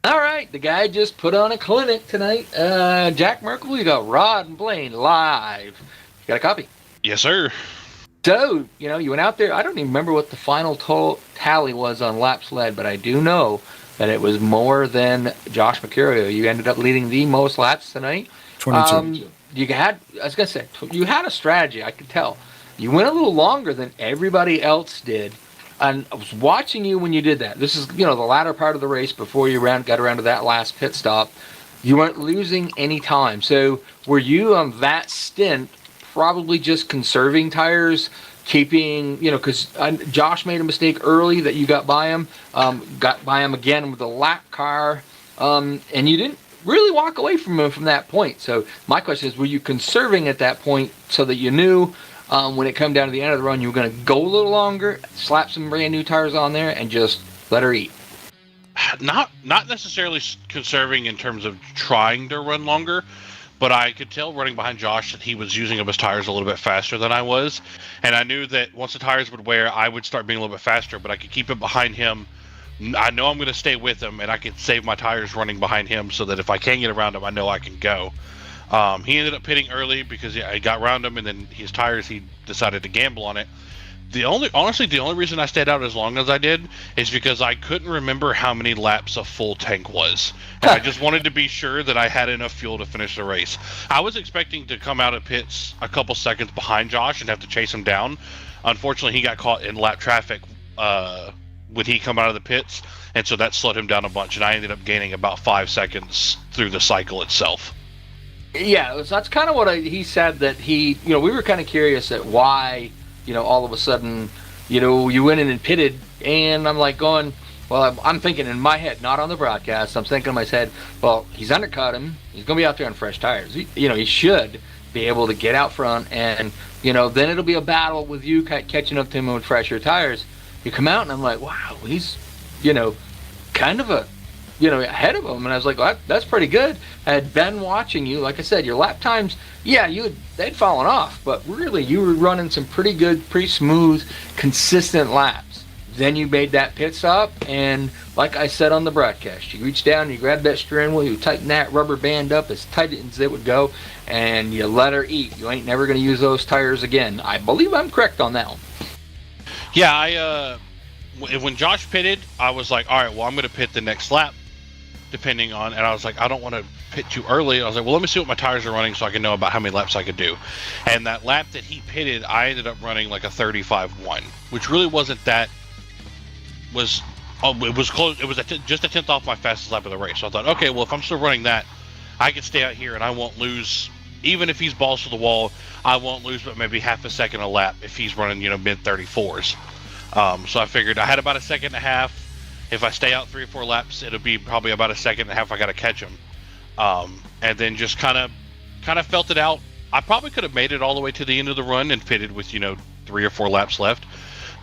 All right, the guy just put on a clinic tonight. Jack Merkel, you got Rod and Blaine live. You got a copy?
Yes, sir.
So, you went out there. I don't even remember what the final total tally was on laps led, but I do know that it was more than Josh Mercurio. You ended up leading the most laps tonight.
22.
You had a strategy, I could tell. You went a little longer than everybody else did. And I was watching you when you did that. This is, the latter part of the race before you got around to that last pit stop. You weren't losing any time. So were you on that stint probably just conserving tires, keeping, because Josh made a mistake early that you got by him, got by him again with the lap car, and you didn't really walk away from him from that point. So my question is, were you conserving at that point so that you knew when it come down to the end of the run, you were going to go a little longer, slap some brand new tires on there, and just let her eat?
Not necessarily conserving in terms of trying to run longer, but I could tell running behind Josh that he was using up his tires a little bit faster than I was, and I knew that once the tires would wear, I would start being a little bit faster, but I could keep it behind him. I know I'm going to stay with him, and I can save my tires running behind him so that if I can get around him, I know I can go. He ended up pitting early because I got around him, and then his tires, he decided to gamble on it. Honestly, the only reason I stayed out as long as I did is because I couldn't remember how many laps a full tank was. And I just wanted to be sure that I had enough fuel to finish the race. I was expecting to come out of pits a couple seconds behind Josh and have to chase him down. Unfortunately, he got caught in lap traffic when he come out of the pits, and so that slowed him down a bunch, and I ended up gaining about 5 seconds through the cycle itself.
Yeah, that's kind of what he said, that we were kind of curious at why, all of a sudden, you went in and pitted, and I'm like going, well, I'm thinking in my head, not on the broadcast, I'm thinking in my head, well, he's undercut him, he's going to be out there on fresh tires. He should be able to get out front, and, then it'll be a battle with you catching up to him with fresher tires. You come out, and I'm like, wow, he's, kind of ahead of him, and I was like, well, that's pretty good. I had been watching you, like I said, your lap times, they'd fallen off, but really, you were running some pretty good, pretty smooth, consistent laps. Then you made that pit stop, and like I said on the broadcast, you reached down, you grabbed that steering wheel, you tightened that rubber band up as tight as it would go, and you let her eat. You ain't never going to use those tires again. I believe I'm correct on that one.
Yeah, when Josh pitted, I was like, all right, well, I'm going to pit the next lap, and I was like, I don't want to pit too early. I was like, well, let me see what my tires are running so I can know about how many laps I could do. And that lap that he pitted, I ended up running like a 35.1, which really wasn't that, it was close. It was just a tenth off my fastest lap of the race. So I thought, okay, well, if I'm still running that, I can stay out here and I won't lose. Even if he's balls to the wall, I won't lose but maybe half a second a lap if he's running, mid 34s. So I figured I had about a second and a half. If I stay out 3 or 4 laps, it'll be probably about a second and a half I got to catch him. And then just kind of felt it out. I probably could have made it all the way to the end of the run and pitted with, 3 or 4 laps left.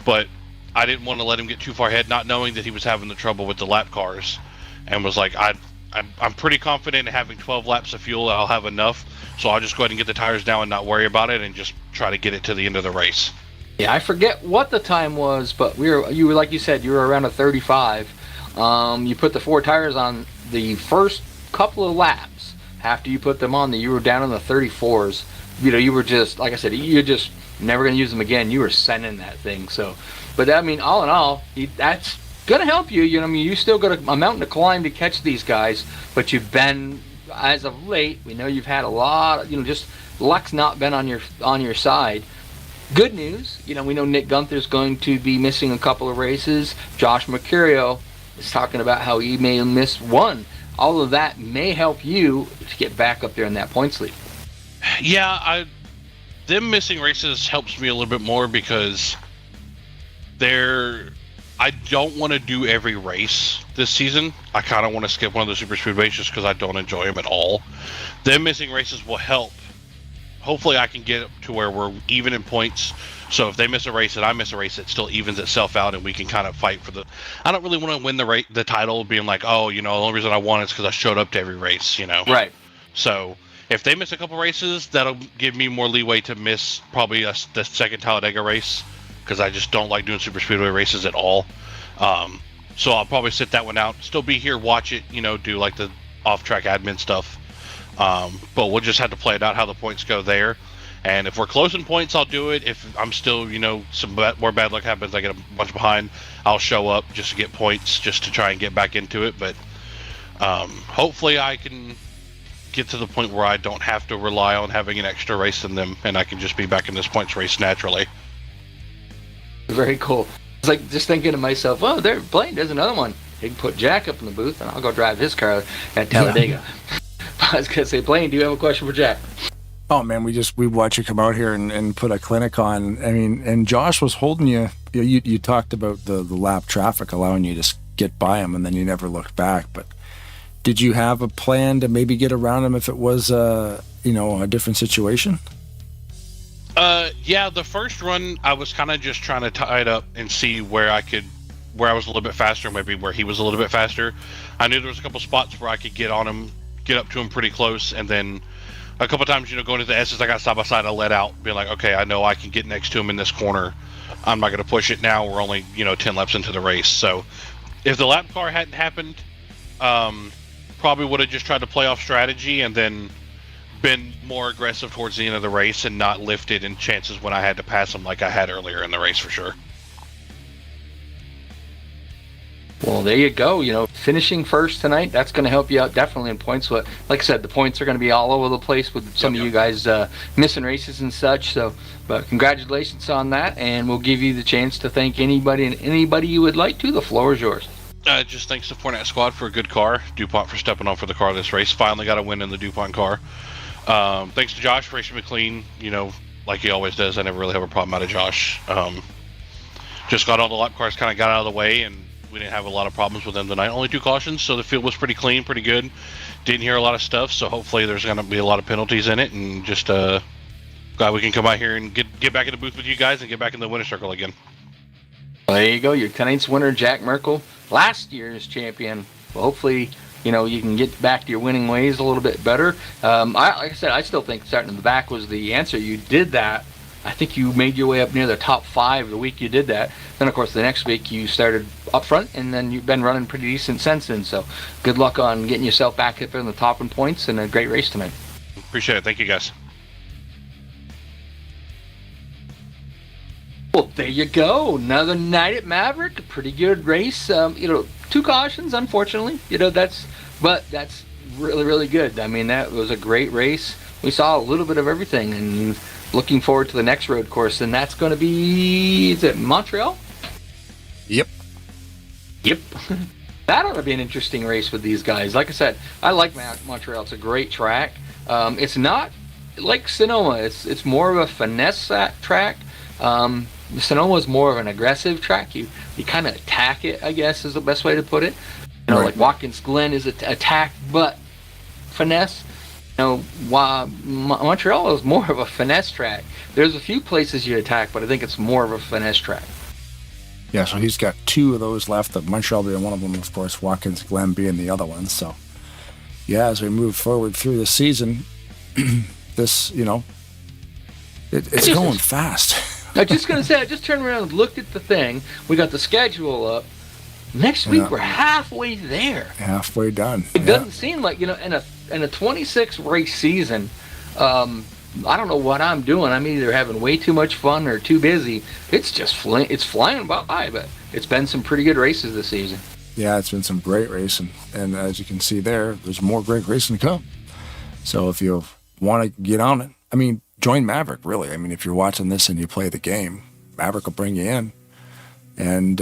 But I didn't want to let him get too far ahead, not knowing that he was having the trouble with the lap cars. And was like, I'm pretty confident in having 12 laps of fuel. I'll have enough. So I'll just go ahead and get the tires down and not worry about it and just try to get it to the end of the race.
Yeah, I forget what the time was, but you were like you said, you were around a 35. You put the 4 tires on the first couple of laps. After you put them on, you were down in the 34s. You were just, like I said, you're just never going to use them again. You were sending that thing. So, but I mean, all in all, that's going to help you. You still got a mountain to climb to catch these guys, but you've been, as of late, we know you've had a lot, just luck's not been on your side. Good news, we know Nick Gunther's going to be missing a couple of races. Josh Mercurio is talking about how he may miss one. All of that may help you to get back up there in that points lead.
Yeah, them missing races helps me a little bit more because I don't want to do every race this season. I kind of want to skip one of the super speedways just because I don't enjoy them at all. Them missing races will help. Hopefully I can get up to where we're even in points. So if they miss a race and I miss a race, it still evens itself out and we can kind of fight for I don't really want to win the title being like, oh, the only reason I won is because I showed up to every race,
Right.
So if they miss a couple races, that'll give me more leeway to miss probably the second Talladega race because I just don't like doing super speedway races at all. So I'll probably sit that one out, still be here, watch it, do like the off-track admin stuff. But we'll just have to play it out how the points go there. And if we're close in points, I'll do it. If I'm still, some more bad luck happens, I get a bunch behind, I'll show up just to get points, just to try and get back into it. But hopefully I can get to the point where I don't have to rely on having an extra race in them, and I can just be back in this points race naturally. Very cool.
It's like just thinking to myself, oh, there, Blaine does another one. He can put Jack up in the booth, and I'll go drive his car at Talladega. Yeah. I was gonna say, Blaine, do you have a question for Jack?
Oh man, we watch you come out here and put a clinic on. I mean, and Josh was holding you. You talked about the lap traffic allowing you to get by him, and then you never looked back. But did you have a plan to maybe get around him if it was a different situation?
Yeah, the first run I was kind of just trying to tie it up and see where I was a little bit faster, maybe where he was a little bit faster. I knew there was a couple spots where I could get on him, get up to him pretty close, and then a couple times, going to the S's, I got side by side, I let out, being like, okay, I know I can get next to him in this corner. I'm not going to push it now. We're only 10 laps into the race. So if the lap car hadn't happened, probably would have just tried to play off strategy and then been more aggressive towards the end of the race and not lifted in chances when I had to pass him like I had earlier in the race for sure.
Well, there you go. Finishing first tonight, that's going to help you out definitely in points. But like I said, the points are going to be all over the place with some of you guys missing races and such. But congratulations on that, and we'll give you the chance to thank anybody you would like to. The floor is yours.
Just thanks to Fournette Squad for a good car. DuPont for stepping on for the car this race. Finally got a win in the DuPont car. Thanks to Josh for racing me clean. Like he always does. I never really have a problem out of Josh. Just got all the lap cars kind of got out of the way, and we didn't have a lot of problems with them tonight. Only 2 cautions, so the field was pretty clean, pretty good. Didn't hear a lot of stuff, so hopefully there's going to be a lot of penalties in it, and just glad we can come out here and get back in the booth with you guys and get back in the winner's circle again.
Well, there you go. Your tonight's winner, Jack Merkel, last year's champion. Well, hopefully, you can get back to your winning ways a little bit better. Like I said, I still think starting in the back was the answer. You did that. I think you made your way up near the top 5 the week you did that. Then, of course, the next week you started up front, and then you've been running pretty decent since then. So good luck on getting yourself back up in the top in points, and a great race tonight.
Appreciate it. Thank you, guys.
Well, there you go. Another night at Maverick. A pretty good race. 2 cautions, unfortunately. That's really, really good. I mean, that was a great race. We saw a little bit of everything, and looking forward to the next road course, and that's going to be, is it Montreal?
Yep.
That ought to be an interesting race with these guys. Like I said, I like Montreal. It's a great track. It's not like Sonoma. It's more of a finesse track. Sonoma is more of an aggressive track. You kind of attack it, I guess, is the best way to put it.
Right.
Like Watkins Glen is attack, but finesse. Montreal is more of a finesse track. There's a few places you attack, but I think it's more of a finesse track.
Yeah, so he's got 2 of those left, Montreal being one of them, of course, Watkins Glen being the other one. So, yeah, as we move forward through the season, this, it's going fast.
I was just going to say, I just turned around and looked at the thing. We got the schedule up. Next week, we're halfway there.
Halfway done.
It doesn't seem like, in a 26 race season, I don't know what I'm doing. I'm either having way too much fun or too busy. It's just it's flying by, but it's been some pretty good races this season.
Yeah, it's been some great racing. And as you can see there's more great racing to come. So if you want to get on it, join Maverick, really. If you're watching this and you play the game, Maverick will bring you in. And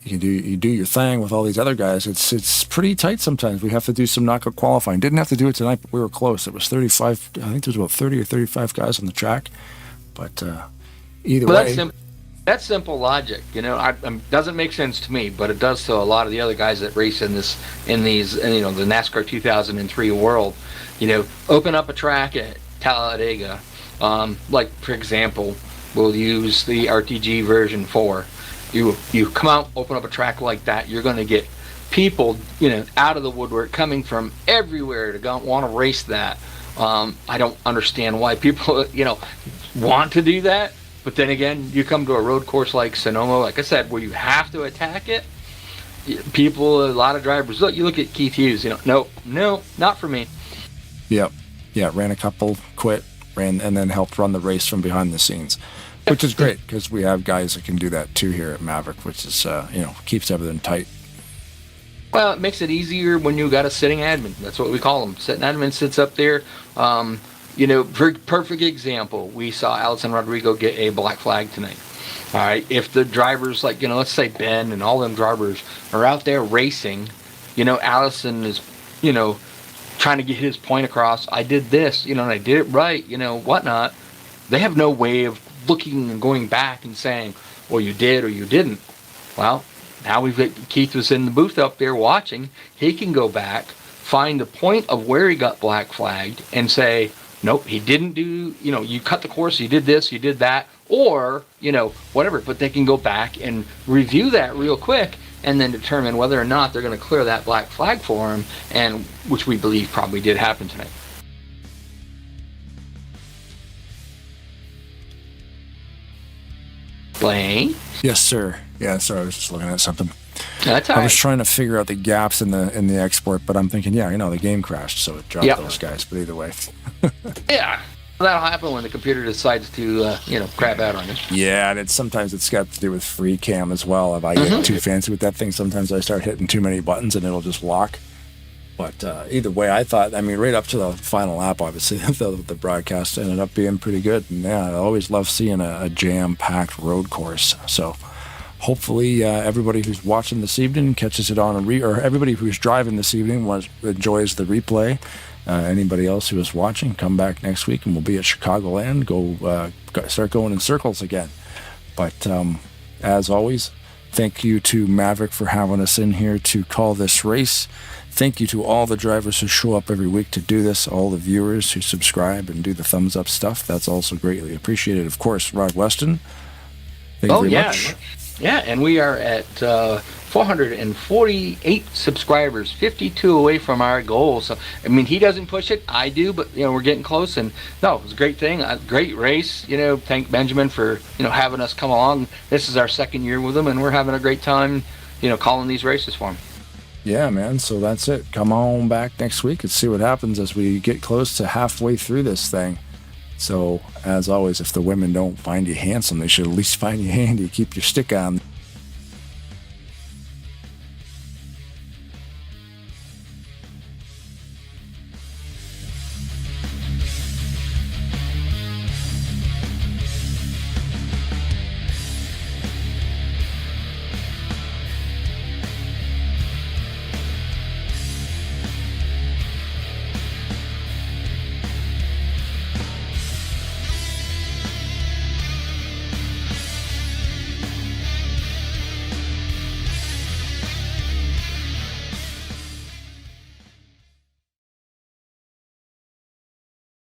you do your thing with all these other guys. It's pretty tight sometimes. We have to do some knockout qualifying. Didn't have to do it tonight, but we were close. It was 35. I think there was about 30 or 35 guys on the track. But either way,
that's simple logic. Doesn't make sense to me, but it does to a lot of the other guys that race in the NASCAR 2003 world. Open up a track at Talladega. Like for example, we'll use the RTG version 4. You come out, open up a track like that, you're going to get people, out of the woodwork, coming from everywhere to want to race that. I don't understand why people, want to do that. But then again, you come to a road course like Sonoma, like I said, where you have to attack it. People, a lot of drivers, you look at Keith Hughes, no, not for me.
Yep. Yeah, ran a couple, quit, and then helped run the race from behind the scenes. Which is great, because we have guys that can do that too here at Maverick, which is, keeps everything tight.
Well, it makes it easier when you got a sitting admin. That's what we call them. Sitting admin sits up there. Perfect example. We saw Allison Rodrigo get a black flag tonight. All right, if the drivers let's say Ben and all them drivers are out there racing, Allison is, trying to get his point across. I did this, and I did it right, whatnot. They have no way of looking and going back and saying, well, you did or you didn't. Well, now Keith was in the booth up there watching. He can go back, find the point of where he got black flagged, and say, nope, he didn't do, you cut the course, you did this, you did that, or, whatever. But they can go back and review that real quick and then determine whether or not they're going to clear that black flag for him, and which we believe probably did happen tonight. Blaine?
Yes, sir. Yeah, sorry, I was just looking at something.
That's all
I
right.
was trying to figure out the gaps in the export, but I'm thinking, the game crashed, so it dropped
Yep.
those guys. But either way.
Yeah. That'll happen when the computer decides to, crap out on you.
Yeah, and sometimes it's got to do with free cam as well. If I get too fancy with that thing, sometimes I start hitting too many buttons and it'll just lock. But either way, I thought, right up to the final lap, obviously, the broadcast ended up being pretty good. And yeah, I always love seeing a jam-packed road course. So hopefully everybody who's watching this evening catches it on or everybody who's driving this evening enjoys the replay. Anybody else who is watching, come back next week and we'll be at Chicagoland. Start going in circles again. But as always, thank you to Maverick for having us in here to call this race. Thank you to all the drivers who show up every week to do this, all the viewers who subscribe and do the thumbs up stuff. That's also greatly appreciated. Of course, Rod Weston, thank you very much.
Yeah, and we are at 448 subscribers, 52 away from our goal. So, he doesn't push it, I do, but, we're getting close. And, no, it was a great thing, a great race. Thank Benjamin for, having us come along. This is our second year with him, and we're having a great time, calling these races for him.
Yeah, man, so that's it. Come on back next week and see what happens as we get close to halfway through this thing. So, as always, if the women don't find you handsome, they should at least find you handy. Keep your stick on.